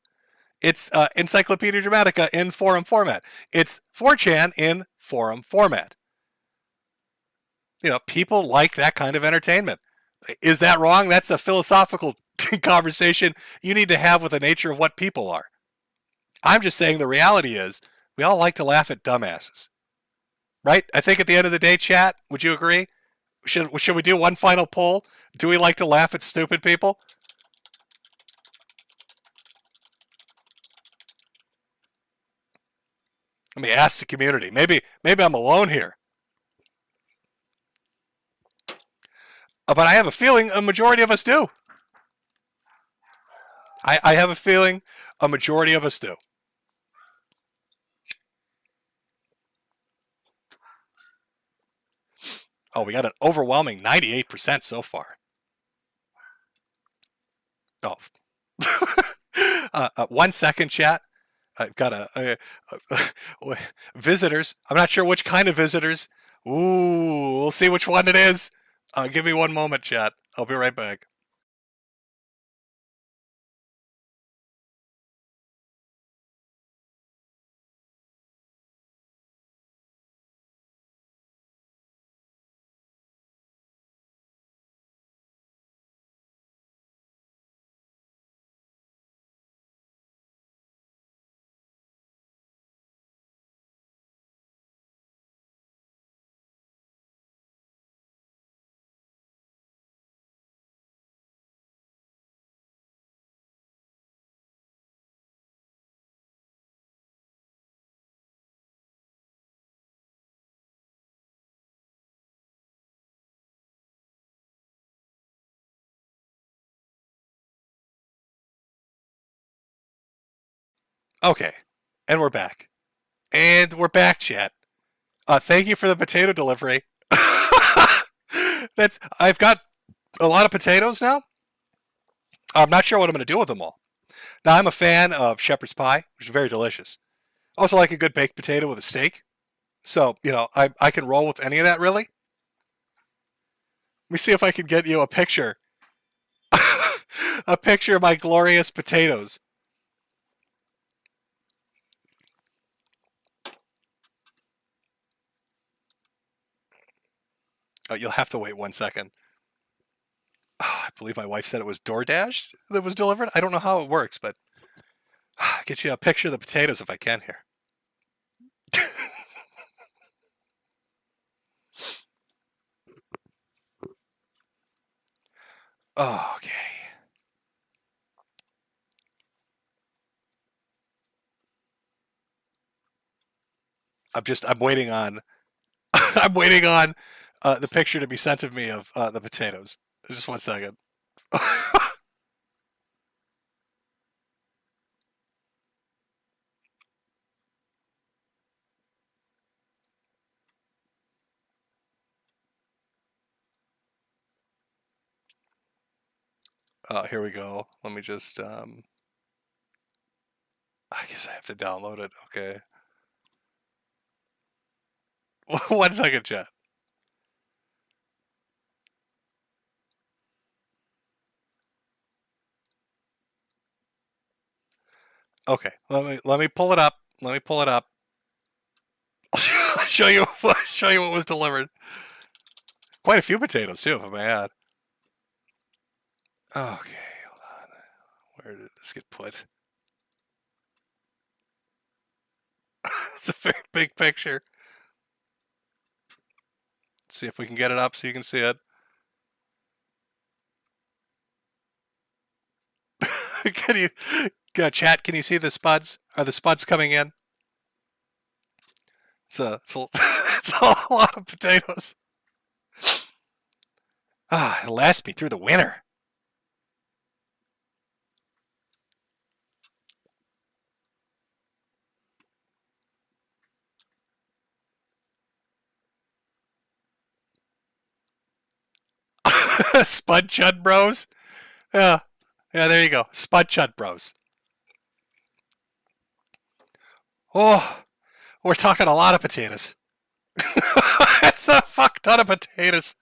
It's Encyclopedia Dramatica in forum format. It's 4chan in forum format. People like that kind of entertainment. Is that wrong? That's a philosophical conversation you need to have with the nature of what people are. I'm just saying the reality is we all like to laugh at dumbasses. Right? I think at the end of the day, chat, would you agree? Should we do one final poll? Do we like to laugh at stupid people? Let me ask the community. Maybe I'm alone here. But I have a feeling a majority of us do. I have a feeling a majority of us do. Oh, we got an overwhelming 98% so far. Oh. 1 second, chat. I've got visitors. I'm not sure which kind of visitors. Ooh, we'll see which one it is. Give me 1 moment, chat. I'll be right back. Okay, and we're back. And we're back, chat. Thank you for the potato delivery. I've got a lot of potatoes now. I'm not sure what I'm going to do with them all. Now, I'm a fan of shepherd's pie, which is very delicious. Also like a good baked potato with a steak. So, I can roll with any of that, really. Let me see if I can get you a picture. A picture of my glorious potatoes. Oh, you'll have to wait 1 second. Oh, I believe my wife said it was DoorDash that was delivered. I don't know how it works, but I'll get you a picture of the potatoes if I can here. Oh, okay. I'm waiting on I'm waiting on the picture to be sent to me of the potatoes. Just 1 second. Here we go. Let me just I guess I have to download it. Okay. 1 second, chat. Okay, let me pull it up. Let me pull it up. show you what was delivered. Quite a few potatoes too, if I may add. Okay, hold on. Where did this get put? It's a very big picture. Let's see if we can get it up so you can see it. Can you, chat, can you see the spuds? Are the spuds coming in? It's a lot of potatoes. It'll last me through the winter. Spud Chud Bros. Yeah, there you go. Spud Chud Bros. Oh, we're talking a lot of potatoes. That's a fuck ton of potatoes.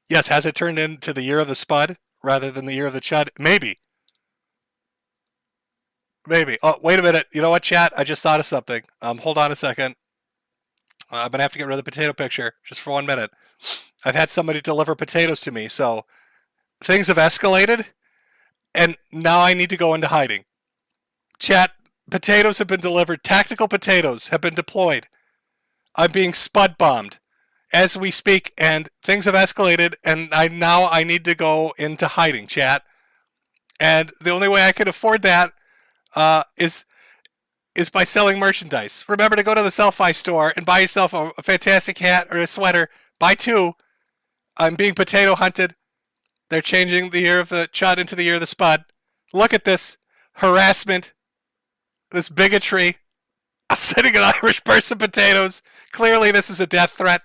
Yes, has it turned into the year of the spud rather than the year of the chud? Maybe. Maybe. Oh, wait a minute. You know what, chat? I just thought of something. Hold on a second. I'm going to have to get rid of the potato picture just for 1 minute. I've had somebody deliver potatoes to me, so things have escalated, and now I need to go into hiding. Chat, potatoes have been delivered. Tactical potatoes have been deployed. I'm being spud bombed as we speak, and things have escalated, and now I need to go into hiding, chat. And the only way I can afford that is by selling merchandise. Remember to go to the Selfie store and buy yourself a fantastic hat or a sweater. Buy 2. I'm being potato hunted. They're changing the year of the chud into the year of the spud. Look at this harassment, this bigotry. I'm sending an Irish person potatoes. Clearly this is a death threat.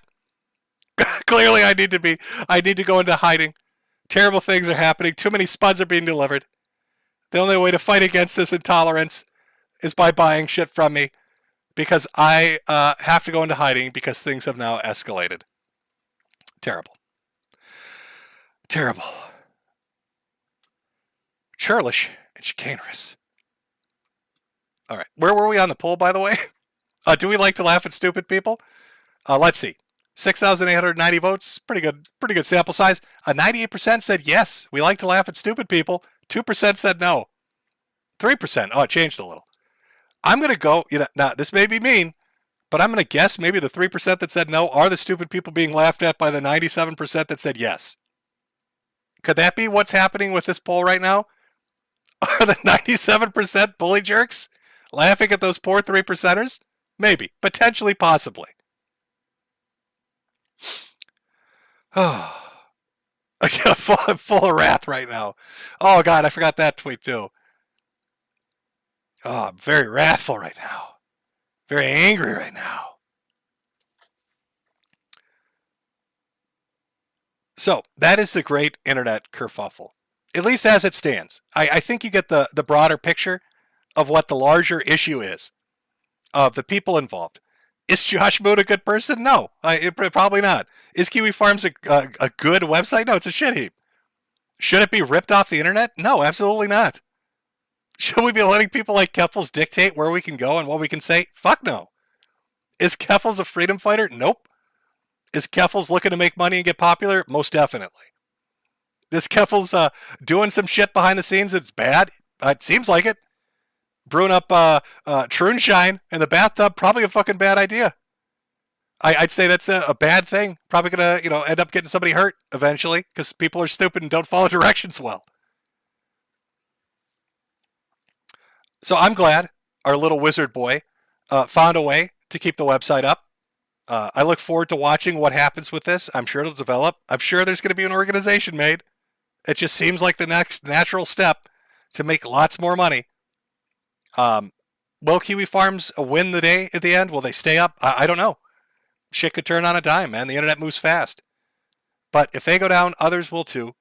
Clearly I need to go into hiding. Terrible things are happening. Too many spuds are being delivered. The only way to fight against this intolerance is by buying shit from me, because I have to go into hiding because things have now escalated. Terrible. Terrible. Churlish and chicanerous. All right. Where were we on the poll, by the way? Do we like to laugh at stupid people? Let's see. 6,890 votes. Pretty good sample size. 98% said yes, we like to laugh at stupid people. 2% said no. 3%. Oh, it changed a little. I'm going to go, now this may be mean, but I'm going to guess maybe the 3% that said no are the stupid people being laughed at by the 97% that said yes. Could that be what's happening with this poll right now? Are the 97% bully jerks laughing at those poor 3%ers? Maybe. Potentially, possibly. Oh. I'm full of wrath right now. Oh, God, I forgot that tweet, too. Oh, I'm very wrathful right now. Very angry right now. So, that is the great internet kerfuffle. At least as it stands. I think you get the broader picture of what the larger issue is of the people involved. Is Josh Moon a good person? No, probably not. Is Kiwi Farms a good website? No, it's a shit heap. Should it be ripped off the internet? No, absolutely not. Should we be letting people like Kerfuffle dictate where we can go and what we can say? Fuck no. Is Kerfuffle a freedom fighter? Nope. Is Kerfuffle looking to make money and get popular? Most definitely. Is Kerfuffle doing some shit behind the scenes that's bad? It seems like it. Brewing up Troonshine in the bathtub, probably a fucking bad idea. I'd say that's a bad thing. Probably gonna, end up getting somebody hurt eventually because people are stupid and don't follow directions well. So I'm glad our little wizard boy found a way to keep the website up. I look forward to watching what happens with this. I'm sure it'll develop. I'm sure there's going to be an organization made. It just seems like the next natural step to make lots more money. Will Kiwi Farms win the day at the end? Will they stay up? I don't know. Shit could turn on a dime, man. The internet moves fast. But if they go down, others will too.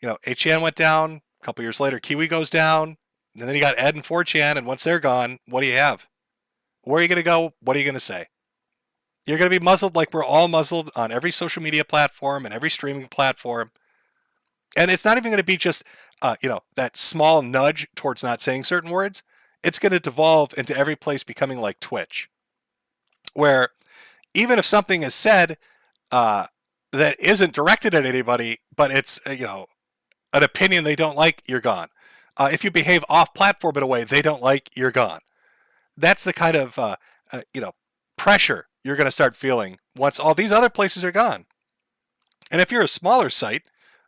HN went down. A couple years later, Kiwi goes down. And then you got Ed and 4chan, and once they're gone, what do you have? Where are you going to go? What are you going to say? You're going to be muzzled like we're all muzzled on every social media platform and every streaming platform. And it's not even going to be just, that small nudge towards not saying certain words. It's going to devolve into every place becoming like Twitch, where even if something is said that isn't directed at anybody, but it's, an opinion they don't like, you're gone. If you behave off-platform in a way they don't like, you're gone. That's the kind of, pressure you're going to start feeling once all these other places are gone. And if you're a smaller site,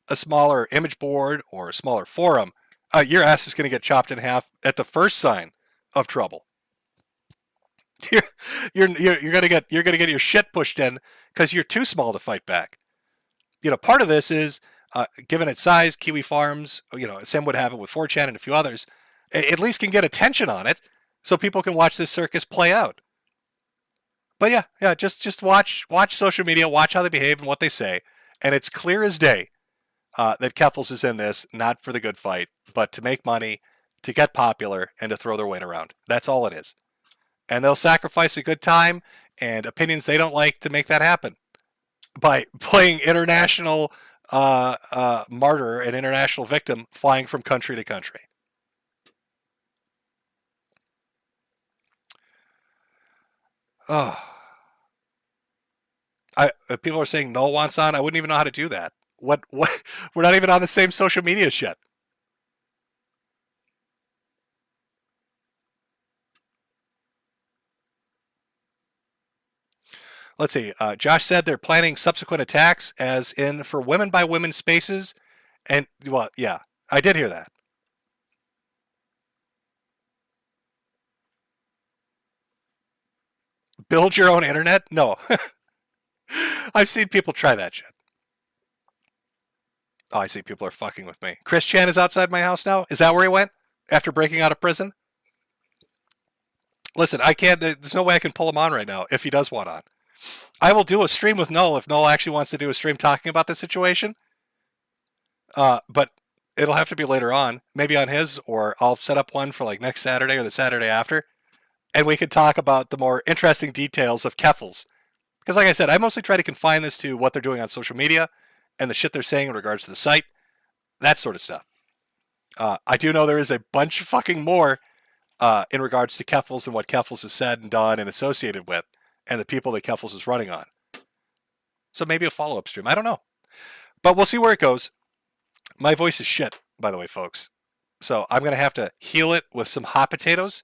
a smaller image board or a smaller forum, your ass is going to get chopped in half at the first sign of trouble. You're going to get your shit pushed in because you're too small to fight back. Part of this is given its size, Kiwi Farms, Sam would have it with 4chan and a few others, at least can get attention on it so people can watch this circus play out. But yeah, just watch social media, watch how they behave and what they say, and it's clear as day that Kerfuffle is in this not for the good fight, but to make money, to get popular, and to throw their weight around. That's all it is. And they'll sacrifice a good time and opinions they don't like to make that happen by playing international martyr and international victim, flying from country to country. Oh. People are saying Noel wants on. I wouldn't even know how to do that. What? We're not even on the same social media yet. Let's see. Josh said they're planning subsequent attacks, as in for women by women spaces. And, well, yeah, I did hear that. Build your own internet? No. I've seen people try that shit. Oh, I see people are fucking with me. Chris Chan is outside my house now? Is that where he went? After breaking out of prison? Listen, I can't, there's no way I can pull him on right now if he does want on. I will do a stream with Noel if Noel actually wants to do a stream talking about the situation. But it'll have to be later on, maybe on his, or I'll set up one for like next Saturday or the Saturday after. And we could talk about the more interesting details of Kerfuffle's. Because like I said, I mostly try to confine this to what they're doing on social media and the shit they're saying in regards to the site. That sort of stuff. I do know there is a bunch of fucking more in regards to Kerfuffle's and what Kerfuffle's has said and done and associated with, and the people that Kerfuffle's is running on. So maybe a follow-up stream. I don't know. But we'll see where it goes. My voice is shit, by the way, folks. So I'm going to have to heal it with some hot potatoes.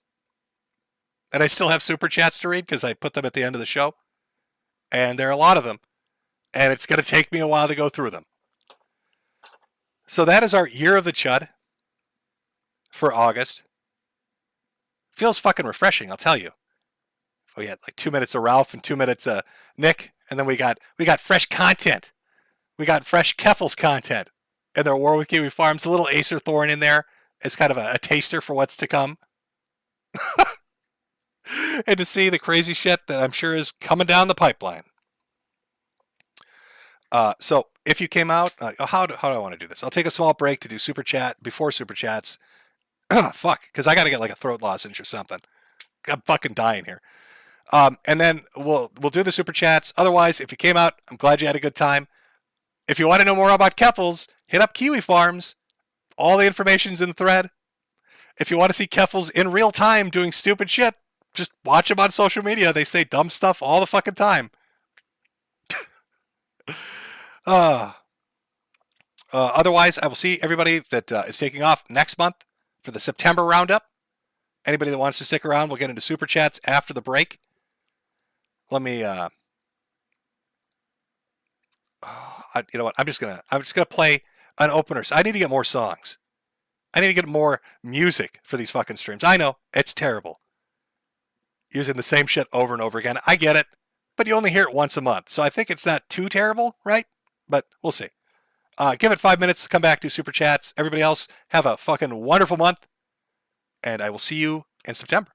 And I still have super chats to read because I put them at the end of the show. And there are a lot of them. And it's going to take me a while to go through them. So that is our Year of the Chud for August. Feels fucking refreshing, I'll tell you. We had like 2 minutes of Ralph and 2 minutes of Nick. And then we got fresh content. We got fresh Kerfuffle's content. And their War with Kiwi Farms. A little Acer Thorn in there as kind of a taster for what's to come. And to see the crazy shit that I'm sure is coming down the pipeline. So if you came out, how do I want to do this? I'll take a small break to do super chat before super chats. Fuck, because I got to get like a throat lozenge or something. I'm fucking dying here. And then we'll do the super chats. Otherwise, if you came out, I'm glad you had a good time. If you want to know more about Kerfuffle's, hit up Kiwi Farms. All the information's in the thread. If you want to see Kerfuffle's in real time doing stupid shit, just watch them on social media. They say dumb stuff all the fucking time. Otherwise, I will see everybody that is taking off next month for the September roundup. Anybody that wants to stick around, we'll get into super chats after the break. Let me. You know what? I'm just gonna play an opener. I need to get more songs. I need to get more music for these fucking streams. I know it's terrible. Using the same shit over and over again. I get it, but you only hear it once a month, so I think it's not too terrible, right? But we'll see. Give it 5 minutes to come back to super chats. Everybody else, have a fucking wonderful month, and I will see you in September.